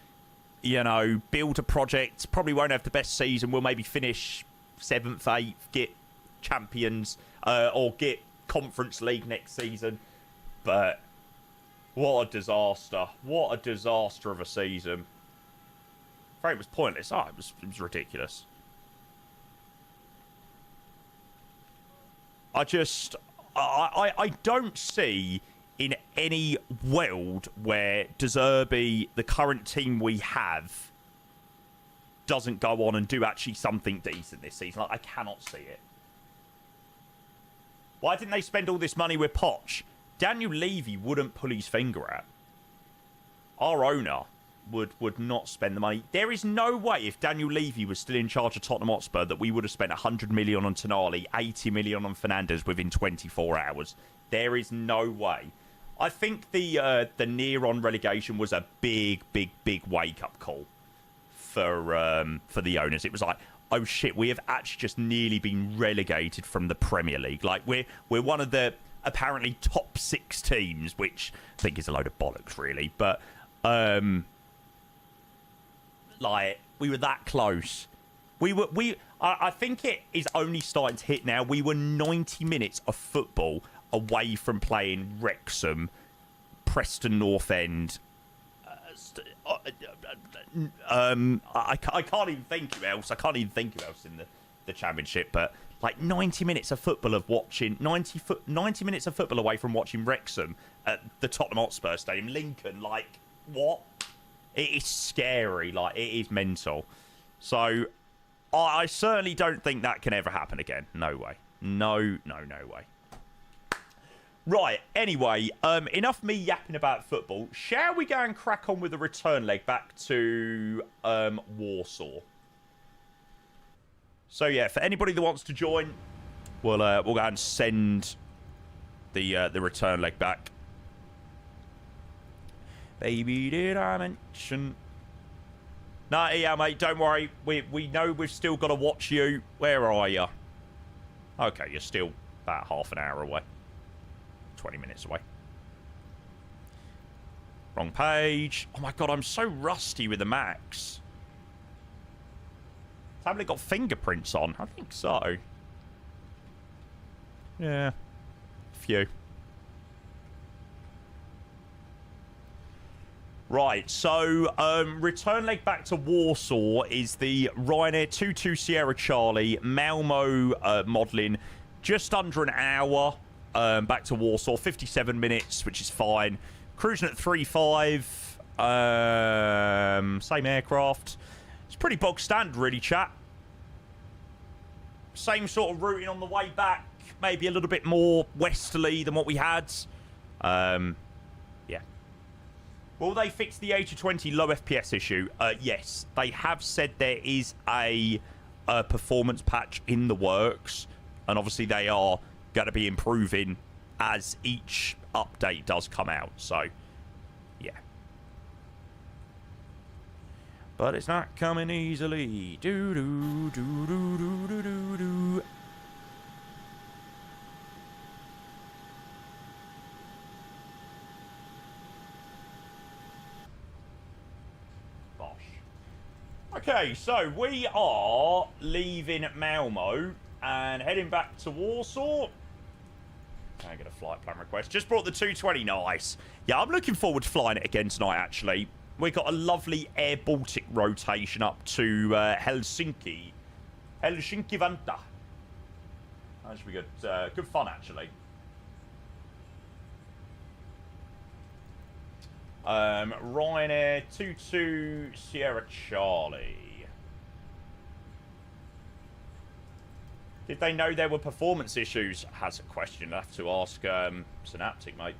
S1: You know, build a project. Probably won't have the best season. We'll maybe finish 7th, 8th, get champions, or get Conference League next season. But what a disaster. What a disaster of a season. It was pointless. Oh, it was ridiculous. I don't see in any world where De Zerbi, the current team we have, doesn't go on and do actually something decent this season. Like, I cannot see it. Why didn't they spend all this money with Poch? Daniel Levy wouldn't pull his finger out. Our owner would not spend the money. There is no way, if Daniel Levy was still in charge of Tottenham Hotspur, that we would have spent 100 million on Tonali, 80 million on Fernandes within 24 hours. There is no way. I think the near-on relegation was a big wake-up call for the owners. It was like, oh shit, we have actually just nearly been relegated from the Premier League. Like, we're one of the... apparently top 6 teams, which I think is a load of bollocks, really. But, like, we were that close. I think it is only starting to hit now. We were 90 minutes of football away from playing Wrexham, Preston North End. I can't even think of else. I can't even think of else in the Championship. But like 90 minutes of football of watching 90 minutes of football away from watching Wrexham at the Tottenham Hotspur Stadium, Lincoln. Like what? It is scary. Like it is mental. So I certainly don't think that can ever happen again. No way. No way. Right, anyway, enough me yapping about football. Shall we go and crack on with the return leg back to Warsaw? So, yeah, for anybody that wants to join, we'll go and send the return leg back. Baby, did I mention... Nah, yeah, mate, don't worry. We know we've still got to watch you. Where are you? Okay, you're still about half an hour away. 20 minutes away. Wrong page. Oh my god, I'm so rusty with the Macs. Tablet got fingerprints on? I think so. Yeah. Few. Right, so return leg back to Warsaw is the Ryanair 22 Sierra Charlie Malmo modelling. Just under an hour. Back to Warsaw, 57 minutes, which is fine. Cruising at 3.5. Same aircraft. It's pretty bog standard, really, chat. Same sort of routing on the way back. Maybe a little bit more westerly than what we had. Yeah. Will they fix the A220 low FPS issue? Yes. They have said there is a performance patch in the works. And obviously they are going to be improving as each update does come out. So, yeah. But it's not coming easily. Do-do-do-do-do-do-do-do. Bosh. Okay, so we are leaving Malmo and heading back to Warsaw. I get a flight plan request. Just brought the 220. Nice. Yeah, I'm looking forward to flying it again tonight, actually. We got a lovely Air Baltic rotation up to Helsinki. Helsinki Vanta. That should be good. Good fun, actually. Ryanair 22 Sierra Charlie. Did they know there were performance issues? Has a question. I'll have to ask Synaptic, mate.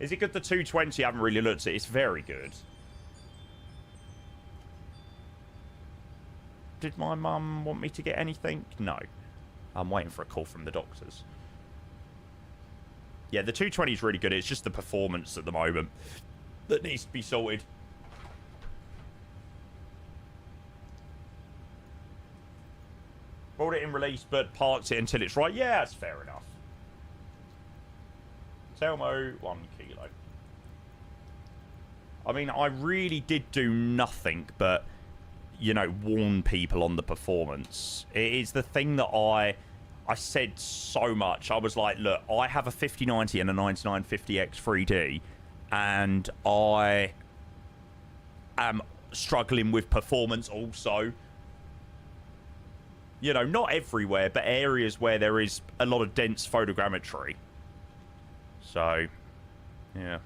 S1: Is it good, the 220? I haven't really looked at it. It's very good. Did my mum want me to get anything? No. I'm waiting for a call from the doctors. Yeah, the 220 is really good. It's just the performance at the moment that needs to be sorted. Brought it in release, but parked it until it's right. Yeah, that's fair enough. Telmo, 1 kilo. I mean, I really did do nothing but, you know, warn people on the performance. It is the thing that I said so much. I was like, look, I have a 5090 and a 9950X 3D, and I am struggling with performance also. You know, not everywhere, but areas where there is a lot of dense photogrammetry. So, yeah.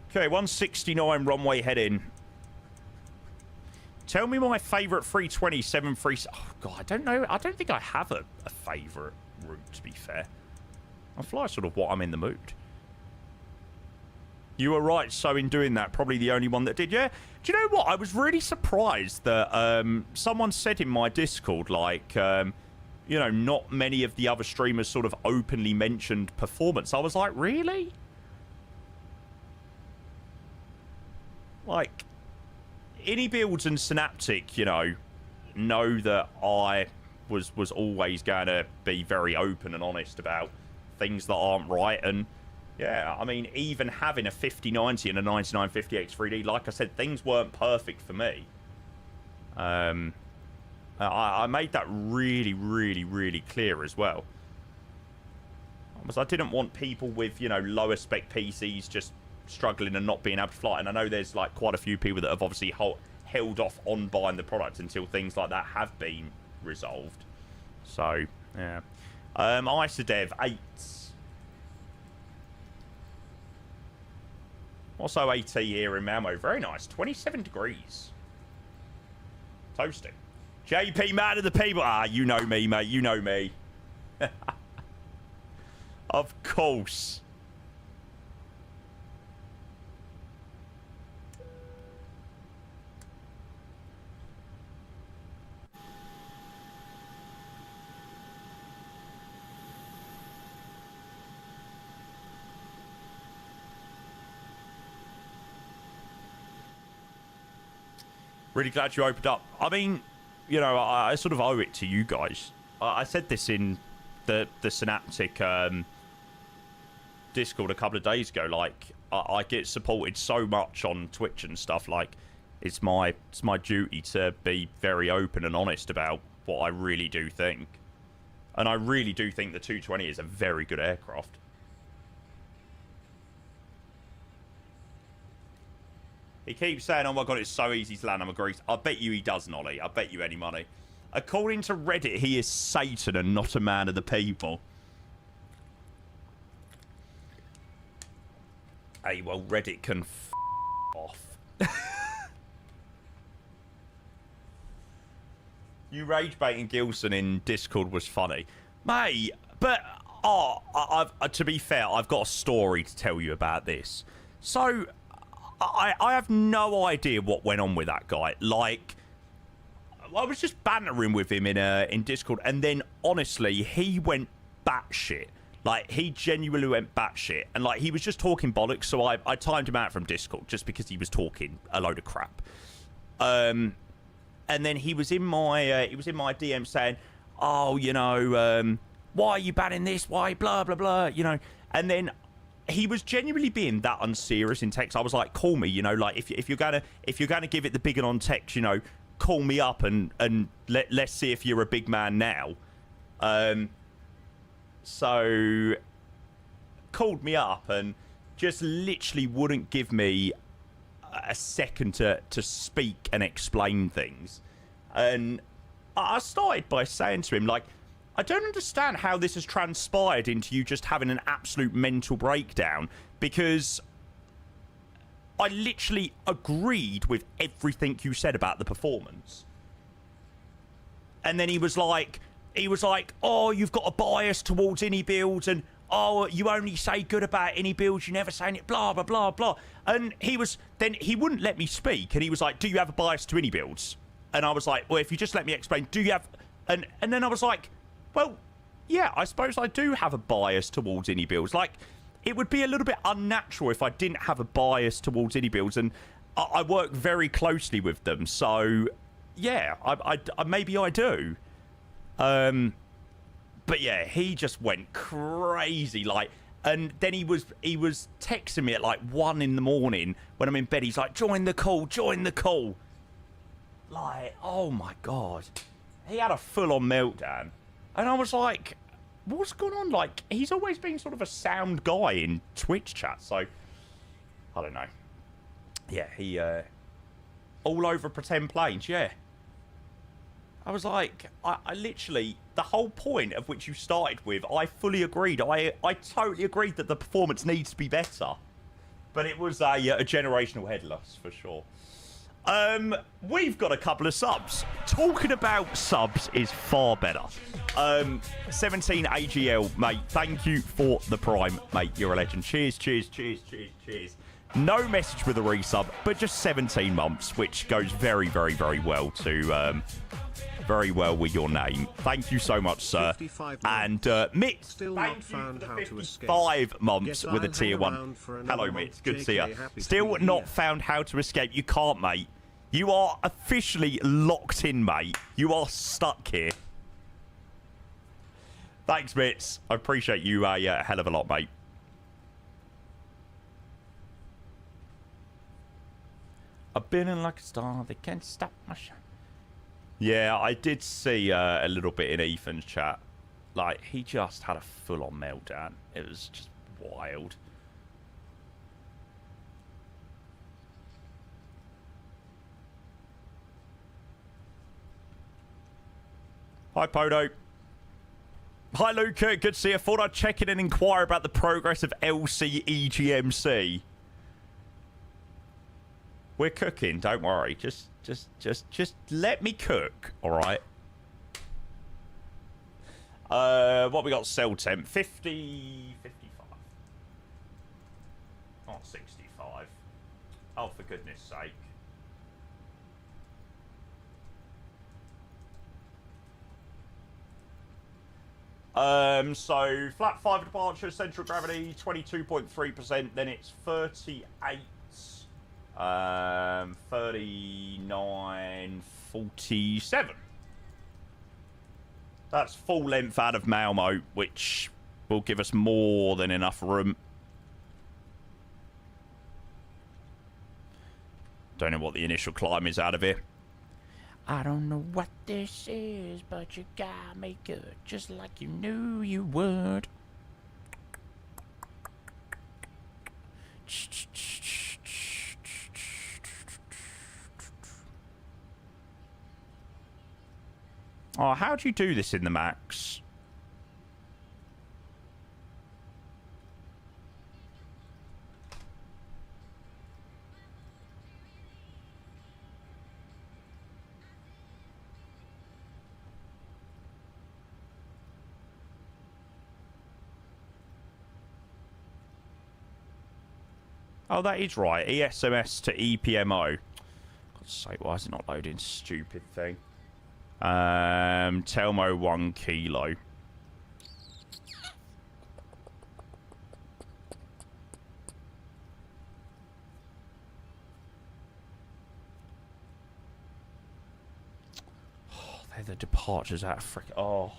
S1: Okay, 169 runway heading. Tell me my favourite 320, 737. Oh, God, I don't know. I don't think I have a favourite route, to be fair. I fly sort of what I'm in the mood. You were right, so in doing that, probably the only one that did. Yeah. Do you know what? I was really surprised that someone said in my Discord, like, you know, not many of the other streamers sort of openly mentioned performance. I was like, really? Like, Innie Builds and Synaptic, you know that I was always going to be very open and honest about things that aren't right. And yeah, I mean, even having a 5090 and a 9950 X3D, like I said, things weren't perfect for me. I made that really, really, really clear as well. Because I didn't want people with, you know, lower spec PCs just struggling and not being able to fly. And I know there's like quite a few people that have obviously held off on buying the product until things like that have been resolved. So yeah, ISODEV 8. Also AT here in Malmo. Very nice. 27 degrees. Toasting. JP, man of the people. Ah, you know me, mate. You know me. Of course. Really glad you opened up. I mean, you know, I sort of owe it to you guys. I said this in the Synaptic Discord a couple of days ago. Like, I get supported so much on Twitch and stuff. Like, it's my duty to be very open and honest about what I really do think. And I really do think the 220 is a very good aircraft. He keeps saying, oh my god, it's so easy to land on Greece. I bet you he does, Nolly. I bet you any money. According to Reddit, he is Satan and not a man of the people. Hey, well, Reddit can f off. You rage baiting Gilson in Discord was funny. Mate, but, to be fair, I've got a story to tell you about this. So, I have no idea what went on with that guy. Like, I was just bantering with him in Discord, and then, honestly, he went batshit. Like, he genuinely went batshit. And, like, he was just talking bollocks, so I timed him out from Discord just because he was talking a load of crap. And then he was in my DM saying, oh, you know, why are you banning this? Why? Blah, blah, blah, you know. And then he was genuinely being that unserious in text. I was like, call me, you know, like, if you're gonna give it the big one on text, you know, call me up and let's see if you're a big man now. So called me up and just literally wouldn't give me a second to speak and explain things. And I started by saying to him, like, I don't understand how this has transpired into you just having an absolute mental breakdown, because I literally agreed with everything you said about the performance. And then he was like, oh, you've got a bias towards any builds, and oh, you only say good about any builds, you never say any, blah, blah, blah, blah. And he wouldn't let me speak, and he was like, do you have a bias to any builds? And I was like, well, if you just let me explain, do you have... And then I was like, well, yeah, I suppose I do have a bias towards indie builds. Like, it would be a little bit unnatural if I didn't have a bias towards indie builds, and I work very closely with them. So, yeah, I maybe I do. But yeah, he just went crazy, like, and then he was texting me at like 1 in the morning when I'm in bed. He's like, join the call, join the call. Like, oh my god, he had a full-on meltdown. And I was like, what's going on? Like, he's always been sort of a sound guy in Twitch chat, so I don't know. Yeah, he all over pretend planes, yeah. I was like, I literally, the whole point of which you started with, I fully agreed. I totally agreed that the performance needs to be better. But it was a generational head loss, for sure. We've got a couple of subs. Talking about subs is far better. 17 AGL, mate, thank you for the prime, mate. You're a legend. Cheers, cheers, cheers, cheers, cheers. No message with a resub, but just 17 months, which goes very, very, very well to... very well with your name. Thank you so much, sir. And Mitt,
S3: Still
S1: thank
S3: not found
S1: you for
S3: how
S1: the
S3: to escape.
S1: 55 months
S3: Guess
S1: with a
S3: I'll
S1: tier
S3: hang
S1: 1.
S3: around for
S1: Hello,
S3: another
S1: Mitt.
S3: month.
S1: Good to see
S3: JK,
S1: you.
S3: happy to
S1: Still
S3: be
S1: not
S3: here.
S1: found how to escape. You can't, mate. You are officially locked in, mate. You are stuck here. Thanks, Mitz. I appreciate you a hell of a lot, mate. I've been in like a star. They can't stop my shine. Yeah, I did see a little bit in Ethan's chat. Like, he just had a full-on meltdown. It was just wild. Hi, Podo. Hi, Luca. Good to see you. Thought I'd check in and inquire about the progress of LCEGMC. We're cooking. Don't worry. Just let me cook. All right. What we got? Cell temp 50, 55. Not 65. Oh, for goodness sake. So flat 5 departure, central gravity 22.3%, then it's 38, 39, 47. That's full length out of Malmo, which will give us more than enough room. Don't know what the initial climb is out of here. I don't know what this is, but you got me good, just like you knew you would. Oh, how'd you do this in the max? Oh, that is right. ESMS to EPMO. God's sake, why is it not loading? Stupid thing. Telmo 1 kilo. Oh, they're the departures out of frickin'. Oh.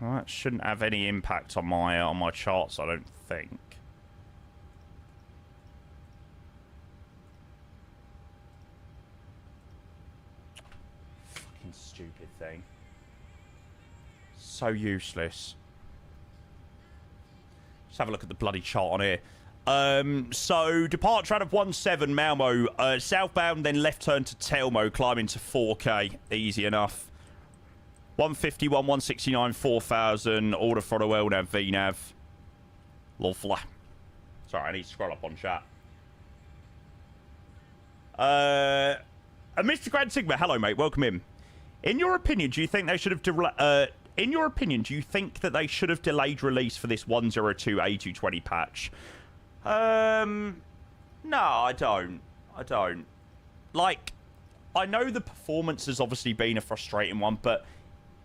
S1: Well, that shouldn't have any impact on my charts, I don't think. Fucking stupid thing. So useless. Let's have a look at the bloody chart on here. So departure out of 17 Malmo, southbound, then left turn to Telmo, climbing to 4K, easy enough. 151, 169, 4,000. Order throttle LNAV, VNAV. Lovely. Sorry, I need to scroll up on chat. Mr. Grand Sigma, hello, mate. Welcome in. In your opinion, do you think they should have... in your opinion, do you think that they should have delayed release for this 102 A220 patch? No, I don't. I don't. Like, I know the performance has obviously been a frustrating one, but...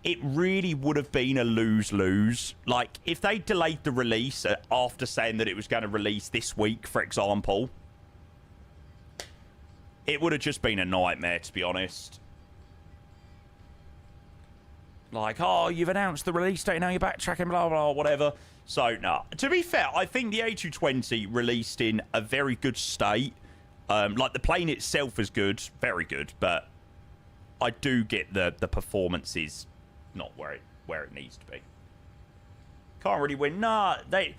S1: it really would have been a lose-lose. Like, if they delayed the release after saying that it was going to release this week, for example, it would have just been a nightmare, to be honest. Like, oh, you've announced the release date, now you're backtracking, blah, blah, whatever. So, no. To be fair, I think the A220 released in a very good state. Like, the plane itself is good, very good, but I do get the performance is... not where it needs to be. Can't really win. Nah, they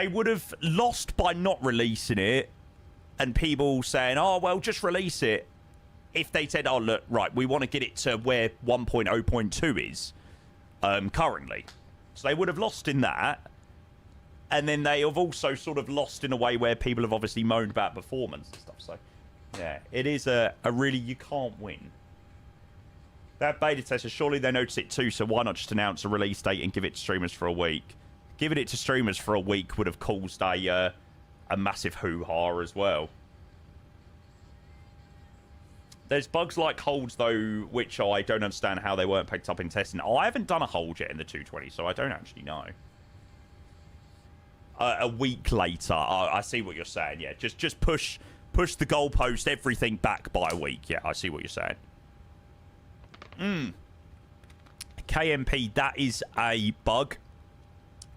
S1: would have lost by not releasing it, and people saying, oh, well, just release it. If they said, oh, look, right, we want to get it to where 1.0.2 is currently. So they would have lost in that, and then they have also sort of lost in a way where people have obviously moaned about performance and stuff. So, yeah, it is a really, you can't win. That beta tester, surely they notice it too, so why not just announce a release date and give it to streamers for a week? Giving it to streamers for a week would have caused a massive hoo-ha as well. There's bugs like holds, though, which I don't understand how they weren't picked up in testing. I haven't done a hold yet in the 220, so I don't actually know. a week later. I see what you're saying. Yeah, just push the goalpost, everything back by a week. Yeah, I see what you're saying. KMP, that is a bug.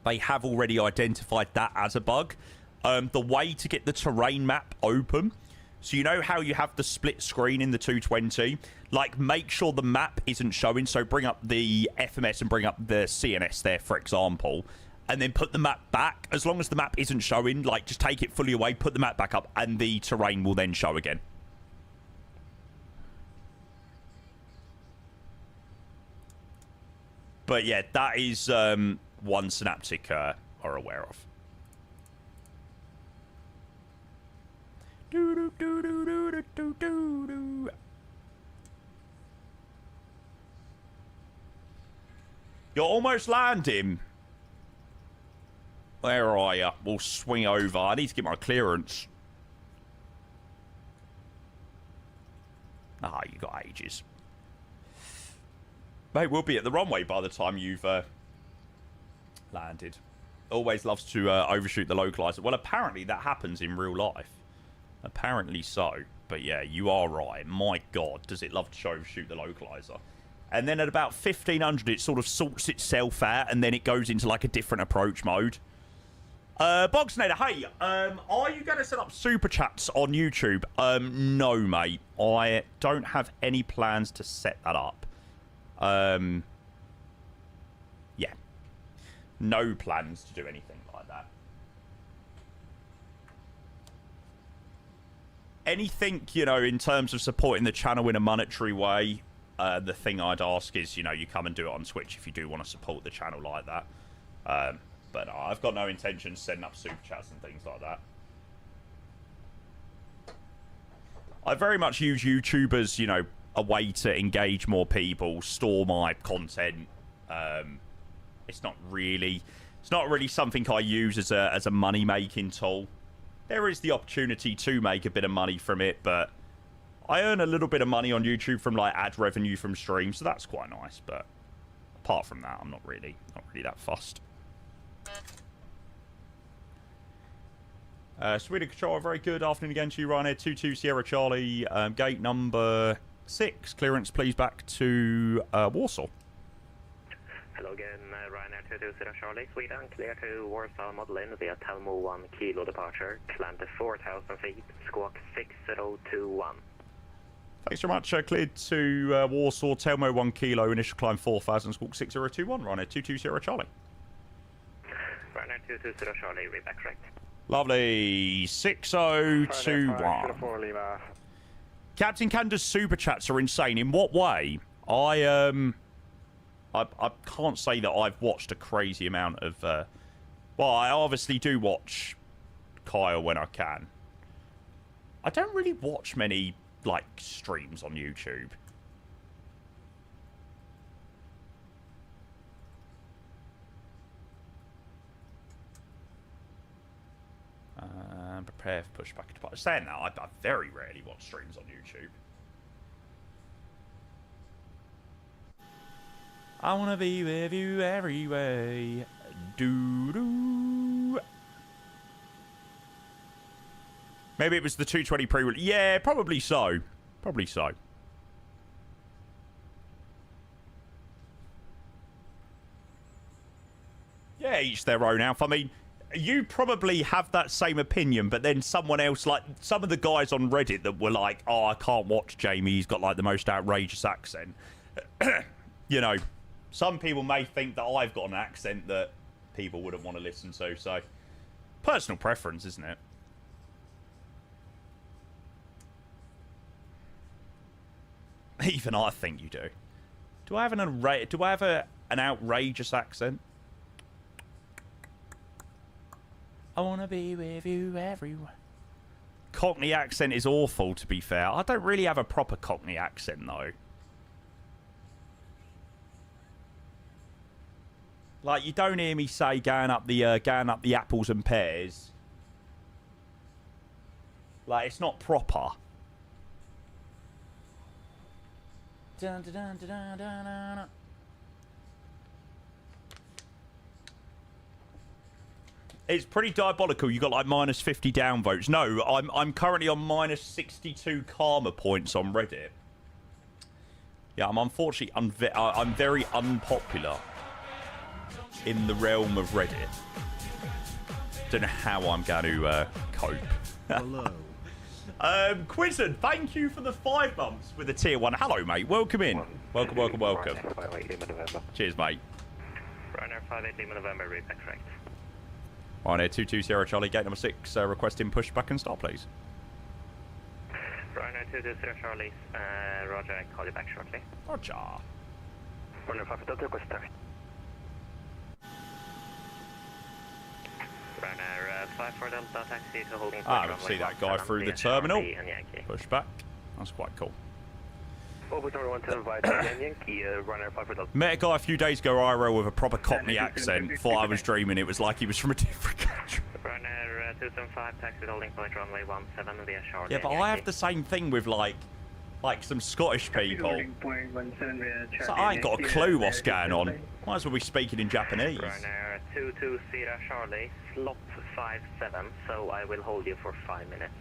S1: They have already identified that as a bug. The way to get the terrain map open, so you know how you have the split screen in the 220? Like, make sure the map isn't showing. So bring up the FMS and bring up the CNS there, for example. And then put the map back. As long as the map isn't showing, like, just take it fully away, put the map back up, and the terrain will then show again. But yeah, that is one Synaptic are aware of. You're almost landing. Where are you? We'll swing over. I need to get my clearance. Ah, you got ages. Mate, we'll be at the runway by the time you've landed. Always loves to overshoot the localizer. Well, apparently that happens in real life. Apparently so. But yeah, you are right. My God, does it love to overshoot the localizer. And then at about 1500, it sort of sorts itself out, and then it goes into like a different approach mode. Boxnader, hey, are you going to set up super chats on YouTube? No, mate. I don't have any plans to set that up. Yeah. No plans to do anything like that. Anything, you know, in terms of supporting the channel in a monetary way, the thing I'd ask is, you know, you come and do it on Twitch if you do want to support the channel like that. But I've got no intention of setting up super chats and things like that. I very much use YouTube as, you know, a way to engage more people, store my content. It's not really something I use as a money making tool. There is the opportunity to make a bit of money from it, but I earn a little bit of money on YouTube from like ad revenue from streams, so that's quite nice. But apart from that, I'm not really that fussed. Sweden Control, very good afternoon again to you, Ryanair 22 Sierra Charlie, gate number 6, clearance please back to Warsaw.
S5: Hello again, Ryanair 22 Sierra Charlie, Sweden, clear to Warsaw Model Inn via Telmo 1 kilo departure, climb to 4,000 feet, squawk 6021.
S1: Thanks very much, cleared to Warsaw, Telmo 1 kilo, initial climb 4,000, squawk 6021, Ryanair 22 Sierra Charlie.
S5: Ryanair 22 Sierra Charlie, read back correct.
S1: Lovely. 6021. Captain Canda's super chats are insane. In what way? I can't say that I've watched a crazy amount of well, I obviously do watch Kyle when I can. I don't really watch many like streams on YouTube. Prepare for pushback. Saying that, I very rarely watch streams on YouTube. I wanna be with you every way. Doo-doo. Maybe it was the 220 pre-release. Yeah, probably so. Probably so. Yeah, each their own, Alf. I mean, you probably have that same opinion, but then someone else, like some of the guys on Reddit that were like, oh, I can't watch Jamie, he's got like the most outrageous accent. You know, some people may think that I've got an accent that people wouldn't want to listen to, so personal preference, isn't it? Even I think you do. Do I have an outrageous accent? I wanna be with you everywhere. Cockney accent is awful, to be fair. I don't really have a proper Cockney accent, though. Like, you don't hear me say going up the apples and pears. Like, it's not proper. Dun, dun, dun, dun, dun, dun, dun. It's pretty diabolical. You got like minus 50 downvotes. No, I'm currently on minus 62 karma points on Reddit. Yeah, I'm unfortunately I'm very unpopular in the realm of Reddit. Don't know how I'm going to cope.
S3: Hello.
S1: Quizzard, thank you for the 5 months with the tier 1. Hello, mate. Welcome in. Welcome. Cheers, mate.
S5: Runner 58 Lima November, repack correct.
S1: On air 220 Charlie, gate number 6, requesting pushback and start, please.
S5: Runner 220 Charlie, Roger, I call you back shortly.
S1: Roger.
S5: Runner 5 Delta, request start. Runner 54 Delta, taxi to holding.
S1: I see that guy through the terminal. Pushback. That's quite cool. Met a guy a few days ago IRL with a proper Cockney accent. Thought I was dreaming. It was like he was from a different country.
S5: Runner 275, taxi holding point runway 17 via Charlie.
S1: Yeah, but I have the same thing with like some Scottish people. So I ain't got a clue what's going on. Might as well be speaking in Japanese.
S5: Runner 220 Charlie, slot 57, so I will hold you for 5 minutes.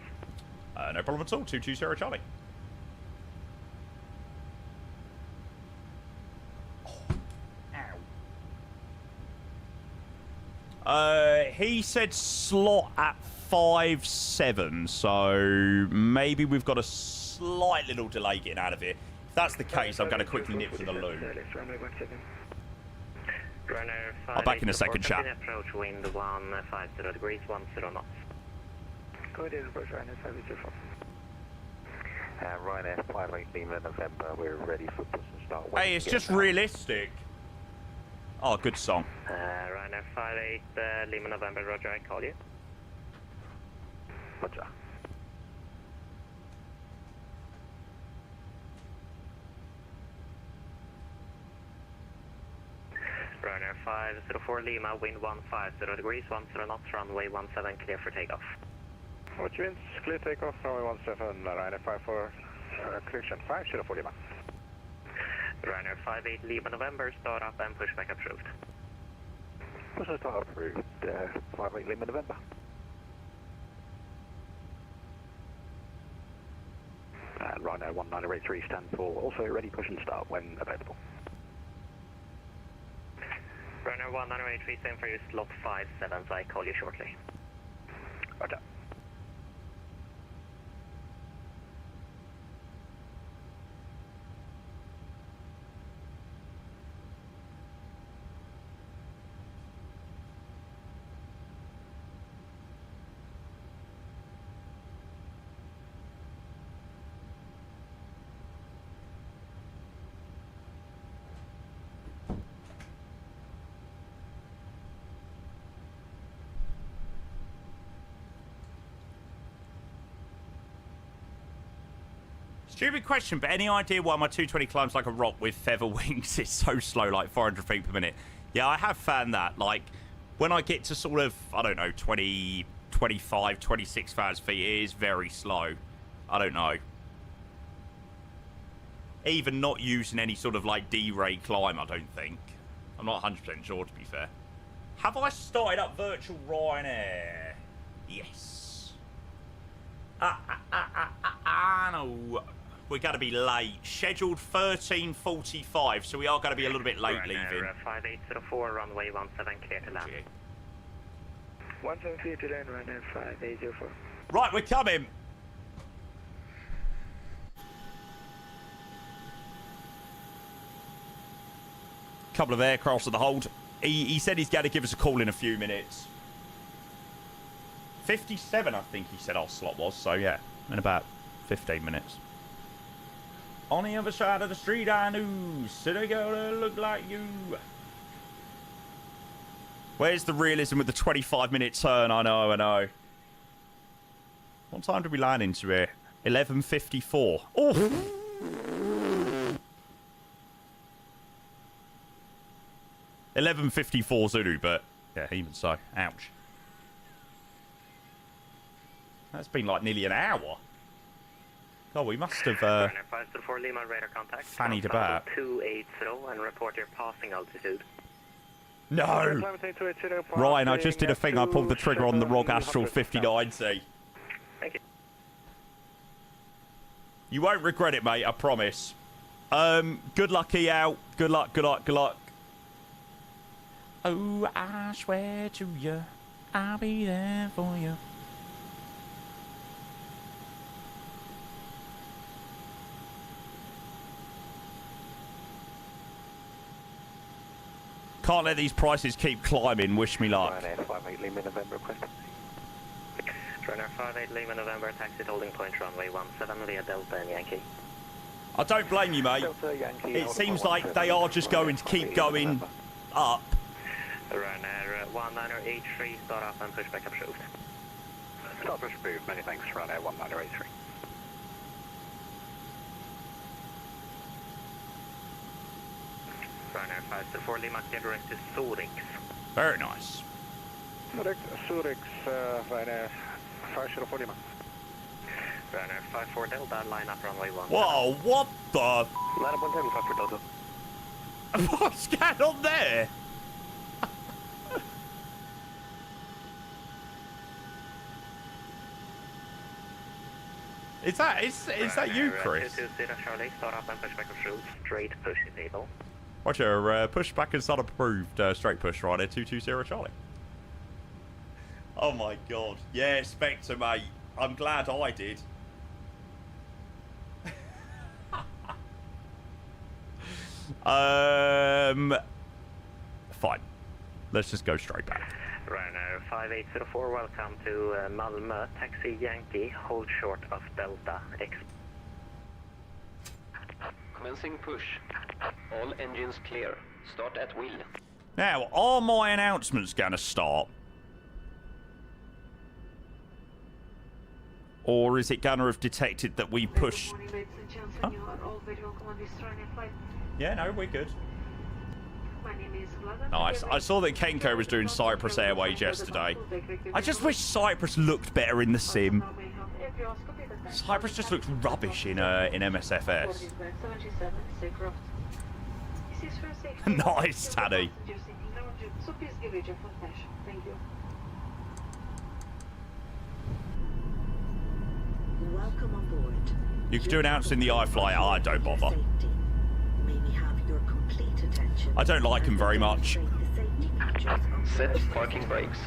S1: No problem at all. 220 Charlie. He said slot at 57, so maybe we've got a slight little delay getting out of here. If that's the case, I'm going to quickly nip to the loo. I'll back in a second, chat.
S5: Approach wind 150 degrees, 10 knots.
S8: Go ahead, approach Ryanair 504. Ryanair 58 Lima November, we're ready for push and start.
S1: Hey, it's just realistic. Oh, good song.
S5: Ryanair 58 Lima November, Roger, I call you.
S8: Roger.
S5: Ryanair 504 Lima, wind 150 degrees, 10 knots, runway 17, clear for takeoff.
S8: Watch winds, clear takeoff, runway 17, Ryanair 54, correction 504 Lima.
S5: Ryanair 58 Lima November, start up and pushback approved.
S8: Push and start approved, 58 Lima November. And Ryanair 1983 stands for also ready push and start when available.
S5: Ryanair 1983, same for you, slot 57, so I call you shortly.
S8: Roger.
S1: Stupid question, but any idea why my 220 climbs like a rock with feather wings? It's so slow, like 400 feet per minute. Yeah, I have found that. Like, when I get to sort of, I don't know, 20, 25, 26,000 feet, it is very slow. I don't know. Even not using any sort of, like, D-ray climb, I don't think. I'm not 100% sure, to be fair. Have I started up virtual Ryanair? Yes. No. We're going to be late. Scheduled 13:45, so we are going to be a little bit late leaving.
S5: 5804, runway 17, clear to land.
S7: 17 clear to land, Ryanair 5804.
S1: Right, we're coming. Couple of aircrafts at the hold. He said he's going to give us a call in a few minutes. 57, I think he said our slot was, so yeah, in about 15 minutes. On the other side of the street, I knew. Said a girl that looked like you. Where's the realism with the 25-minute turn? I know. What time did we land into here? 11:54. Oh! $11:54 Zulu, but yeah, even so. Ouch. That's been like nearly an hour. God, we must have
S5: Lima radar contact.
S1: fannied about.
S5: 280 and report your passing altitude.
S1: No! Ryan, I just did a thing. I pulled the trigger on the ROG Astral 5090.
S5: Thank you.
S1: You won't regret it, mate, I promise. Good luck, out. Good luck, good luck, good luck. Oh, I swear to you, I'll be there for you. Can't let these prices keep climbing. Wish me luck.
S5: Ryanair 58 Lima November request. Ryanair 58 Lima November, taxi holding point runway 17 via Delta and Yankee.
S1: I don't blame you, mate.
S5: Delta, Yankee,
S1: It seems like they are just going to keep going up.
S5: Ryanair 1983, start up and push back up approved.
S8: Start push approved. Many thanks, Ryanair 1983.
S5: Ryanair 504 Lima, direct to Zurich.
S1: Very nice.
S8: Zurich, Ryanair 504 Lima.
S5: Ryanair 54 Delta, line up runway 1.
S1: Whoa, what the?
S5: Line up 175 for Delta.
S1: What's going on there? Is that you, Chris?
S5: 220 Charlie, start up and push back approved. Straight push enable.
S1: Roger, push back and start approved. Straight push right there, 220 Charlie. Oh my god. Yeah, Spectre, mate. I'm glad I did. Fine. Let's just go straight back.
S5: Ryanair 5804, welcome to Malmo, taxi Yankee, hold short of Delta X.
S10: Commencing push. All engines clear. Start at will.
S1: Now, are my announcements going to start? Or is it going to have detected that we push... Huh? Yeah, no, we're good. Nice. I saw that Kenko was doing Cyprus Airways yesterday. I just wish Cyprus looked better in the sim. Cyprus just looks rubbish in MSFS. Nice, Taddy.
S4: Welcome on board.
S1: You could do announcements in the iFly. Oh, I don't bother. I don't like him very much.
S10: Set parking brakes.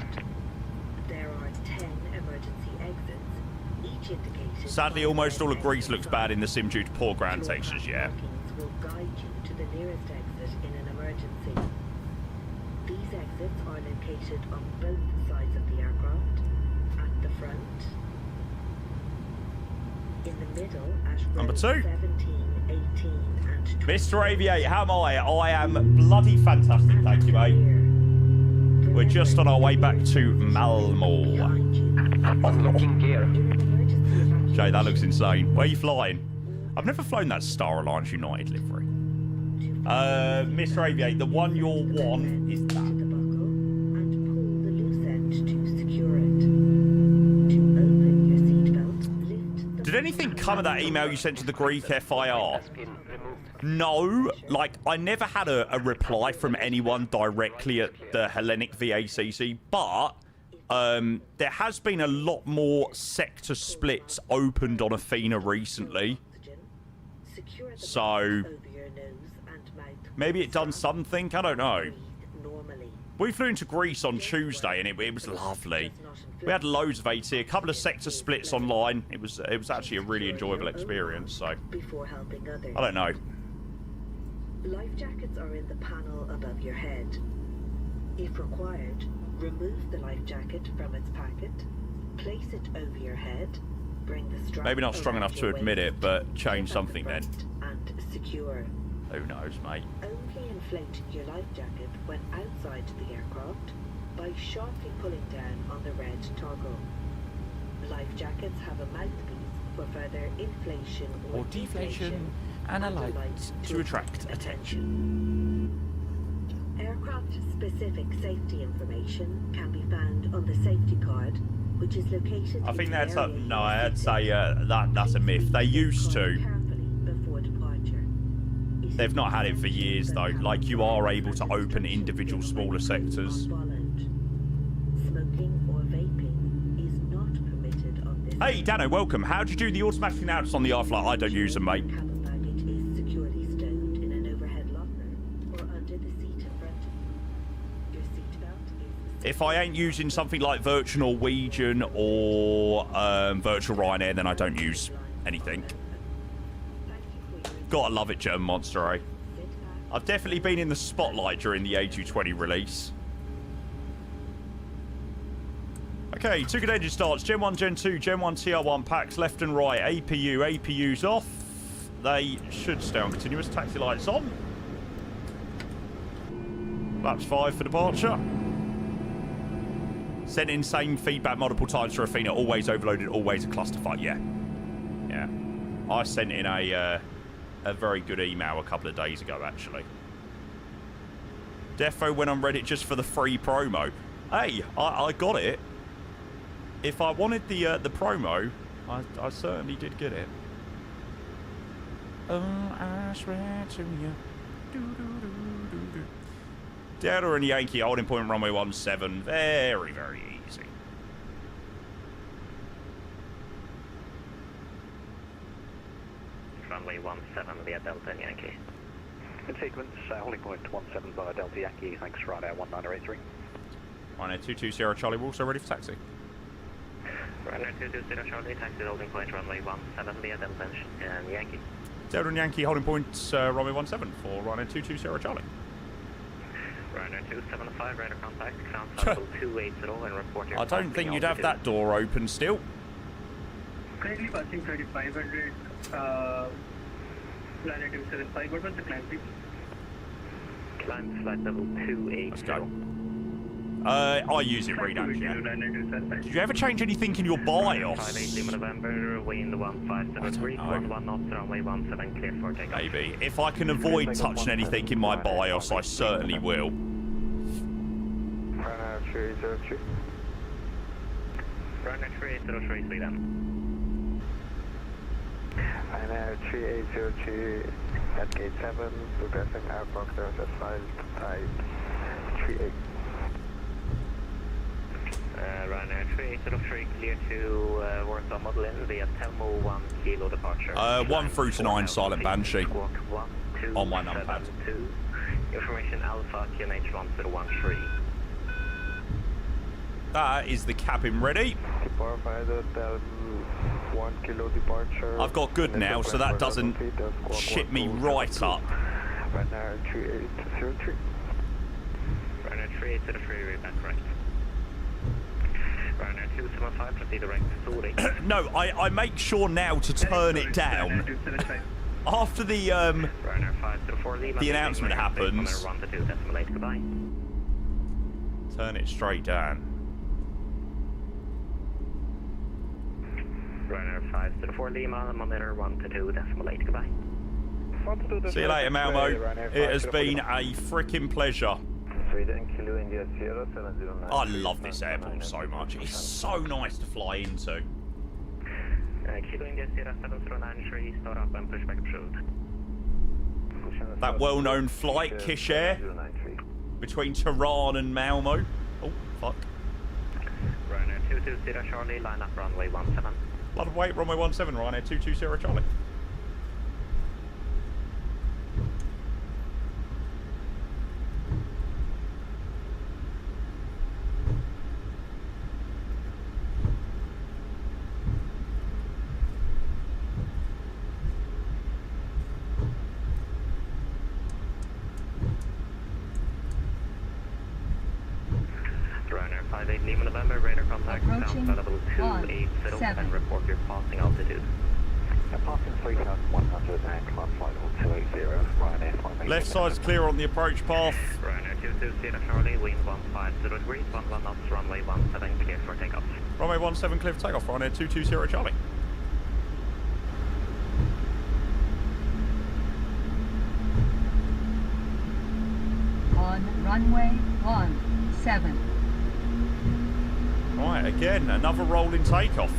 S4: There are 10 emergency exits, each indicated.
S1: Sadly, almost all of Greece looks bad in the sim due to poor ground textures, yeah.
S4: Will guide you to the nearest exit in an emergency. These exits are located on both sides of the aircraft, at the front, in the middle, at
S1: Number
S4: rows
S1: 2.
S4: 17, 18, and 20.
S1: Mr. Aviator, how am I? I am bloody fantastic, thank you, mate. We're just on our way back to Malmo.
S10: Unlocking gear.
S1: Jay, that looks insane. Where are you flying? I've never flown that Star Alliance United livery. Mr. Aviator, the one you're on is that. Did anything come of that email you sent to the Greek FIR? No, like, I never had a reply from anyone directly at the Hellenic VACC, but there has been a lot more sector splits opened on Athena recently. So, maybe it done something, I don't know. We flew into Greece on Tuesday and it was lovely. We had loads of AT, a couple of sector splits online. It was actually a really enjoyable experience, so I don't know.
S4: Life jackets are in the panel above your head. If required, remove the life jacket from its packet, place it over your head, bring the strap.
S1: Maybe not strong enough to admit it, but change something then.
S4: And secure.
S1: Who knows, mate?
S4: Only inflate your life jacket when outside the aircraft by sharply pulling down on the red toggle. Life jackets have a mouthpiece for further inflation or deflation
S1: and a light to attract attention.
S4: Aircraft-specific safety information can be found on the safety card, which is located.
S1: I think that's a no. I'd say that's a myth. They used to.
S4: Carefully before departure. It
S1: They've not had it for years, though. Like, you are able to open individual smaller sectors.
S4: Smoking or vaping is not permitted on this.
S1: Hey, Dano, welcome. How'd you do the automatic announcements on the iFlight? I don't use them, mate.
S4: Cabin baggage is securely stowed in an overhead locker or under the seat in front of you. Your seatbelt is...
S1: If I ain't using something like Virtual Norwegian or Virtual Ryanair, then I don't use anything. Gotta love it, German Monster, eh? I've definitely been in the spotlight during the A220 release. Okay, 2 good engine starts. Gen 1, Gen 2, Gen 1 TR1 packs left and right. APU's off. They should stay on continuous. Taxi lights on. Flaps 5 for departure. Sent in same feedback multiple times for Athena. Always overloaded, always a clusterfuck. Yeah. Yeah. I sent in a very good email a couple of days ago, actually. Defo went on Reddit just for the free promo. Hey, I got it. If I wanted the promo, I certainly did get it. Oh, I swear to you. Delta and Yankee holding point runway 17. Very, very easy.
S5: Runway 17 via Delta and Yankee.
S8: In sequence, holding point 17 via Delta Yankee, thanks, Ryanair 1983.
S1: Ryanair 220 Charlie, we're also ready for taxi.
S5: Ryanair 220 Charlie, taxi holding point runway 17 via Delta and Yankee.
S1: Delta and Yankee holding point runway 17 for Ryanair 220 Charlie.
S5: Ryanair 275, radar contact, ground cycle 280 and report your...
S1: I don't think you'd have that door open still.
S7: Currently passing 3500, Ryanair 275, what was the climb speed?
S5: Climb flight level 280.
S1: Let's go. I use it, read actually. Did you ever change anything in your BIOS?
S5: 58 Lima November, wind 1503, 1 knots, runway 17, clear for takeoff.
S1: Maybe. If I can avoid touching anything in my BIOS, I certainly will.
S8: Ryanair 303.
S5: Ryanair 3803, then.
S8: Ryanair 3802 at gate 7, progressing airport service at 5, type 38.
S5: Ryanair 3803, clear to Warsaw Model Inn via Telmo 1 kilo departure.
S1: 1 through to 9 silent Banshee.
S5: Squawk 1, 2,
S1: On my numpad.
S5: 2. Information Alpha QNH 1013.
S1: That is the cabin ready.
S8: Depart via the Telmo 1 kilo departure.
S1: I've got good now, so that doesn't shit me right up.
S8: Ryanair 3803.
S5: Ryanair 3803, read back correct. Ryanair 275, proceed direct to Sorry.
S1: No, I make sure now to turn it down. After the announcement happens, turn it straight down.
S5: Ryanair 504 Lima, monitor 122.8, goodbye.
S1: See you later, Malmo. It has been a freaking pleasure. I love this airport so much. It's so nice to fly into.
S5: Kilo India Sierra 7093, start up and push back approved.
S1: That well-known flight, Kish Air, between Tehran and Malmo. Oh, fuck.
S5: Ryanair 220 Charlie, line up runway 17.
S1: Lot of weight, runway 17, Ryanair 220 Charlie.
S5: Ryanair 58 Lima November, radar contact, sound level 280 and report your passing altitude.
S8: Passing 3,100 and climb flight level 280, Ryanair 58.
S1: Left side's clear on the approach path.
S5: Ryanair 220 Charlie, wind 150 degrees, 11 knots, runway 17, clear for takeoff.
S1: Runway 17 clear for takeoff, Ryanair 220 Charlie.
S6: On runway 17.
S1: Right, again, another rolling takeoff.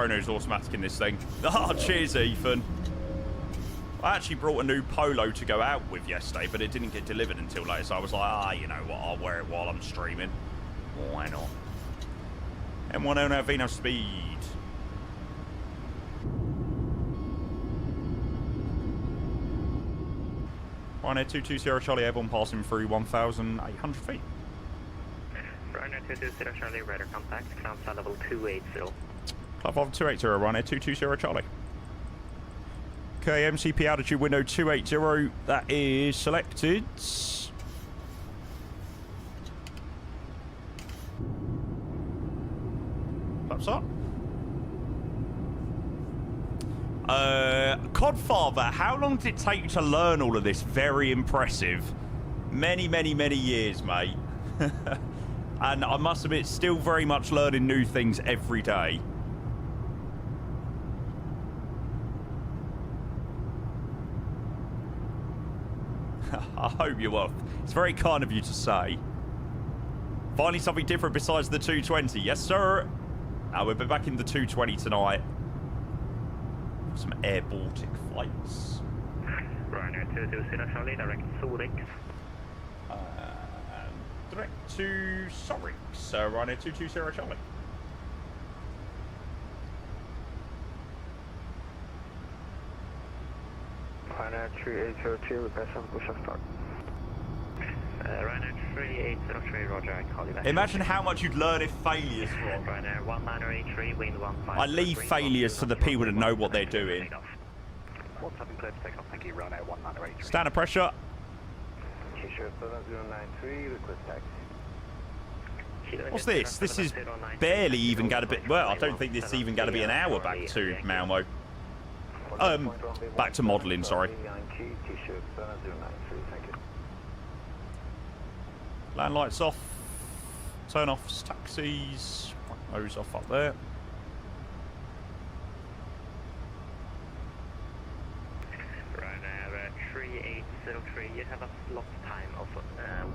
S1: Chrono's automatic in this thing. Oh, cheers, Ethan. I actually brought a new Polo to go out with yesterday, but it didn't get delivered until later, so I was like, you know what, I'll wear it while I'm streaming. Why not? M109 Vino speed. Ryanair 220 Charlie Airborne passing through 1,800 feet.
S5: Ryanair 220 Charlie, radar contact, climb flight level 280.
S1: Climb level 280, Ryanair 220 Charlie. Okay, MCP altitude window 280, that is selected. Flaps up. Codfather, how long did it take you to learn all of this? Very impressive. Many, many, many years, mate. And I must admit, still very much learning new things every day. I hope you will. It's very kind of you to say. Finally something different besides the 220. Yes, sir. We'll be back in the 220 tonight. Some Air Baltic flights.
S5: Ryanair 220 Charlie, direct Zurich.
S1: Direct to Zurich. So Ryanair 220 Charlie.
S7: Ryanair 3802, request some push and start.
S5: Ryanair 3803, roger, I call you back.
S1: Imagine how much you'd learn if failures were on.
S5: Ryanair 1983, wind 15.
S1: I leave failures to the people that know what they're doing.
S7: 17 clear to take off, thank you, Ryanair 1983.
S1: Standard pressure.
S7: T-shirt 7093, request taxi.
S1: What's this? This is barely even going to be... Well, I don't think this is even going to be an hour back to Malmo. Back to modelling, sorry.
S7: T-shirt 7093, thank you.
S1: Land lights off. Turn offs, taxis. Those off up there.
S5: Ryanair 3803, you have a slot time of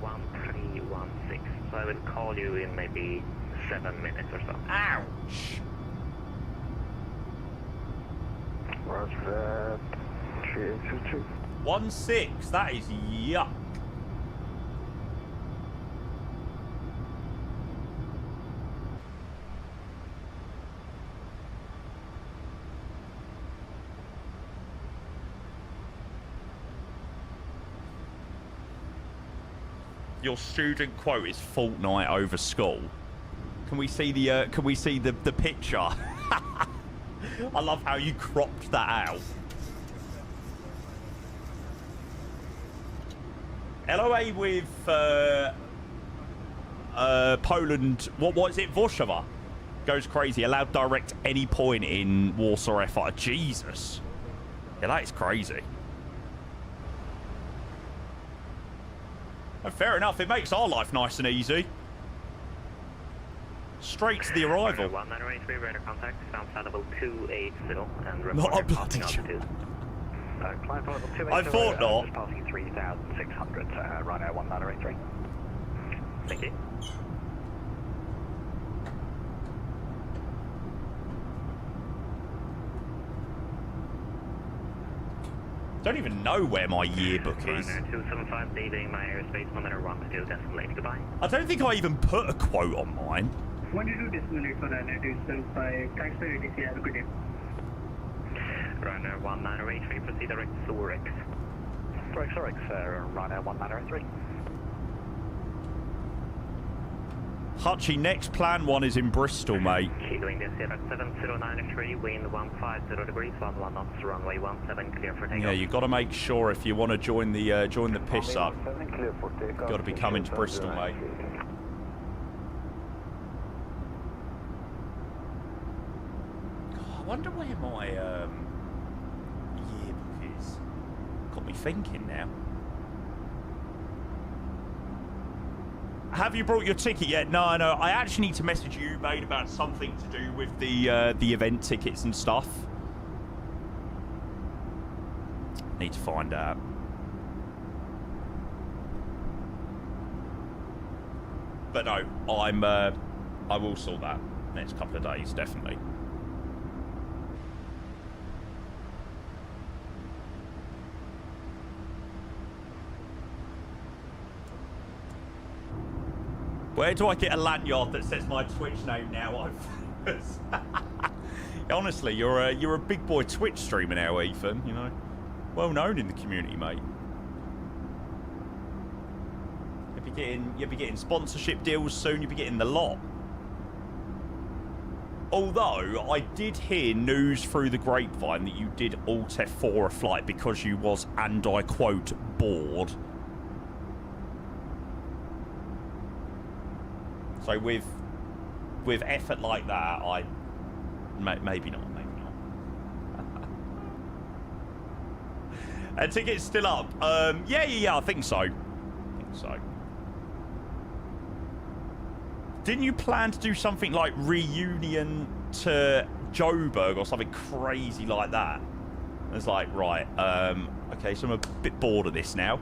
S5: 1316, so I will call you in maybe 7 minutes or so.
S1: Ouch!
S7: Roger, 3822.
S1: 1-6, that is yuck. Your student quote is fortnight over school. Can we see the picture? I love how you cropped that out. LOA with Poland. What is it? Warsaw goes crazy. Allowed direct any point in Warsaw FI. Jesus. Yeah, that is crazy. Oh, fair enough. It makes our life nice and easy. Straight to the arrival.
S5: 1983, radar contact, sound flight level 280, and
S1: Not a
S5: report
S1: bloody
S5: passing altitude.
S7: Climb flight level 280,
S1: I thought not.
S7: just passing 3,600, Ryanair 1983.
S5: Thank you.
S1: Don't even know where my yearbook is.
S5: Ryanair 275, leaving my airspace, number 12, decimal 8, goodbye.
S1: I don't think I even put a quote on mine.
S7: 22 decimal 8 for Ryanair 275, thanks for ATC, have a good day.
S5: Ryanair 1983, proceed direct Zurich.
S7: Direct Zurich, Ryanair 1983.
S1: Hutchie, next plan one is in Bristol, mate.
S5: Doing this here at 7093, wind 150 degrees, 11 knots, runway 17, clear for takeoff.
S1: Yeah, you got to make sure if you want to join the piss up, got to be coming to Bristol, mate. God, I wonder where my yearbook is. Got me thinking now. Have you brought your ticket yet? No. I actually need to message you, mate, about something to do with the event tickets and stuff. Need to find out. But no, I will sort that next couple of days, definitely. Where do I get a lanyard that says my Twitch name now? Honestly, you're a big boy Twitch streamer now, Ethan. You know, well known in the community, mate. You'll be getting sponsorship deals soon. You'll be getting the lot. Although I did hear news through the grapevine that you did Alt F4 a flight because you was, and I quote, bored. So with effort like that, maybe not. And tickets still up. Yeah, I think so. Didn't you plan to do something like reunion to Joburg or something crazy like that? It's like, right, okay, so I'm a bit bored of this now.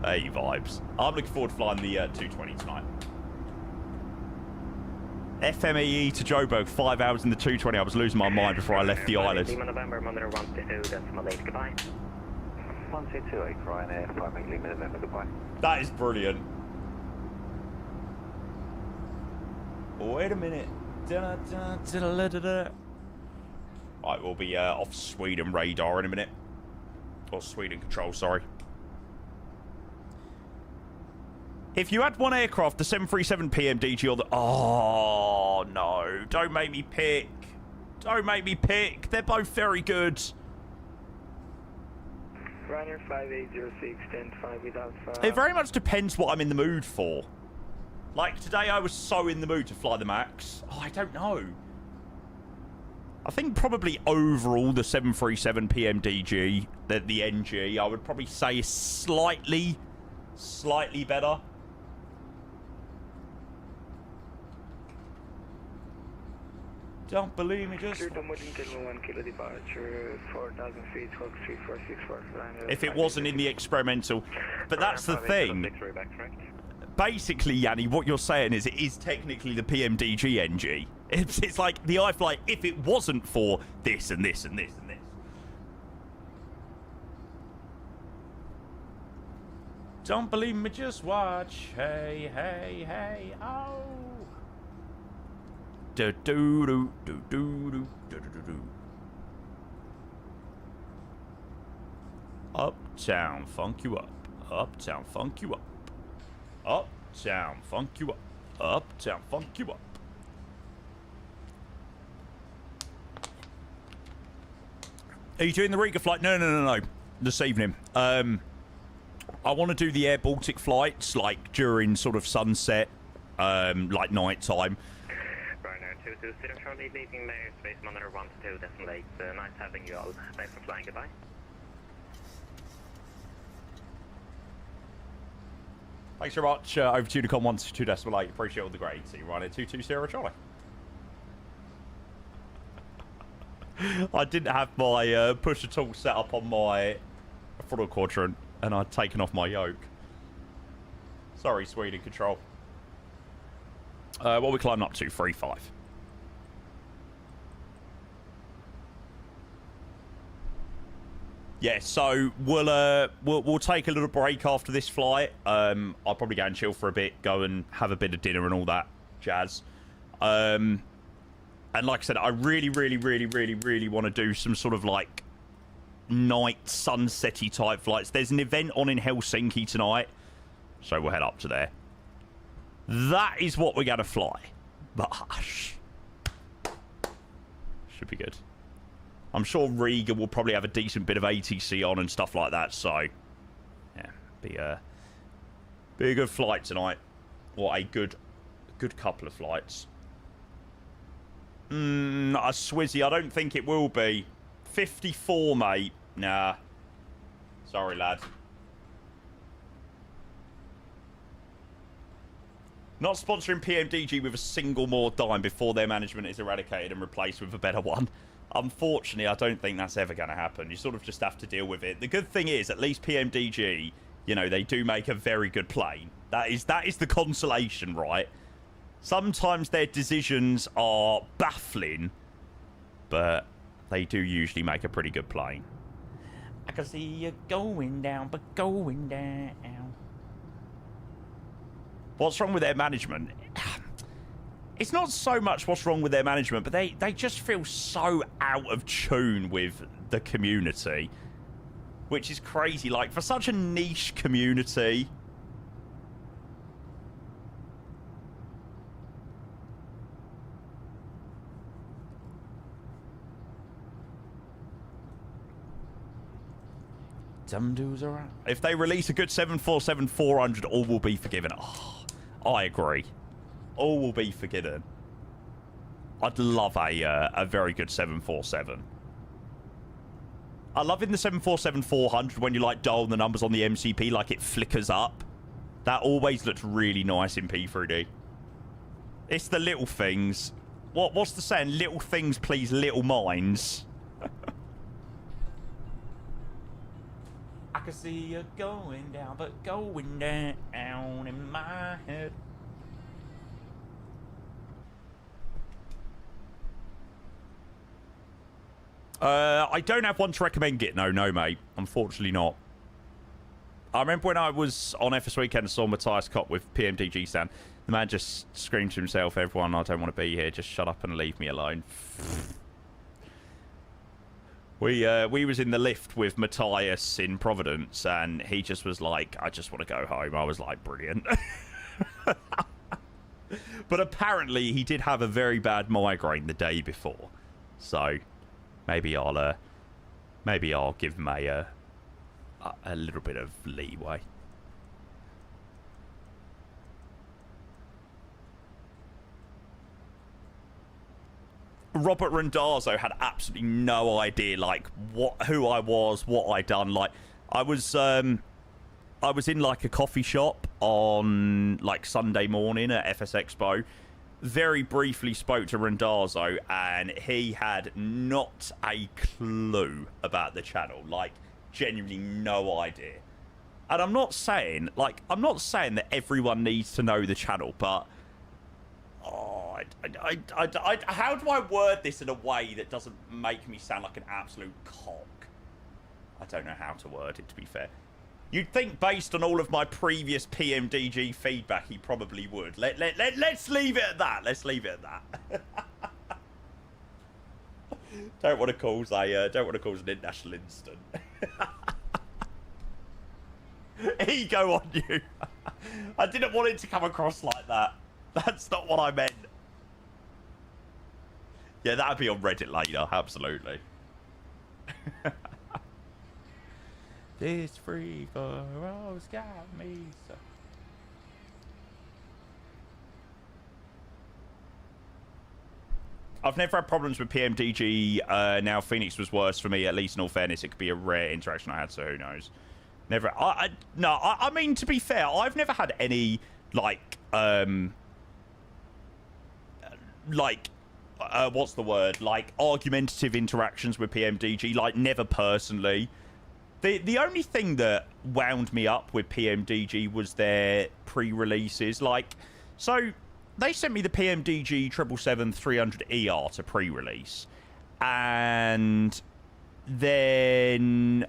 S1: Hey, vibes. I'm looking forward to flying the 220 tonight. FMEE to Joburg, 5 hours in the 220. I was losing my mind before I left the island.
S5: Lima November, monitor 122.8, goodbye.
S8: 1228, Ryanair, 58 Lima November, goodbye.
S1: That is brilliant. Wait a minute. Right, we'll be off Sweden radar in a minute. Or Sweden control, sorry. If you had one aircraft, the 737 PMDG or the... Oh, no. Don't make me pick. Don't make me pick. They're both very good.
S7: Ryanair 5806, 10-5 without 5.
S1: It very much depends what I'm in the mood for. Like, today I was so in the mood to fly the MAX. Oh, I don't know. I think probably overall the 737 PMDG, the NG, I would probably say is slightly better. Don't believe me, just... If it wasn't in the experimental. But that's the thing. Basically, Yanni, what you're saying is it is technically the PMDG NG. It's like the iFly if it wasn't for this and this and this and this. Don't believe me, just watch. Hey, hey, hey, oh. Do do do do do do do do do. Uptown, funk you up. Uptown, funk you up. Uptown, funk you up. Uptown, funk you up. Are you doing the Riga flight? No. This evening. I want to do the Air Baltic flights, like, during sort of sunset, like, night time.
S5: Ryanair 220, Charlie, leaving Mayor Space Monitor 122.8. Nice having you all. Thanks for flying, goodbye.
S1: Thanks very much. Over to Unicom 122.8. Appreciate all the grades. See you Ryanair 220, Charlie. I didn't have my pusher tool set up on my throttle quadrant, and I'd taken off my yoke. Sorry, Sweden control. What are we climbing up to? 3.5. Yeah, so we'll take a little break after this flight. I'll probably go and chill for a bit, go and have a bit of dinner and all that jazz. And like I said, I really want to do some sort of like night sunsetty type flights. There's an event on in Helsinki tonight, so we'll head up to there. That is what we're going to fly. But hush. Should be good. I'm sure Riga will probably have a decent bit of ATC on and stuff like that, so yeah, be a good flight tonight. Or a good couple of flights. A Swizzy, I don't think it will be. 54, mate. Nah. Sorry, lad. Not sponsoring PMDG with a single more dime before their management is eradicated and replaced with a better one. Unfortunately, I don't think that's ever going to happen. You sort of just have to deal with it. The good thing is, at least PMDG, you know, they do make a very good plane. That is the consolation, right? Sometimes their decisions are baffling, but they do usually make a pretty good plane. I can see you going down, but going down. What's wrong with their management? It's not so much what's wrong with their management, but they just feel so out of tune with the community, which is crazy. Like, for such a niche community. Some dudes are out. If they release a good 747-400, all will be forgiven. Oh, I agree. All will be forgiven. I'd love a very good 747. I love in the 747-400 when you like dial the numbers on the MCP, like it flickers up. That always looks really nice in P3D. It's the little things. What's the saying? Little things please little minds. I can see you going down, but going down in my head. I don't have one to recommend, Gitno. No, mate. Unfortunately not. I remember when I was on FS Weekend and saw Matthias Kopp with PMDG stand. The man just screamed to himself, everyone, I don't want to be here. Just shut up and leave me alone. We was in the lift with Matthias in Providence, and he just was like, I just want to go home. I was like, brilliant. But apparently he did have a very bad migraine the day before. So maybe I'll give him a little bit of leeway. Robert Randazzo had absolutely no idea, like, who I was, what I done. Like, I was in like a coffee shop on like Sunday morning at FS Expo. Very briefly spoke to Randazzo, and he had not a clue about the channel. Like, genuinely no idea. And I'm not saying that everyone needs to know the channel, but how do I word this in a way that doesn't make me sound like an absolute cock? I don't know how to word it, to be fair. You'd think based on all of my previous PMDG feedback, he probably would. Let's leave it at that. Let's leave it at that. Don't want to cause an international incident. Ego on you. I didn't want it to come across like that. That's not what I meant. Yeah, that'd be on Reddit later, absolutely. This free for all's got me so. I've never had problems with PMDG. Now Phoenix was worse for me. At least in all fairness, it could be a rare interaction I had, so who knows? Never. I mean, to be fair, I've never had any what's the word? Like argumentative interactions with PMDG. Like, never personally. The only thing that wound me up with PMDG was their pre-releases. Like, so they sent me the PMDG 777-300ER to pre-release, and then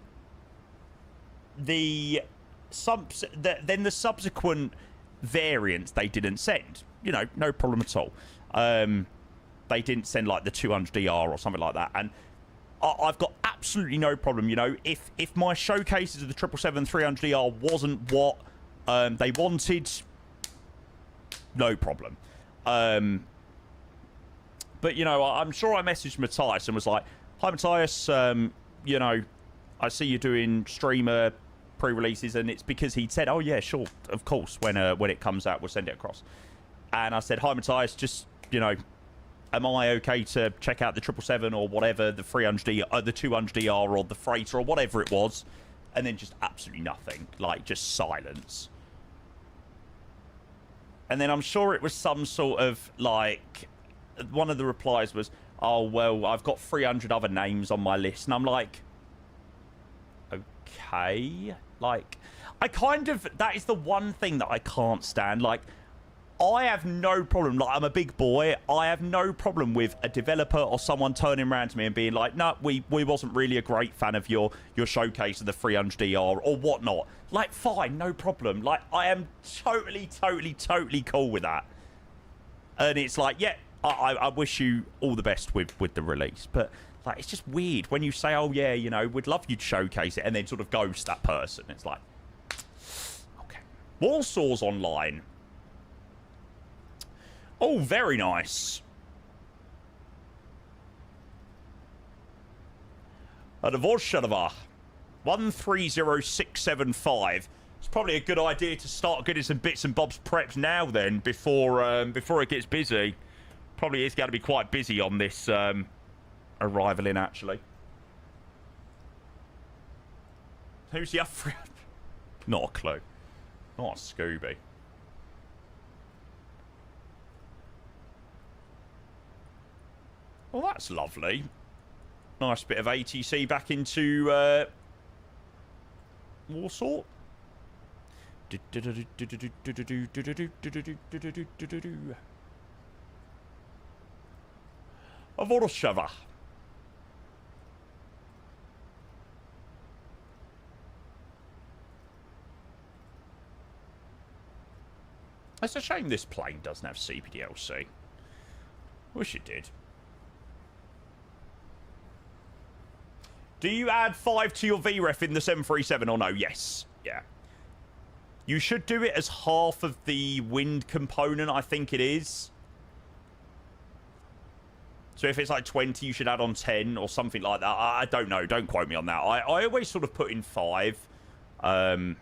S1: the subsequent variants they didn't send. You know, no problem at all. They didn't send like the 200ER or something like that, and I've got absolutely no problem. You know, if my showcases of the 777-300ER wasn't what they wanted, no problem. But, you know, I'm sure I messaged Matthias and was like, hi, Matthias, you know, I see you doing streamer pre-releases, and it's because he'd said, oh, yeah, sure, of course, when it comes out, we'll send it across. And I said, hi, Matthias, just, you know, am I okay to check out the 777 or whatever, the 300ER, the 200ER or the freighter or whatever it was? And then just absolutely nothing, like just silence. And then I'm sure it was some sort of like, one of the replies was, oh, well, I've got 300 other names on my list. And I'm like, okay. Like, I kind of, that is the one thing that I can't stand. Like, I have no problem. Like, I'm a big boy. I have no problem with a developer or someone turning around to me and being like, no, we wasn't really a great fan of your showcase of the 300DR or whatnot. Like, fine, no problem. Like, I am totally cool with that. And it's like, yeah, I wish you all the best with the release. But, like, it's just weird when you say, oh, yeah, you know, we'd love you to showcase it, and then sort of ghost that person. It's like, okay. Warsaw's online. Oh, very nice. The Warsaw 130675. It's probably a good idea to start getting some bits and bobs prepped now then, before it gets busy. Probably is going to be quite busy on this arrival in, actually. Who's the other? Not a clue. Not a Scooby. Well, that's lovely. Nice bit of ATC back into Warsaw. A Warsaw. It's a shame this plane doesn't have CPDLC. Wish it did. Do you add 5 to your VREF in the 737 or no? Yes. Yeah. You should do it as half of the wind component, I think it is. So if it's like 20, you should add on 10 or something like that. I don't know. Don't quote me on that. I always sort of put in 5. And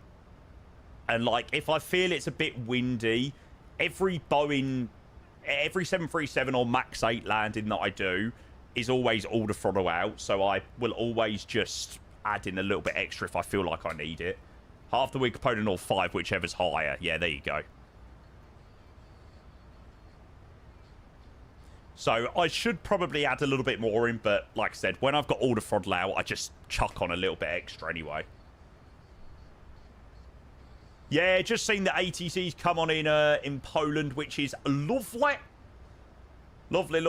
S1: like, if I feel it's a bit windy, every 737 or MAX 8 landing that I do is always all the throttle out, so I will always just add in a little bit extra if I feel like I need it. Half the wind component or 5, whichever's higher. Yeah, there you go. So I should probably add a little bit more in, but like I said, when I've got all the throttle out, I just chuck on a little bit extra anyway. Yeah, just seen the ATCs come on in Poland, which is lovely. Lovely.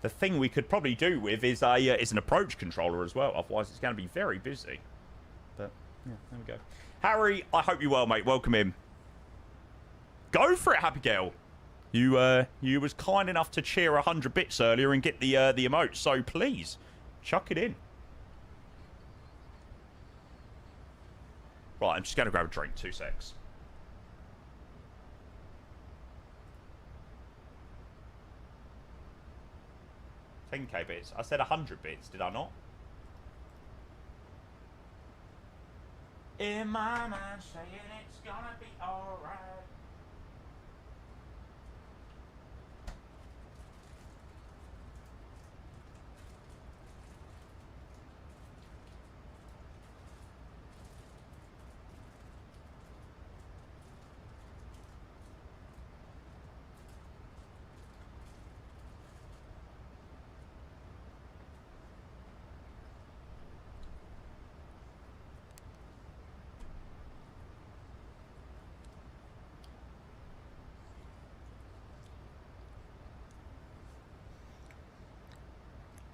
S1: The thing we could probably do with is an approach controller as well. Otherwise, it's going to be very busy. But, yeah, there we go. Harry, I hope you're well, mate. Welcome in. Go for it, Happy Girl. You was kind enough to cheer 100 bits earlier and get the emote. So, please, chuck it in. Right, I'm just going to grab a drink. 2 secs. $10K bits. I said 100 bits, did I not? In my mind, saying it's gonna be alright.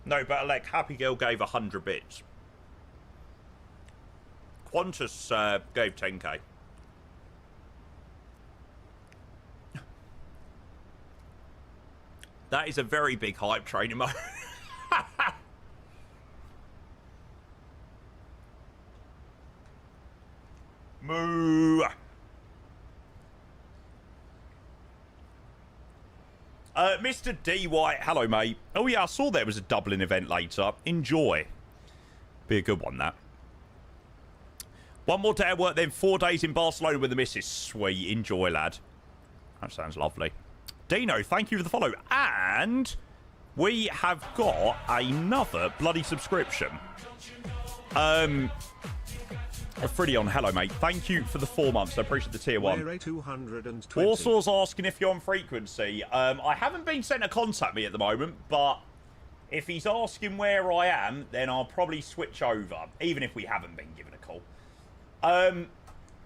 S1: No, but like Happy Girl gave 100 bits. Qantas gave 10K. That is a very big hype train emoji. Moo. Mr. D. White, hello, mate. Oh, yeah, I saw there was a Dublin event later. Enjoy. Be a good one, that. One more day at work, then 4 days in Barcelona with the missus. Sweet. Enjoy, lad. That sounds lovely. Dino, thank you for the follow. And we have got another bloody subscription. Fridion, hello, mate. Thank you for the 4 months. I appreciate the tier 1. Warsaw's asking if you're on frequency. I haven't been sent to contact me at the moment, but if he's asking where I am, then I'll probably switch over, even if we haven't been given a call.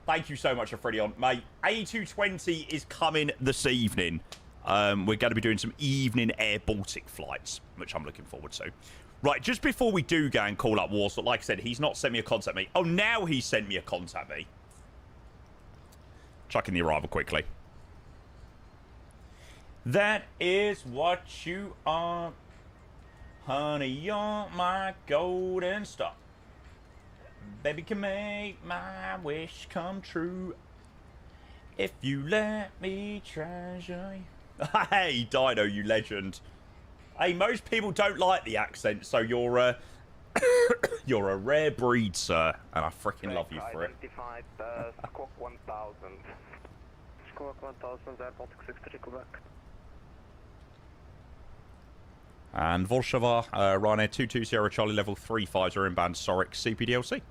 S1: Thank you so much, Freddie. Mate, A220 is coming this evening. We're going to be doing some evening Air Baltic flights, which I'm looking forward to. Right, just before we do go and call up Warsaw, like I said, he's not sent me a contact me. Oh, now he's sent me a contact me. Chucking the arrival quickly. That is what you are. Honey, you're my golden star. Baby can make my wish come true. If you let me treasure you. Hey, Dino, you legend. Hey, most people don't like the accent, so you're you're a rare breed, sir, and I freaking love you for it.
S5: Identified Squawk 1000. Squawk 1000, Air Baltic 6 to Quebec.
S1: And Warsaw, Ryanair 220 Charlie level 35 inbound Sorek CPDLC.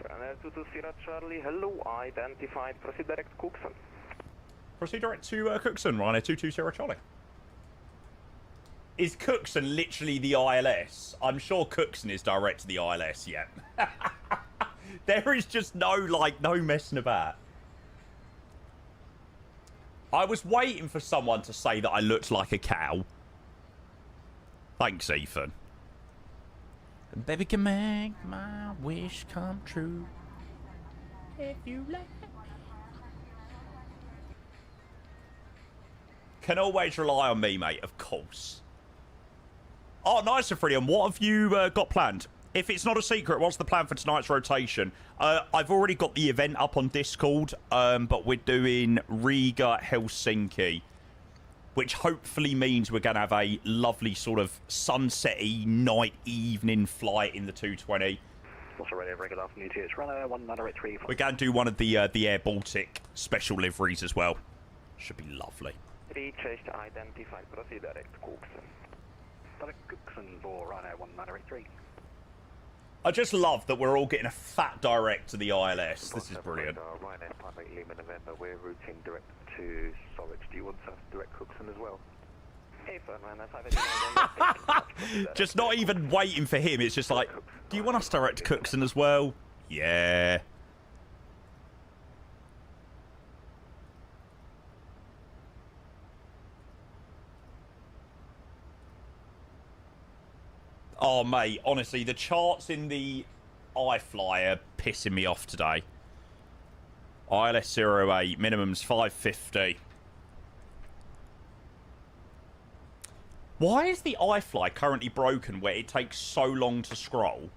S5: Ryanair 220 Charlie, hello, identified. Proceed direct Cookson.
S1: Proceed direct to Cookson, Ryanair 220 Charlie. Is Cookson literally the ILS? I'm sure Cookson is direct to the ILS, yeah. There is just no messing about. I was waiting for someone to say that I looked like a cow. Thanks, Ethan. Baby can make my wish come true. If you let. Can always rely on me, mate, of course. Oh, nice, Freedom. What have you got planned? If it's not a secret, what's the plan for tonight's rotation? I've already got the event up on Discord, but we're doing Riga, Helsinki, which hopefully means we're going to have a lovely sort of sunset-y night evening flight in the 220.
S5: Also ready, regular afternoon to Ryanair 1983.
S1: We're going to do one of the Air Baltic special liveries as well. Should be lovely.
S5: Retraced identified. Proceed direct Cookson. Direct Cookson for Ryanair 1983.
S1: I just love that we're all getting a fat direct to the ILS. This is brilliant.
S5: Ryanair Pilot Lima November, we're routing direct to Solid. Do you want to direct Cookson as well? Hey,
S1: just not even waiting for him. It's just like, do you want us direct to Cookson as well? Yeah. Oh, mate, honestly, the charts in the iFly are pissing me off today. ILS 08, minimum's 550. Why is the iFly currently broken where it takes so long to scroll?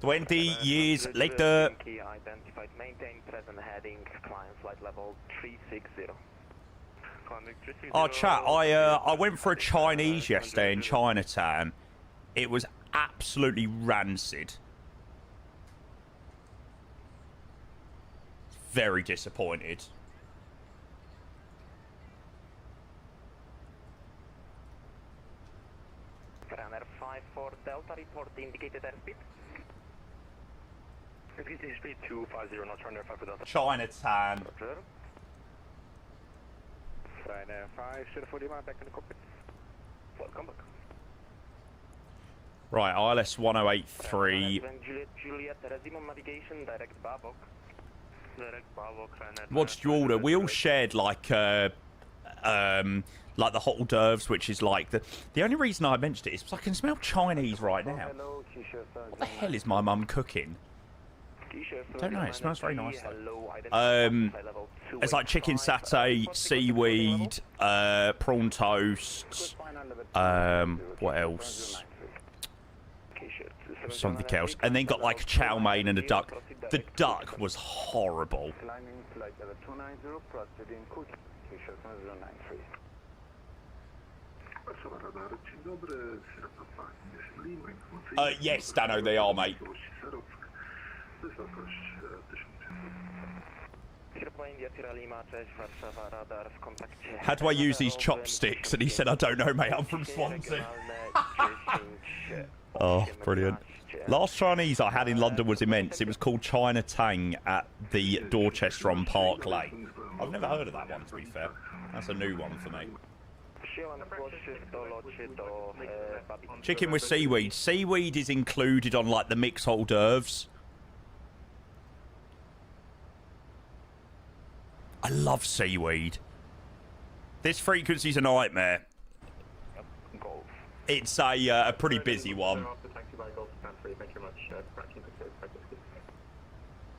S1: 20 years later.
S5: Identified, maintain present heading, climb flight level 360.
S1: Oh, chat, I went for a Chinese yesterday in Chinatown. It was absolutely rancid. Very disappointed.
S5: Runner 54 Delta, report indicated airspeed. Indicated speed 250, not runner 5 Delta.
S1: Chinatown.
S5: Roger. Ryanair 504 Lima, back in the cockpit. Welcome back.
S1: Right, ILS 1083.
S5: Juliet, resume navigation, direct Babok. Direct Babok, Ryanair.
S1: What did you order? We all shared like the hot hors d'oeuvres, which is like the only reason I mentioned it is because I can smell Chinese right now. What the hell is my mum cooking? I don't know, it smells very nice though. It's like chicken satay, seaweed, prawn toast, what else? Something else. And then got like chow mein and a duck. The duck was horrible. Yes, Dano, they are, mate. How do I use these chopsticks? And he said, I don't know, mate, I'm from Swansea. Oh, brilliant. Last Chinese I had in London was immense. It was called China Tang at the Dorchester on Park Lane. I've never heard of that one, to be fair. That's a new one for me. Chicken with seaweed. Seaweed is included on like the mixed hors d'oeuvres. I love seaweed. This frequency's a nightmare. It's a pretty busy one.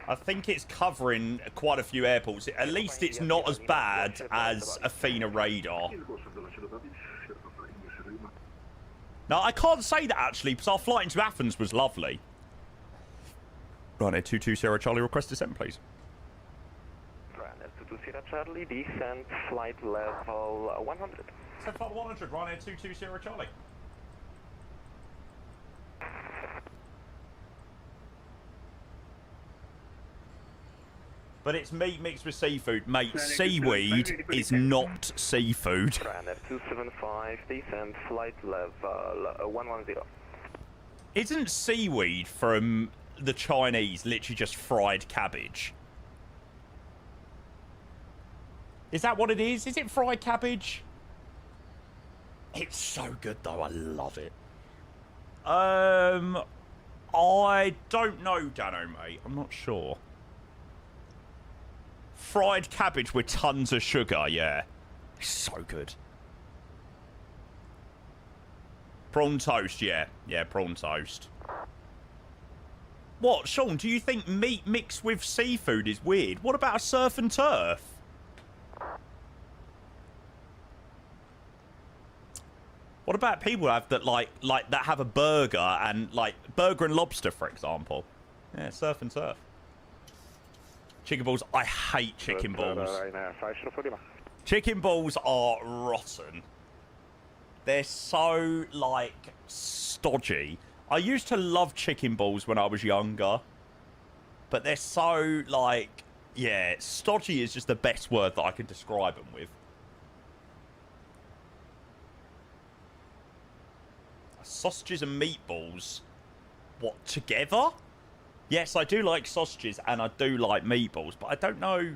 S1: I think it's covering quite a few airports. At least it's not as bad as Athena radar. No, I can't say that actually, because our flight into Athens was lovely. Ryanair 220 Charlie, request descent, please.
S5: Ryanair 220 Charlie, descent flight level 100.
S1: Descent flight 100, Ryanair 220 Charlie. But it's meat mixed with seafood, mate. Seaweed is not seafood.
S5: Ryanair 275, descent flight level 110.
S1: Isn't seaweed from the Chinese literally just fried cabbage? Is that what it is? Is it fried cabbage? It's so good though. I love it. I don't know, Dano, mate. I'm not sure. Fried cabbage with tons of sugar, yeah. It's so good. Prawn toast, yeah. Yeah, prawn toast. What, Sean, do you think meat mixed with seafood is weird? What about a surf and turf? What about people have that like that have a burger and like burger and lobster, for example? Yeah, surf and turf. Chicken balls. I hate chicken balls. Chicken balls are rotten. They're so, like, stodgy. I used to love chicken balls when I was younger. But they're so, like, yeah, stodgy is just the best word that I can describe them with. Sausages and meatballs. What, together? Yes, I do like sausages and I do like meatballs, but I don't know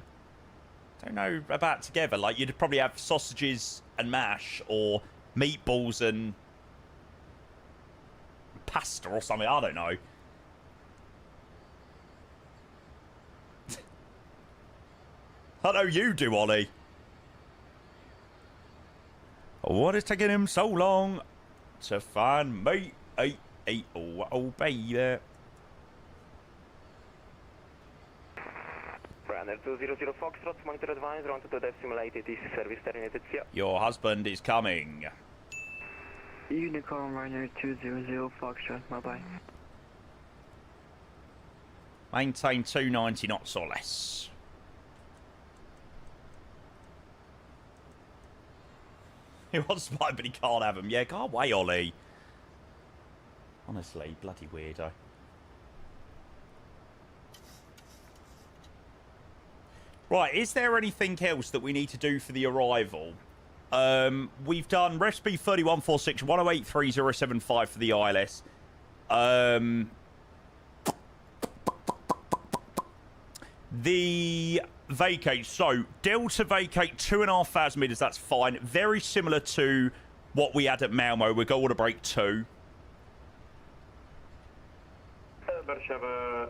S1: about together. Like, you'd probably have sausages and mash or meatballs and pasta or something. I don't know. I know you do, Ollie. What is taking him so long to find me? Oh, baby.
S5: Ryanair 200 Foxtrot, monitor advise, round to the depth simulated, this is service terminated, yeah.
S1: Your husband is coming.
S7: Unicorn Ryanair 200 Foxtrot, bye-bye.
S1: Maintain 290 knots or less. He wants mine, but he can't have them. Yeah, go away, Ollie. Honestly, bloody weirdo. Right, is there anything else that we need to do for the arrival? We've done recipe 3146 108375 for the ILS. The vacate. So, Delta vacate 2,500 metres, that's fine. Very similar to what we had at Malmo. We'll go order break 2.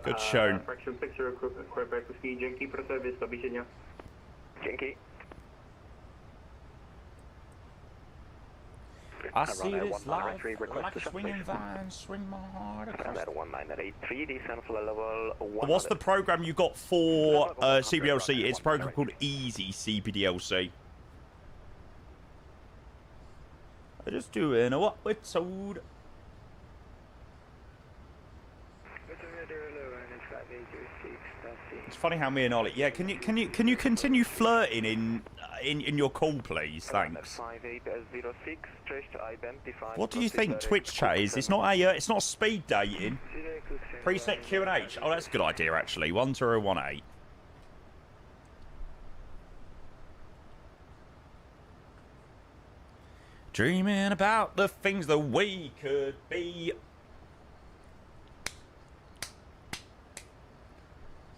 S1: Good show. I see this life like a swinging vine, swing my heart across. What's the program you got for CBDLC? It's a program called Easy CBDLC. I'm just doing what we're told. It's funny how me and Ollie. Yeah, can you continue flirting in your call, please? Thanks. What do you think Twitch chat is? It's not speed dating. Preset Q&H. Oh, that's a good idea actually. 1018. Dreaming about the things that we could be.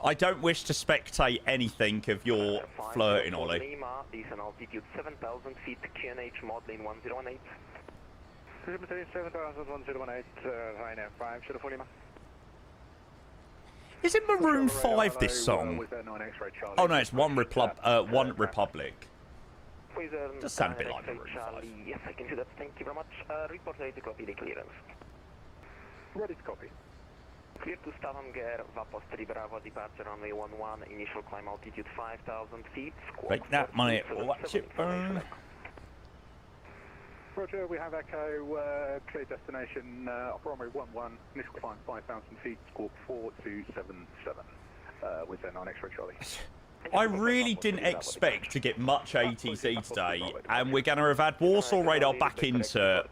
S1: I don't wish to spectate anything of your flirting, Ollie.
S5: Lima, descent altitude 7,000 feet, QNH modeling 1018.
S8: 7,1018, Ryanair 5, should have Lima.
S1: Is it Maroon 5, this song? Oh, no, it's One Republic. Does sound a bit like Maroon 5.
S5: Yes, I can do that. Thank you very much. Report ready to copy the clearance.
S8: Ready to copy.
S5: Clear to Stavanger, Vapost Bravo, departure runway 11, initial climb altitude 5,000 feet.
S1: Take that money, watch it burn.
S8: Roger, we have Echo, clear destination, runway 11, initial climb 5,000 feet, squawk 4277, with their 9 X-ray Charlie.
S1: I really didn't expect to get much ATC today, and we're going to have had Warsaw radar back into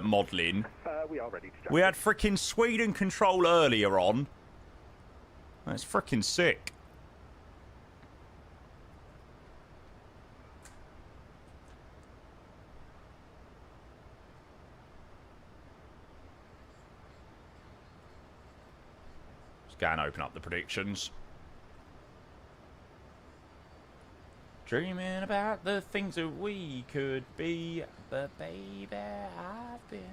S1: modelling.
S8: We are ready to
S1: We had frickin' Sweden control earlier on. That's frickin' sick. Let's go and open up the predictions. Dreaming about the things that we could be, but baby, I've been.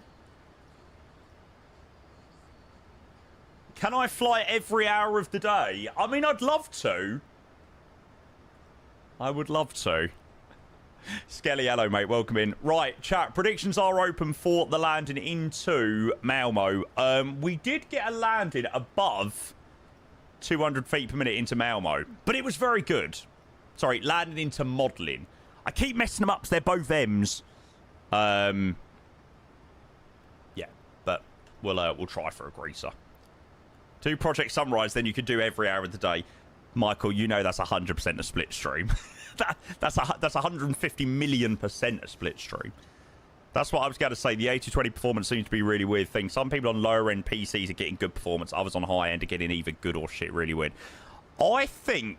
S1: Can I fly every hour of the day? I mean, I'd love to. I would love to. Skelly, hello, mate. Welcome in. Right, chat. Predictions are open for the landing into Malmo. We did get a landing above 200 feet per minute into Malmo, but it was very good. Sorry, landing into modelling. I keep messing them up because they're both M's. Yeah, but we'll try for a greaser. Do Project Sunrise, then you could do every hour of the day. Michael, you know that's 100% a split stream. that's 150 million% a split stream. That's what I was going to say. The 80-20 performance seems to be a really weird thing. Some people on lower end PCs are getting good performance. Others on high end are getting either good or shit. Really weird. I think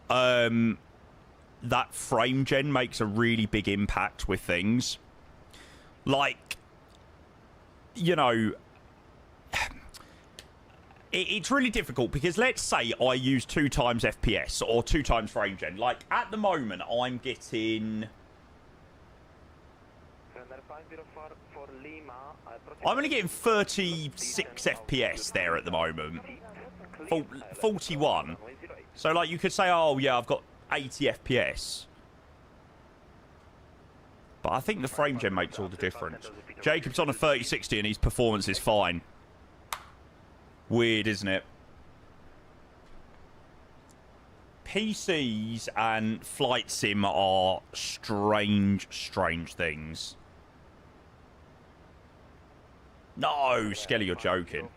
S1: that frame gen makes a really big impact with things. Like, you know, it's really difficult because let's say I use 2 times FPS or 2 times frame gen. Like, at the moment, I'm getting... I'm only getting 36 FPS there at the moment. 41. So, like, you could say, oh, yeah, I've got 80 FPS. But I think the frame gen makes all the difference. Jacob's on a 3060 and his performance is fine. Weird, isn't it? PCs and flight sim are strange things. No, Skelly, you're joking.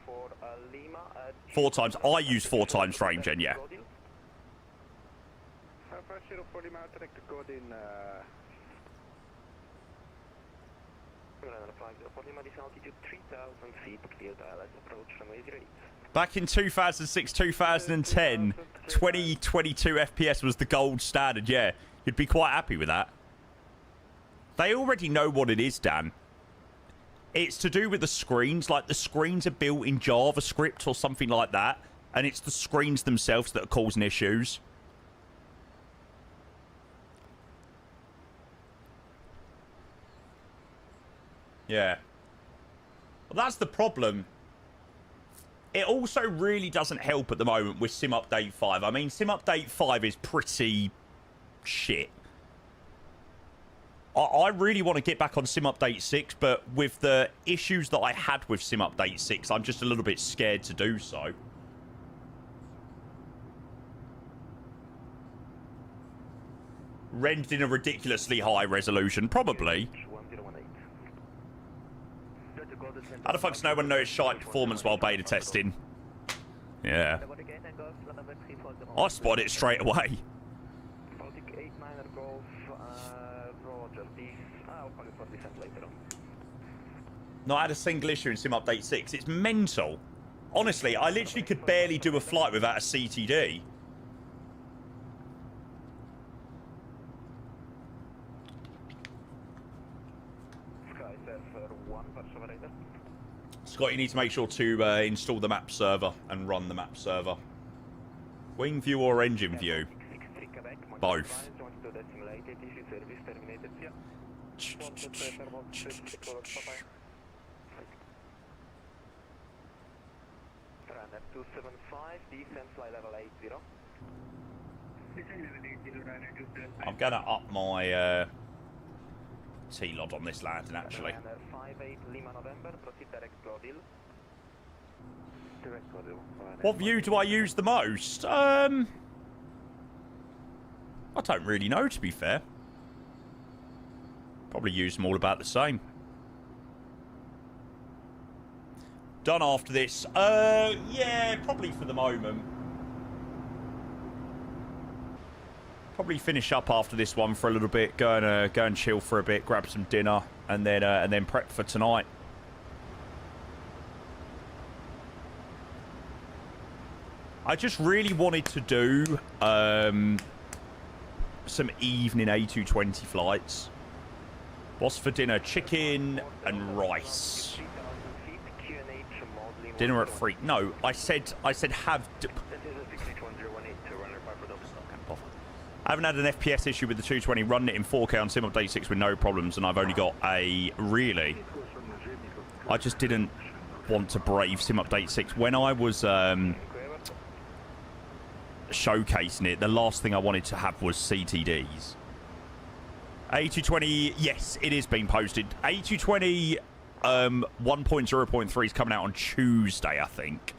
S1: 4 times. I use 4 times frame gen, yeah. Back in 2006, 2010, 2022 FPS was the gold standard, yeah. You'd be quite happy with that. They already know what it is, Dan. It's to do with the screens. Like, the screens are built in JavaScript or something like that. And it's the screens themselves that are causing issues. Yeah. Well, that's the problem. It also really doesn't help at the moment with Sim Update 5. I mean, Sim Update 5 is pretty shit. I really want to get back on Sim Update 6, but with the issues that I had with Sim Update 6, I'm just a little bit scared to do so. Rendered in a ridiculously high resolution, probably. How the fuck's no one noticed shite performance while beta testing? Yeah. I spot it straight away. Not had a single issue in Sim Update 6. It's mental. Honestly, I literally could barely do a flight without a CTD. Scott, you need to make sure to install the map server and run the map server. Wing view or engine view? Both.
S5: Runner 275, descent fly level 80.
S1: I'm going to up my T-Lod on this landing, actually.
S5: Runner 58 Lima November, proceed direct Claudil. Direct Claudil.
S1: What view do I use the most? I don't really know, to be fair. Probably use them all about the same. Done after this. Yeah, probably for the moment. Probably finish up after this one for a little bit. Go and chill for a bit, grab some dinner, and then prep for tonight. I just really wanted to do some evening A220 flights. What's for dinner? Chicken and rice. Dinner at 3. No, I said have. I haven't had an FPS issue with the 220. Running it in 4K on Sim Update 6 with no problems, and I've only got a really. I just didn't want to brave Sim Update 6 when I was showcasing it. The last thing I wanted to have was CTDs. A220, yes, it is being posted. A220 1.0.3 is coming out on Tuesday, I think.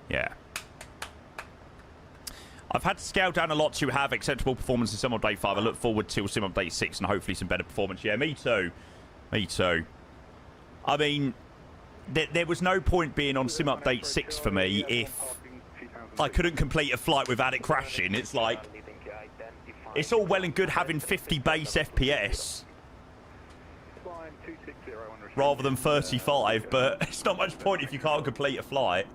S1: Yeah. I've had to scale down a lot to have acceptable performance in Sim Update 5. I look forward to Sim Update 6 and hopefully some better performance. Yeah, me too. Me too. I mean, there was no point being on Sim Update 6 for me if I couldn't complete a flight without it crashing. It's like, it's all well and good having 50 base FPS rather than 35, but it's not much point if you can't complete a flight.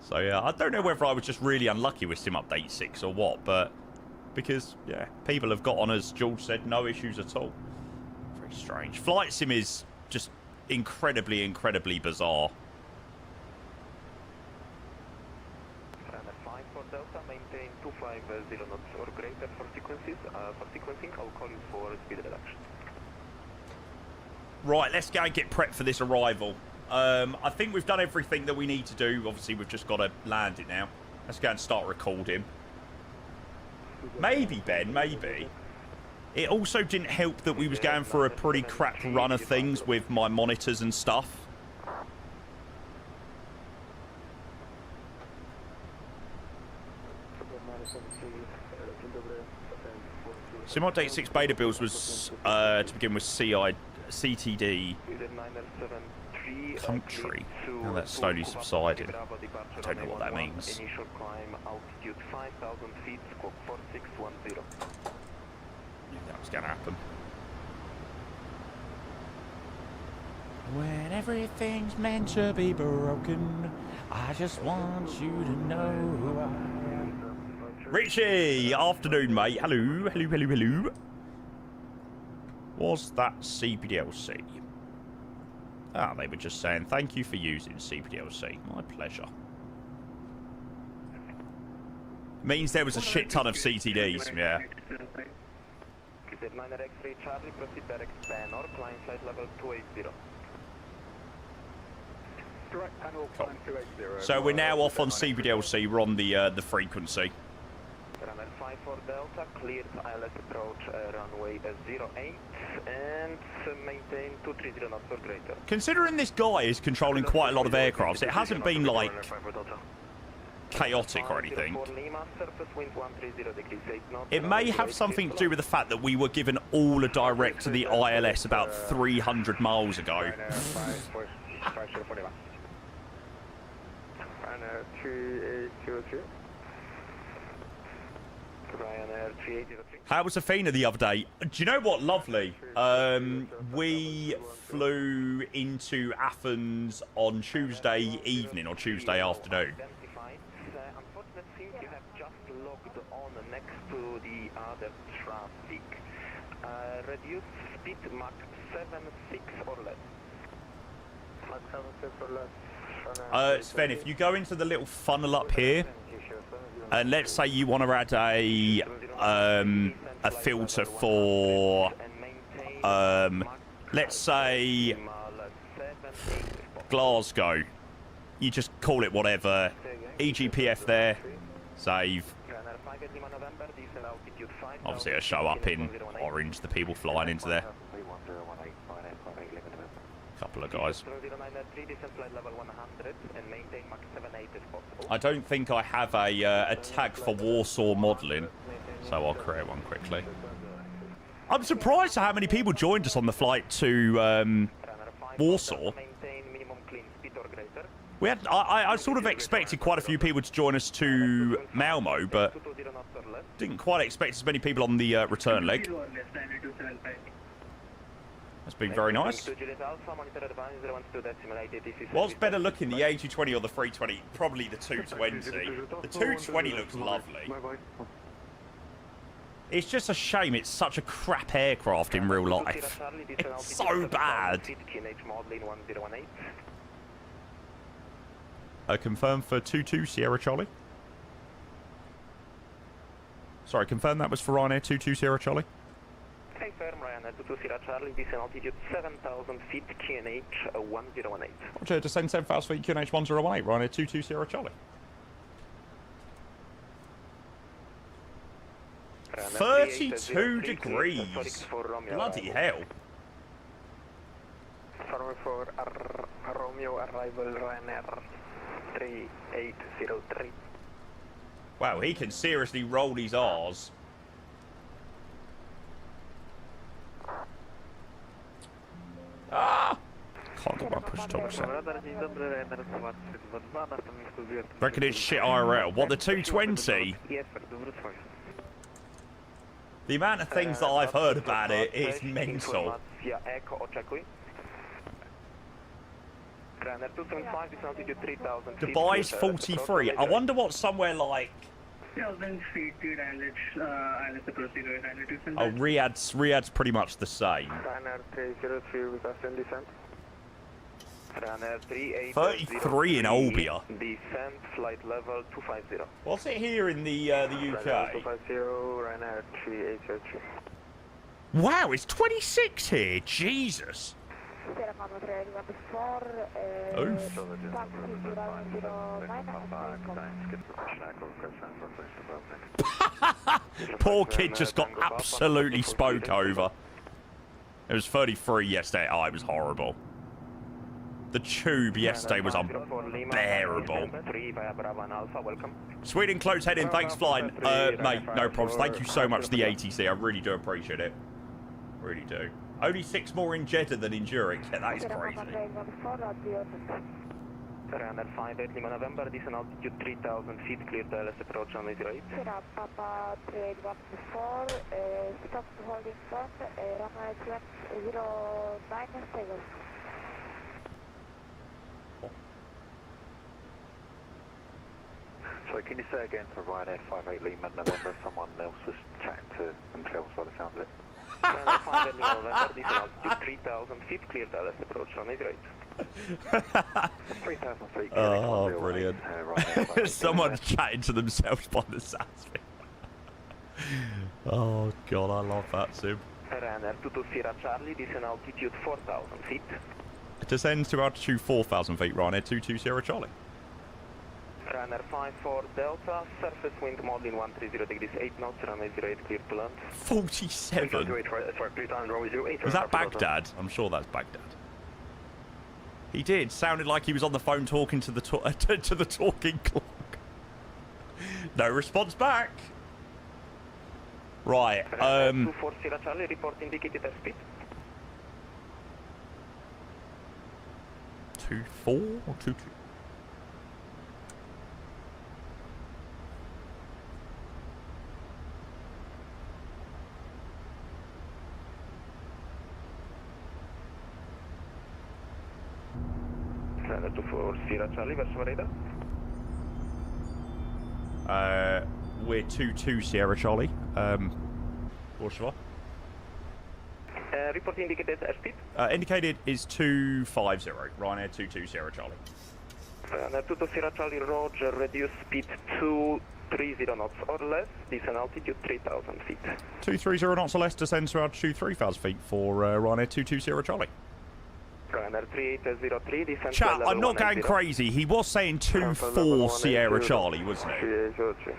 S1: So yeah, I don't know whether I was just really unlucky with Sim Update 6 or what, but because, yeah, people have got on, as George said, no issues at all. Very strange. Flight Sim is just incredibly, incredibly bizarre.
S5: Runner 5 for Delta, maintain 250 knots or greater for sequences. For sequencing, I'll call you for speed reduction.
S1: Right, let's go and get prepped for this arrival. I think we've done everything that we need to do. Obviously, we've just got to land it now. Let's go and start recording. Maybe, Ben, maybe. It also didn't help that we was going for a pretty crap run of things with my monitors and stuff. Sim Update 6 beta builds was, to begin with, CTD country. Now that's slowly subsiding. I don't know what that means.
S5: Initial climb altitude 5,000 feet, squawk 4610.
S1: That was going to happen. When everything's meant to be broken, I just want you to know who I am. Richie! Afternoon, mate. Hello, hello, hello, hello. Was that CPDLC? Ah, they were just saying, thank you for using CPDLC. My pleasure. Means there was a shit ton of CTDs, yeah.
S5: Z-Liner X-ray Charlie, proceed direct pan or climb flight level 280.
S8: Direct panel, climb 280.
S1: So we're now off on CPDLC, we're on the frequency.
S5: Runner 5 for Delta, cleared ILS approach runway 08 and maintain 230 knots or greater.
S1: Considering this guy is controlling quite a lot of aircrafts, it hasn't been like chaotic or anything. It may have something to do with the fact that we were given all a direct to the ILS about 300 miles ago. How was Athena the other day? Do you know what? Lovely. We flew into Athens on Tuesday evening or Tuesday afternoon.
S5: Unfortunately, you have just logged on next to the other traffic. Reduce speed Mach 76 or less. Mach 76 or less.
S1: Sven, if you go into the little funnel up here, And let's say you want to add a filter for, let's say, Glasgow. You just call it whatever. EGPF there. Save. Obviously, it'll show up in orange, the people flying into there. Couple of guys. I don't think I have a tag for Warsaw modelling, so I'll create one quickly. I'm surprised at how many people joined us on the flight to Warsaw. We had, I sort of expected quite a few people to join us to Malmo, but didn't quite expect as many people on the return leg. That's been very nice. What's better looking, the A220 or the 320? Probably the 220. The 220 looks lovely. It's just a shame it's such a crap aircraft in real life. It's so bad. Confirm for 22 Sierra Charlie. Sorry, confirm that was for Ryanair 22 Sierra Charlie.
S5: Confirm Ryanair 22 Sierra Charlie, descend altitude 7,000 feet, QNH 118.
S1: Roger, descend 7,000 feet, QNH 118, Ryanair 22 Sierra Charlie. 32 degrees. Bloody hell.
S5: For Romeo arrival Ryanair 3803.
S1: Wow, he can seriously roll his R's. Ah! Can't get my push top set. Reckon it's shit IRL. What, the 220? The amount of things that I've heard about it is mental. Dubai's 43. I wonder what somewhere like... Oh, Riyadh's pretty much the same. 33 in Olbia.
S5: Descent flight level 250.
S1: What's it here in the UK?
S5: 250, Ryanair 3803.
S1: Wow, it's 26 here. Jesus. Oof. Poor kid just got absolutely spoke over. It was 33 yesterday. Oh, it was horrible. The tube yesterday was unbearable. Sweden close heading. Thanks, flying. Mate, no problems. Thank you so much for the ATC. I really do appreciate it. Really do. Only 6 more in Jeddah than in Zurich. Yeah, that is crazy.
S5: Ryanair 58 Lima November, descent altitude 3,000 feet, clear to LS approach on 08.
S2: Papa 3814, stop holding front, runway 09 stable.
S8: So can you say again for Ryanair 58 Lima November, someone else was chatting to themselves by the sound of it?
S5: Ryanair 58 Lima November, descent altitude 3,000 feet, clear to LS approach on 08.
S8: 3,000 feet.
S1: Oh, brilliant. Someone's chatting to themselves by the sounds of it. Oh, God, I love that, Sim.
S5: Ryanair 22 Sierra Charlie, descent altitude 4,000 feet.
S1: Descends to altitude 4,000 feet, Ryanair 22 Sierra Charlie.
S5: Ryanair 54 Delta, surface wind modeling 130 degrees 8 knots, runway 08 clear to land.
S1: 47? Was that Baghdad? I'm sure that's Baghdad. He did. Sounded like he was on the phone talking to the to the talking clock. No response back. Right.
S5: 24 Sierra Charlie, report indicated airspeed.
S1: 24 or 22?
S5: Ryanair 24 Sierra Charlie, verso radar.
S1: We're 22 Sierra Charlie. Warsaw.
S5: Report indicated airspeed.
S1: Indicated is 250. Ryanair 22 Sierra Charlie.
S5: Ryanair 22 Sierra Charlie, roger. Reduce speed to 30 knots or less, descend altitude 3,000 feet.
S1: 230 knots or less, descend to altitude 3,000 feet for Ryanair 220 Charlie.
S5: Ryanair 3803, descend
S1: Chat,
S5: to level
S1: I'm not going
S5: 180.
S1: crazy. He was saying 24 Sierra Charlie, wasn't he?
S5: 3803.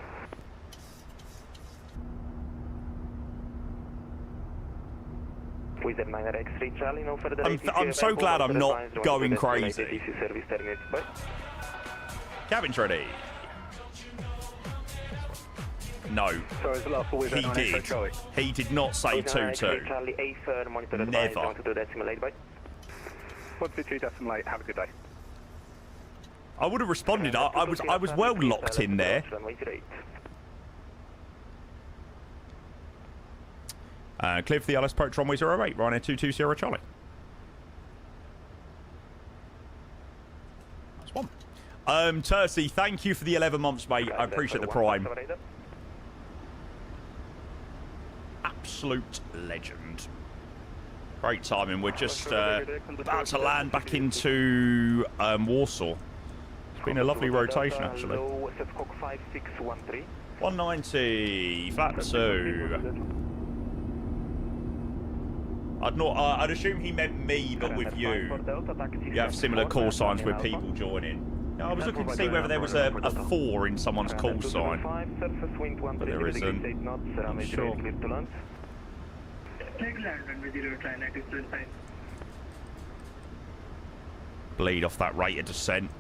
S5: Wizard 9 X3 Charlie, no further
S1: I'm so glad I'm not going crazy.
S5: DC service terminated, bye.
S1: Cabin's ready. No,
S8: So is the last for Wizard
S1: he
S8: 9
S1: did.
S8: X-ray Charlie.
S1: He did not say 2-2.
S5: Charlie A third, monitor
S1: Never.
S5: advised, 122 decimal 8, bye.
S8: 122 decimal 8, have a good day.
S1: I would have responded. I was well locked in there. Clear for the LS approach runway 08, Ryanair 220 Charlie. That's one. Tercy, thank you for the 11 months, mate. I appreciate the prime. Absolute legend. Great timing. We're just about to land back into Warsaw. It's been a lovely rotation, actually. 190, flat 2. I'd assume he meant me, but with you. You have similar call signs with people joining. I was looking to see whether there was a 4 in someone's call sign, but there isn't. I'm sure. Bleed off that rate of descent.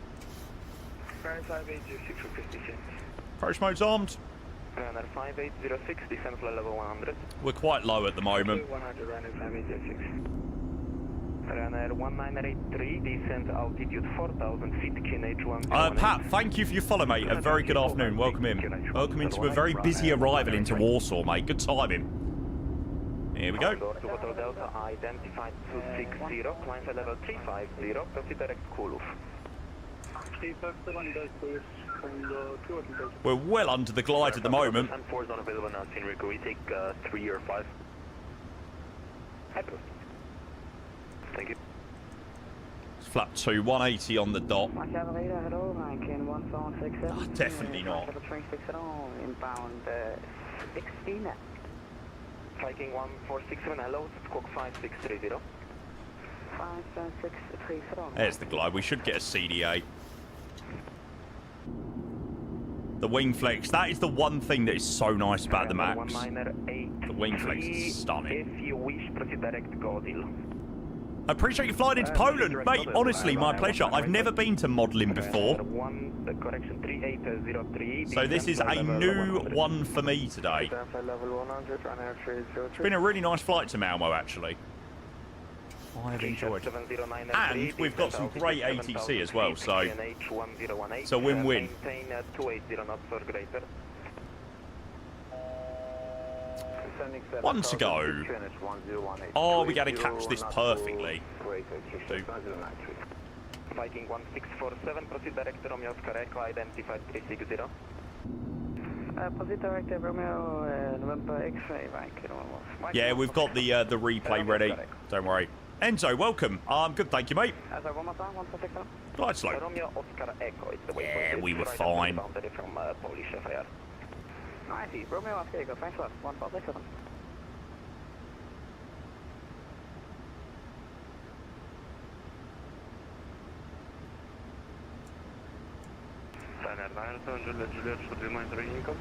S1: Approach mode's armed.
S5: Runner 5806, descend for level 100.
S1: We're quite low at the moment.
S5: 100, runner 5806. Runner 1983, descend altitude 4,000 feet, QNH 1.
S1: Pat, thank you for your follow, mate. A very good afternoon. Welcome in. Welcome into a very busy arrival into Warsaw, mate. Good timing. Here we go.
S5: Hotel Delta, identified 260, climb to level 350, proceed direct Kulów.
S1: We're well under the glide at the moment.
S5: And 4 is not available now, Henry. Can we take 3 or 5? Thank you.
S1: It's flat 2, 180 on the dot. Definitely not.
S2: Inbound 16.
S5: Viking 147, hello, squawk 5630.
S2: 5630.
S1: There's the glide. We should get a CDA. The wing flex. That is the one thing that is so nice about the Max. The wing flex is stunning.
S5: If you wish, proceed direct Godil.
S1: I appreciate you flying into Poland, mate. Honestly, my pleasure. I've never been to modelling before, so this is a new one for me today. It's been a really nice flight to Malmo, actually. I've enjoyed. And we've got some great ATC as well, so it's a win-win. One to go. Oh, we got to catch this perfectly.
S5: Viking 1647, proceed direct Romeo Oscar Echo, identified 360.
S2: Proceed direct Romeo, November X-ray, Viking.
S1: Yeah, we've got the replay ready. Don't worry. Enzo, welcome. I'm good, thank you, mate. Glide slow.
S5: Romeo Oscar Echo is the way.
S1: Yeah, we were fine.
S5: From Polish FIR.
S2: I see. Romeo Oscar Echo, thanks a lot. 147.
S5: Juliet, should we mind the income?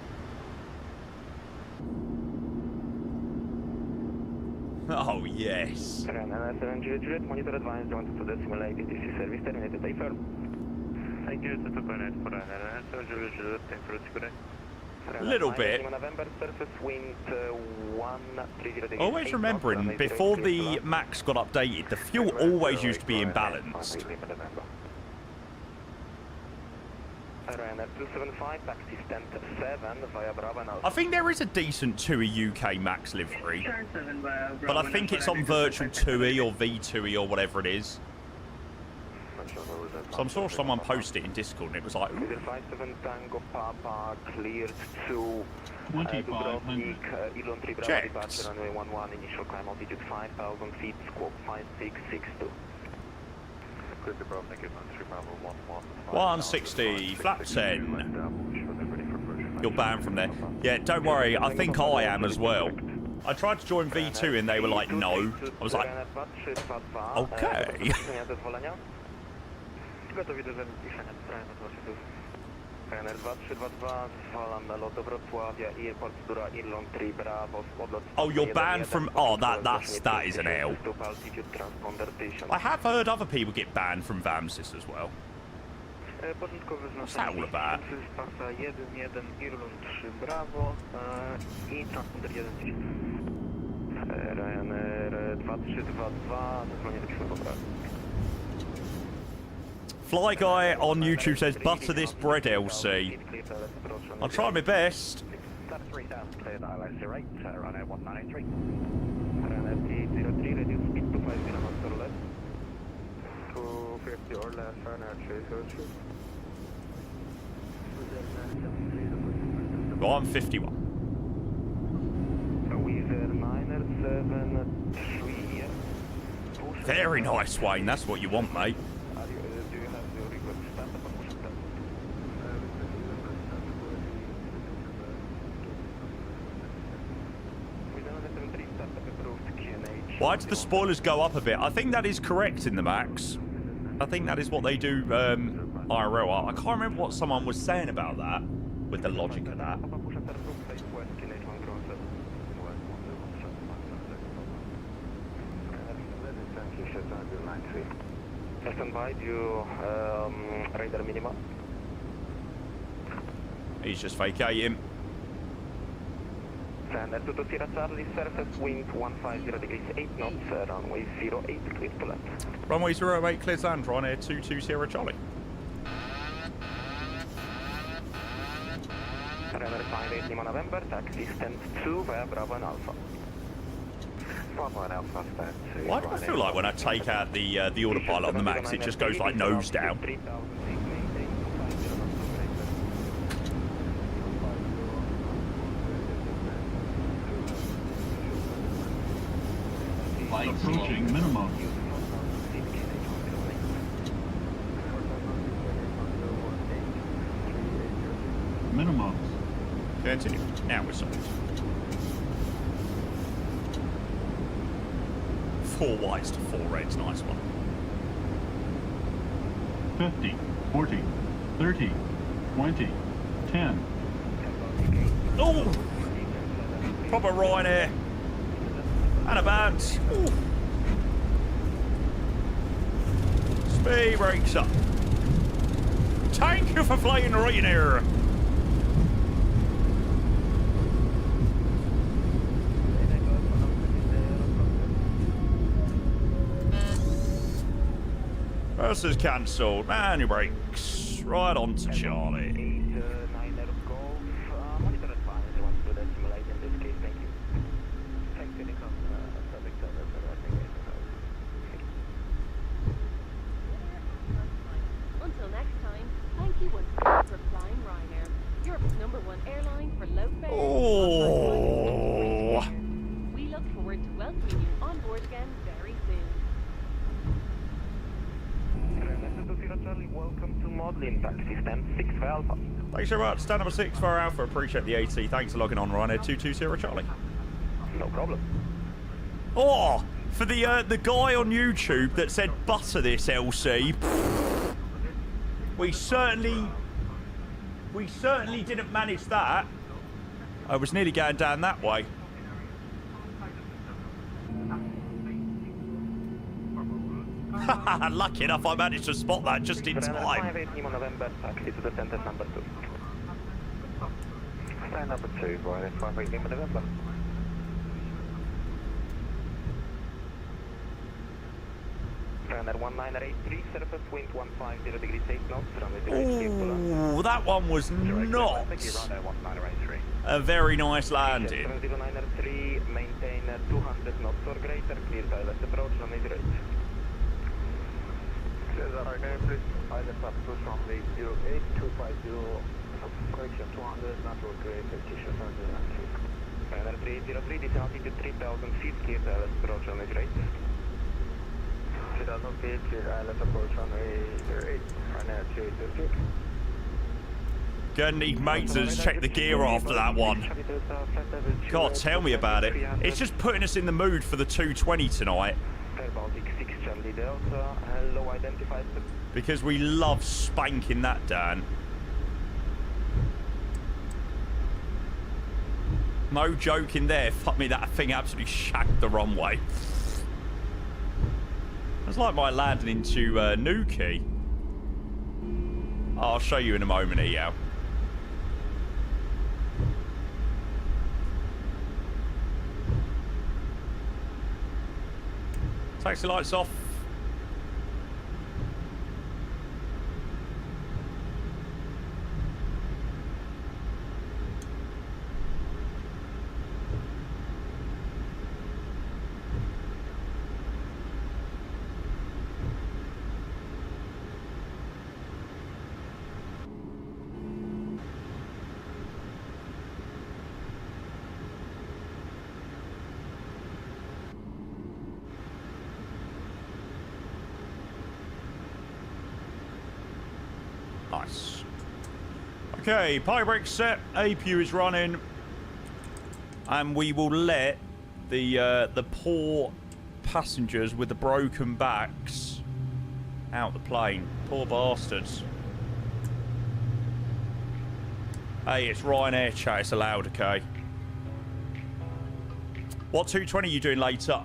S1: Oh, yes.
S5: Juliet, monitor advised, 122 decimal 8, DC service terminated, stay firm. Thank you, to connect for Ryanair, Juliet, thanks for the good day.
S1: A little bit.
S5: November, surface wind 130.
S1: Always remembering, before the Max got updated, the fuel always used to be imbalanced.
S5: Ryanair 275, taxi stand 7 via Bravo now.
S1: I think there is a decent TUI UK Max livery, but I think it's on virtual TUI or V2E or whatever it is. So I'm sure someone posted it in Discord and it was like, ooh.
S5: 57 Tango Papa cleared to
S9: 2500.
S5: Elon 3 Bravo departure runway 11, initial climb altitude 5,000 feet, squawk 5662.
S1: 160, flat 10. You're banned from there. Yeah, don't worry. I think I am as well. I tried to join V2 and they were like, no. I was like, okay. Oh, you're banned from... Oh, that is an L. I have heard other people get banned from VAMSIS as well. What's that all about? Fly Guy on YouTube says, butter this bread, LC. I'll try my best. Go on, 51. Very nice, Wayne. That's what you want, mate. Why did the spoilers go up a bit? I think that is correct in the max. I think that is what they do IRL. I can't remember what someone was saying about that, with the logic of that.
S5: Stand by, do you radar minima?
S1: He's just vacating.
S5: Standard 2 Sierra Charlie, surface wind 150 degrees 8 knots, runway 08, clear to land.
S1: Runway 08, clear to land, Ryanair 22 Sierra Charlie.
S5: Runway 58 Lima November, taxi stands 2 via Bravo and Alpha.
S1: Why do I feel like when I take out the autopilot on the max, it just goes like nose down?
S9: Approaching minimum. Minimum.
S1: Continue. Now we're sorted. 4 whites to 4 reds. Nice one.
S9: 50, 40, 30, 20, 10.
S1: Oh! Proper Ryanair. And a bounce. Ooh. Speed brakes up. Thank you for flying Ryanair. Versus cancelled. Manual brakes. Right on to Charlie.
S11: Until next time, thank you once again for flying Ryanair, Europe's #1 airline for low fares.
S1: Oh.
S11: We look forward to welcoming you on board again very soon.
S5: Welcome to modeling taxi stand 6 for Alpha.
S1: Thanks very much. Stand number 6 for Alpha. Appreciate the AT. Thanks for logging on, Ryanair 220 Charlie.
S5: No problem.
S1: Oh, for the guy on YouTube that said butter this LC. We certainly didn't manage that. I was nearly going down that way. Lucky enough I managed to spot that just in time.
S5: 58 Lima November, taxi to the center number 2. Stand number 2, Ryanair 58 Lima November. Ryanair 1983, surface wind 150 degrees 8 knots, runway 08,
S1: Ooh, that one was not a very nice landing.
S5: 70903, maintain 200 knots or greater, clear direct approach, runway 08. Ryanair, please, pilot up to runway 08, 250, correction 200, not or greater, T-shirt 193. Ryanair 303, this altitude 3000 feet, clear direct approach, runway 08. 3000 feet, clear island approach runway 08, Ryanair 303.
S1: Gonna need maintenance. Check the gear after that one. God, tell me about it. It's just putting us in the mood for the 220 tonight. Because we love spanking that, Dan. No joke in there. Fuck me, that thing absolutely shagged the runway. It's like my landing into Nuki. I'll show you in a moment, Eo. Taxi lights off. Nice. Okay, pie brake set. APU is running, and we will let the poor passengers with the broken backs out the plane. Poor bastards. Hey, it's Ryanair chat. It's allowed, okay? What 220 are you doing later?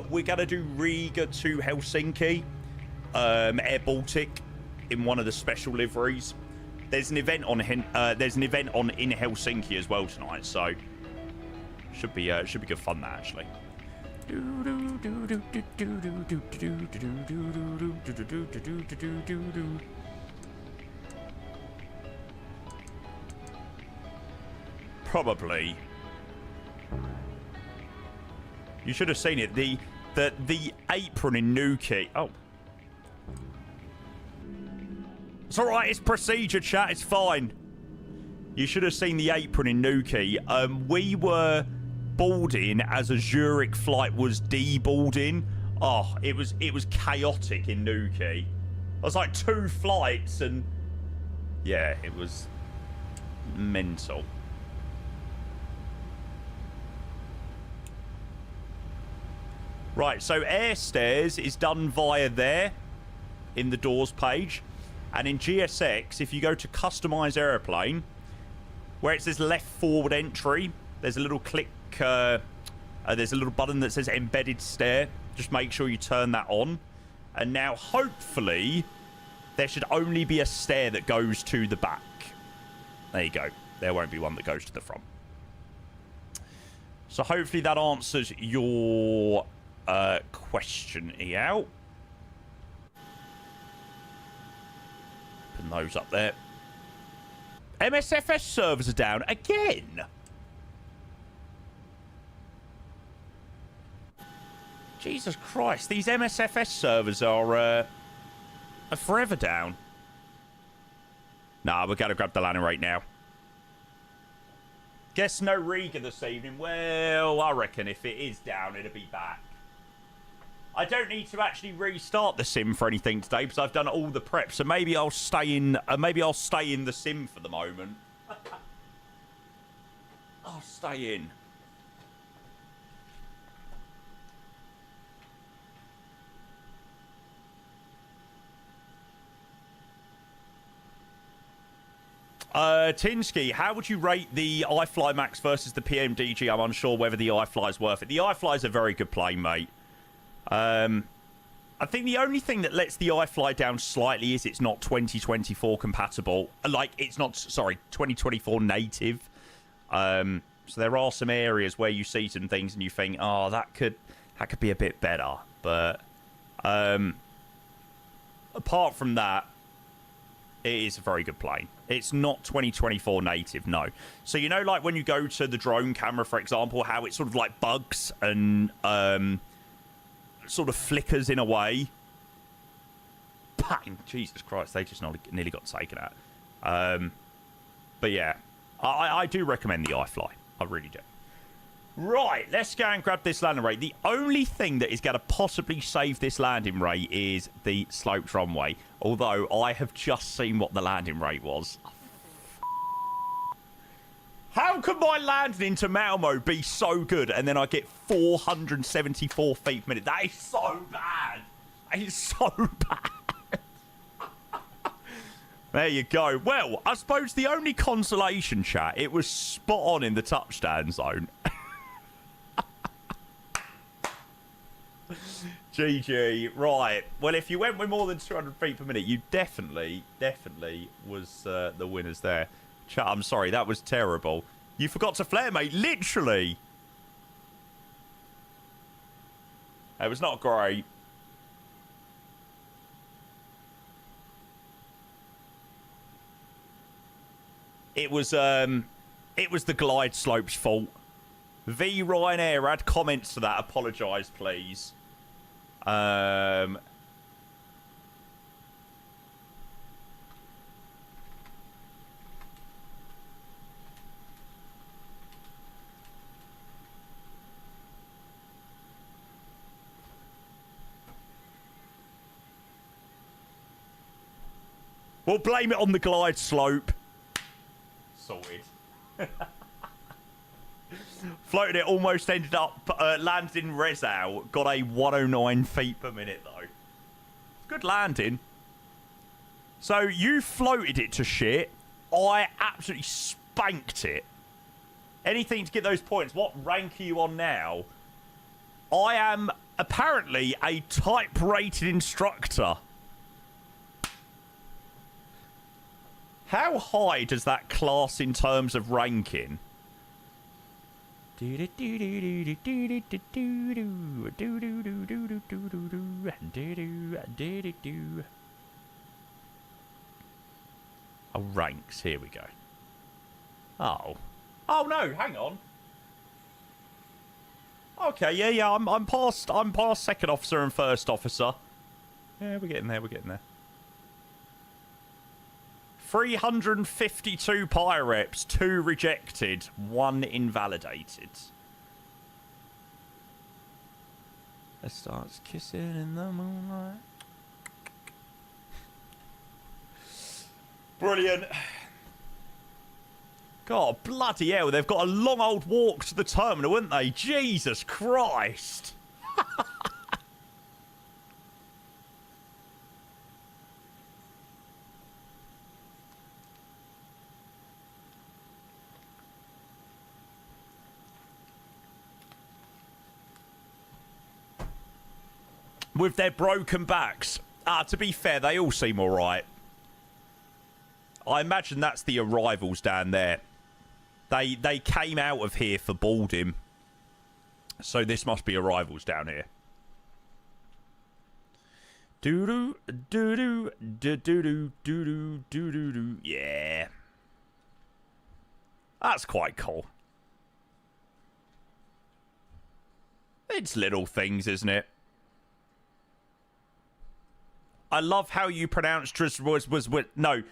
S1: We're gonna do Riga to Helsinki, Air Baltic, in one of the special liveries. There's an event on in Helsinki as well tonight, so should be good fun that actually. Probably. You should have seen it. The apron in Nuki. Oh. It's alright, it's procedure, chat, it's fine. You should have seen the apron in Nuki. We were boarding as a Zurich flight was deboarding. Oh, it was chaotic in Nuki. It was like 2 flights and... yeah, it was mental. Right, so air stairs is done via there in the doors page. And in GSX, if you go to customize airplane, where it says left forward entry, there's a little click, there's a little button that says embedded stair. Just make sure you turn that on. And now, hopefully, there should only be a stair that goes to the back. There you go. There won't be one that goes to the front. So hopefully that answers your question, Eo. Open those up there. MSFS servers are down again. Jesus Christ, these MSFS servers are forever down. Nah, we're going to grab the landing rate now. Guess no Riga this evening. Well, I reckon if it is down, it'll be back. I don't need to actually restart the sim for anything today because I've done all the prep. So maybe I'll stay in. Maybe I'll stay in the sim for the moment. I'll stay in. Tinsky, how would you rate the iFly Max versus the PMDG? I'm unsure whether the iFly is worth it. The iFly is a very good plane, mate. I think the only thing that lets the iFly down slightly is it's not 2024 compatible. Like, it's not, sorry, 2024 native. So there are some areas where you see some things and you think, oh, that could be a bit better. But apart from that, it is a very good plane. It's not 2024 native, no. So, you know, like when you go to the drone camera, for example, how it sort of like bugs and sort of flickers in a way. Bang! Jesus Christ, they just nearly got taken out. But yeah, I do recommend the iFly. I really do. Right, let's go and grab this landing rate. The only thing that is going to possibly save this landing rate is the sloped runway. Although I have just seen what the landing rate was. How could my landing into Malmo be so good and then I get 474 feet per minute? That is so bad. That is so bad. There you go. Well, I suppose the only consolation, chat, it was spot on in the touchdown zone. GG. Right. Well, if you went with more than 200 feet per minute, you definitely was the winners there. Chat, I'm sorry. That was terrible. You forgot to flare, mate. Literally. It was not great. It was the glide slope's fault. V Ryanair, add comments to that. Apologise, please. We'll blame it on the glide slope. Sorted. Floated it, almost ended up, landed in Rezau. Got a 109 feet per minute, though. Good landing. So, you floated it to shit. I absolutely spanked it. Anything to get those points. What rank are you on now? I am apparently a type-rated instructor. How high does that class in terms of ranking? A ranks, here we go. Oh no, hang on. Okay, yeah, I'm past second officer and first officer. Yeah, we're getting there. 352 pyreps, 2 rejected, 1 invalidated. It starts kissing in the moonlight. Brilliant. God, bloody hell, they've got a long old walk to the terminal, haven't they? Jesus Christ. With their broken backs. To be fair, they all seem alright. I imagine that's the arrivals down there. They came out of here for boarding. So this must be arrivals down here. Doo-doo, doo-doo, doo-doo, doo-doo, doo-doo. Yeah. That's quite cool. It's little things, isn't it? I love how you pronounce no.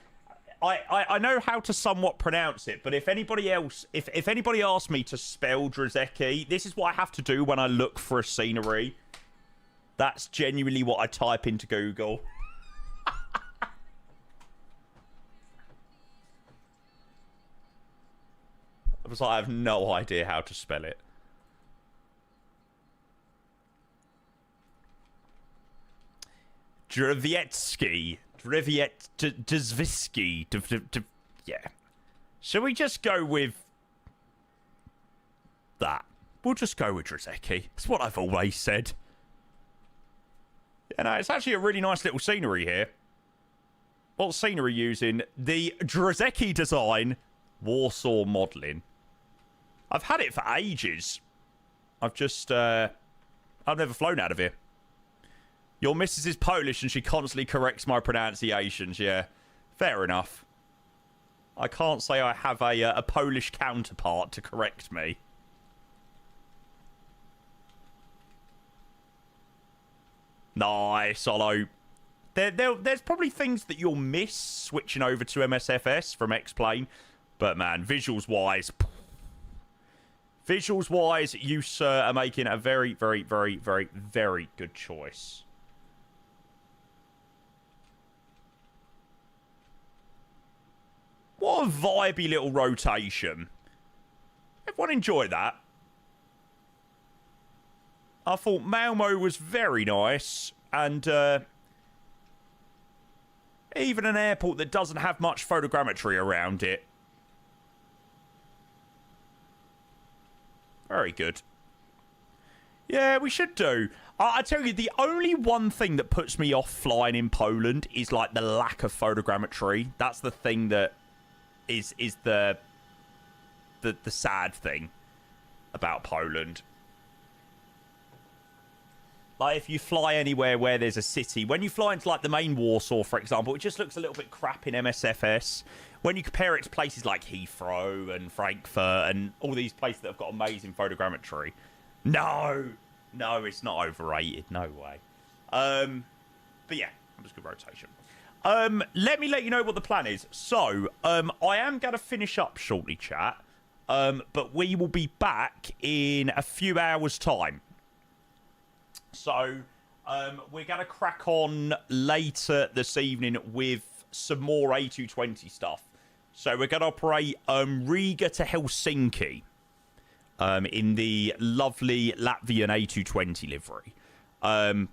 S1: I know how to somewhat pronounce it, but if anybody else, if anybody asks me to spell Drzecki, this is what I have to do when I look for a scenery. That's genuinely what I type into Google. I was like, I have no idea how to spell it. Drzewiecki. Yeah. Shall we just go with that? We'll just go with Drzecki. It's what I've always said. Yeah, no, it's actually a really nice little scenery here. What scenery using? The Drzecki design, Warsaw modelling. I've had it for ages. I've never flown out of here. Your missus is Polish and she constantly corrects my pronunciations. Yeah, fair enough. I can't say I have a Polish counterpart to correct me. Nice, Olo. There's probably things that you'll miss switching over to MSFS from X-Plane. But, man, visuals-wise... Visuals-wise, you, sir, are making a very, very, very, very, very good choice. What a vibey little rotation. everyone enjoy that? I thought Malmo was very nice, and even an airport that doesn't have much photogrammetry around it. Very good. Yeah, we should do. I tell you, the only one thing that puts me off flying in Poland is, like, the lack of photogrammetry. That's the thing that is the sad thing about Poland. Like, if you fly anywhere where there's a city, when you fly into, like, the main Warsaw, for example, it just looks a little bit crap in MSFS. When you compare it to places like Heathrow and Frankfurt and all these places that have got amazing photogrammetry, no, it's not overrated. No way. But yeah, just good rotation. Let me let you know what the plan is. So, I am going to finish up shortly, chat. But we will be back in a few hours' time. So, we're going to crack on later this evening with some more A220 stuff. So, we're going to operate Riga to Helsinki in the lovely Latvian A220 livery,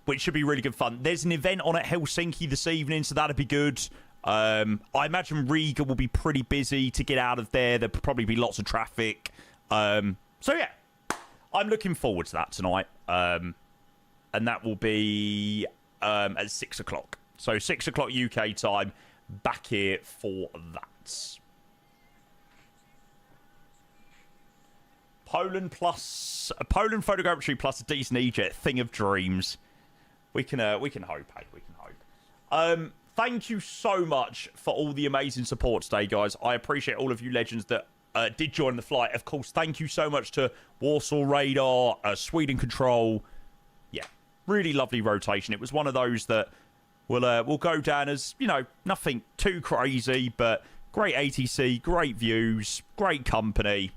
S1: which should be really good fun. There's an event on at Helsinki this evening, so that'll be good. I imagine Riga will be pretty busy to get out of there. There'll probably be lots of traffic. So, yeah, I'm looking forward to that tonight. And that will be at 6 o'clock. So 6 o'clock UK time, back here for that. Poland photogrammetry plus a decent E-jet, thing of dreams. We can hope, hey, we can hope. Thank you so much for all the amazing support today, guys. I appreciate all of you legends that did join the flight. Of course, thank you so much to Warsaw Radar, Sweden Control. Yeah, really lovely rotation. It was one of those that will go down as, you know, nothing too crazy, but great ATC, great views, great company.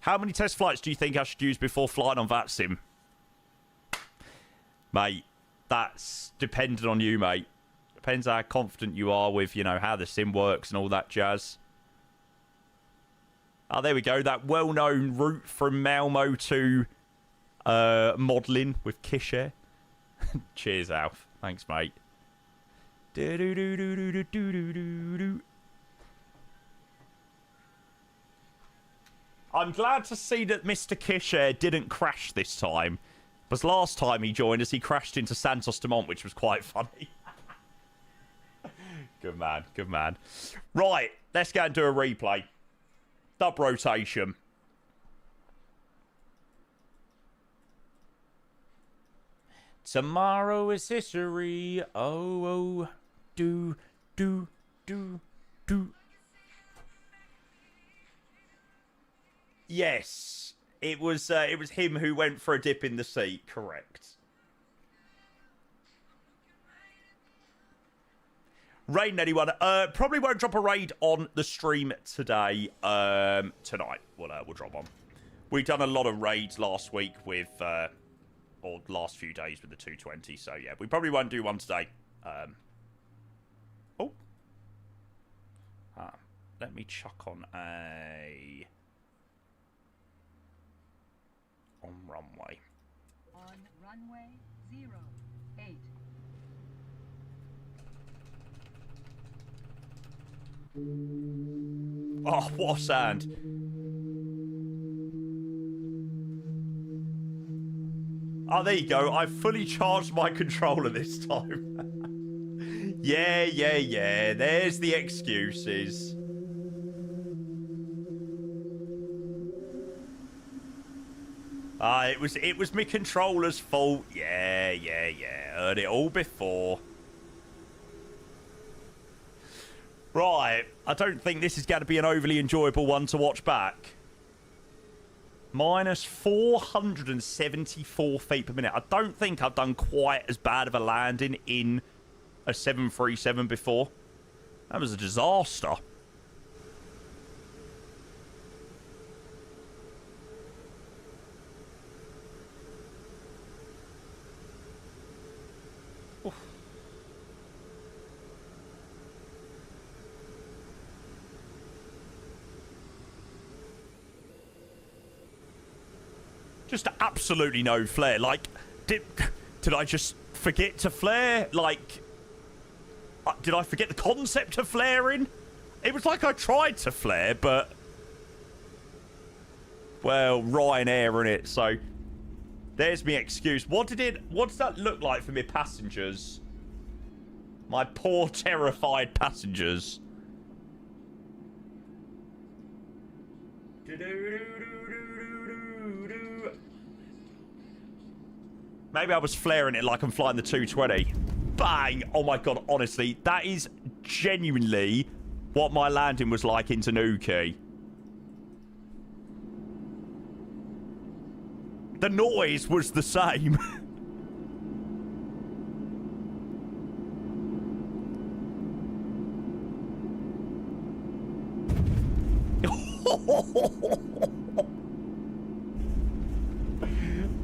S1: How many test flights do you think I should use before flying on VATSIM? Mate, that's dependent on you, mate. Depends how confident you are with, you know, how the sim works and all that jazz. Oh, there we go. That well-known route from Malmo to modelling with Kisher. Cheers, Alf. Thanks, mate. I'm glad to see that Mr. Kisher didn't crash this time. Because last time he joined us, he crashed into Santos Dumont, which was quite funny. Good man, good man. Right, let's go and do a replay. Dub rotation. Tomorrow is history. Oh, do. Yes, it was him who went for a dip in the sea. Correct. Raid anyone? Probably won't drop a raid on the stream today. Tonight we'll drop on. We've done a lot of raids last week with, or last few days with the 220. So yeah, we probably won't do one today. Let me chuck on a on runway.
S6: On runway 08.
S1: Oh, what a sound. Oh, there you go. I've fully charged my controller this time. Yeah. There's the excuses. It was my controller's fault. Yeah. Heard it all before. Right. I don't think this is going to be an overly enjoyable one to watch back. Minus 474 feet per minute. I don't think I've done quite as bad of a landing in a 737 before. That was a disaster. Just absolutely no flare. Like, did I just forget to flare? Like, did I forget the concept of flaring? It was like I tried to flare, but... Well, Ryanair, innit? So, there's me excuse. What does that look like for me passengers? My poor, terrified passengers. Maybe I was flaring it like I'm flying the 220. Bang! Oh my god, honestly, that is genuinely what my landing was like in Tanuki. The noise was the same.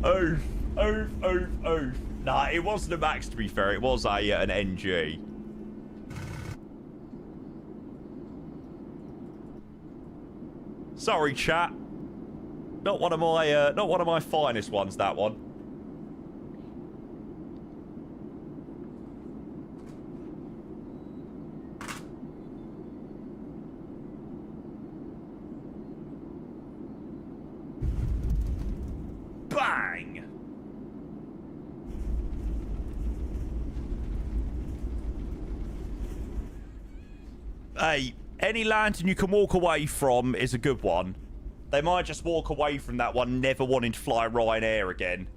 S1: Oof, oof, oof, oof. Nah, it wasn't a Max, to be fair. It was an NG. Sorry, chat. Not one of my finest ones, that one. Bang! Hey, any landing you can walk away from is a good one. They might just walk away from that one never wanting to fly Ryanair again.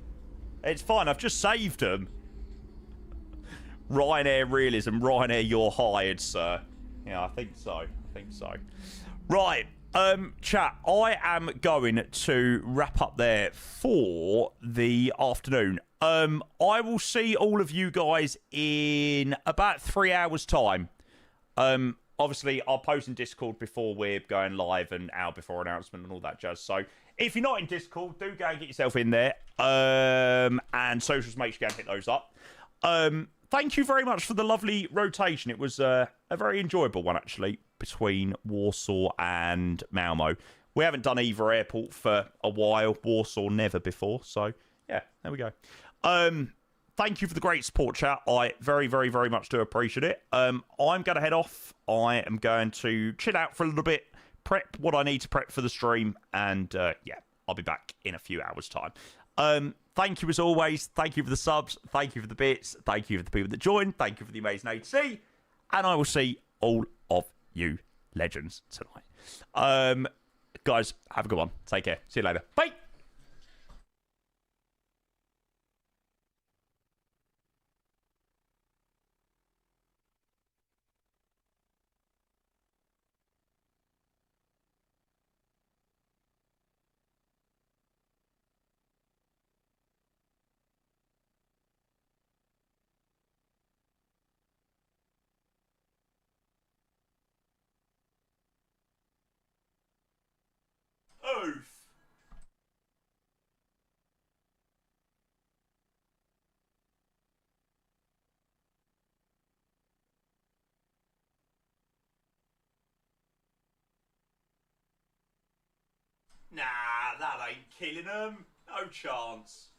S1: It's fine, I've just saved them. Ryanair realism, Ryanair, you're hired, sir. Yeah, I think so. I think so. Right, chat, I am going to wrap up there for the afternoon. I will see all of you guys in about 3 hours' time. Obviously, I'll post in Discord before we're going live and out before announcement and all that jazz. So, if you're not in Discord, do go and get yourself in there. And socials, make sure you go and hit those up. Thank you very much for the lovely rotation. It was a very enjoyable one, actually, between Warsaw and Malmo. We haven't done either airport for a while. Warsaw never before. So, yeah, there we go. Thank you for the great support, chat. I very, very, very much do appreciate it. I'm going to head off. I am going to chill out for a little bit, prep what I need to prep for the stream, and yeah, I'll be back in a few hours' time. Thank you as always. Thank you for the subs. Thank you for the bits. Thank you for the people that joined. Thank you for the amazing AC. And I will see all of you legends tonight. Guys, have a good one. Take care. See you later. Bye. Oof. Nah, that ain't killing them. No chance.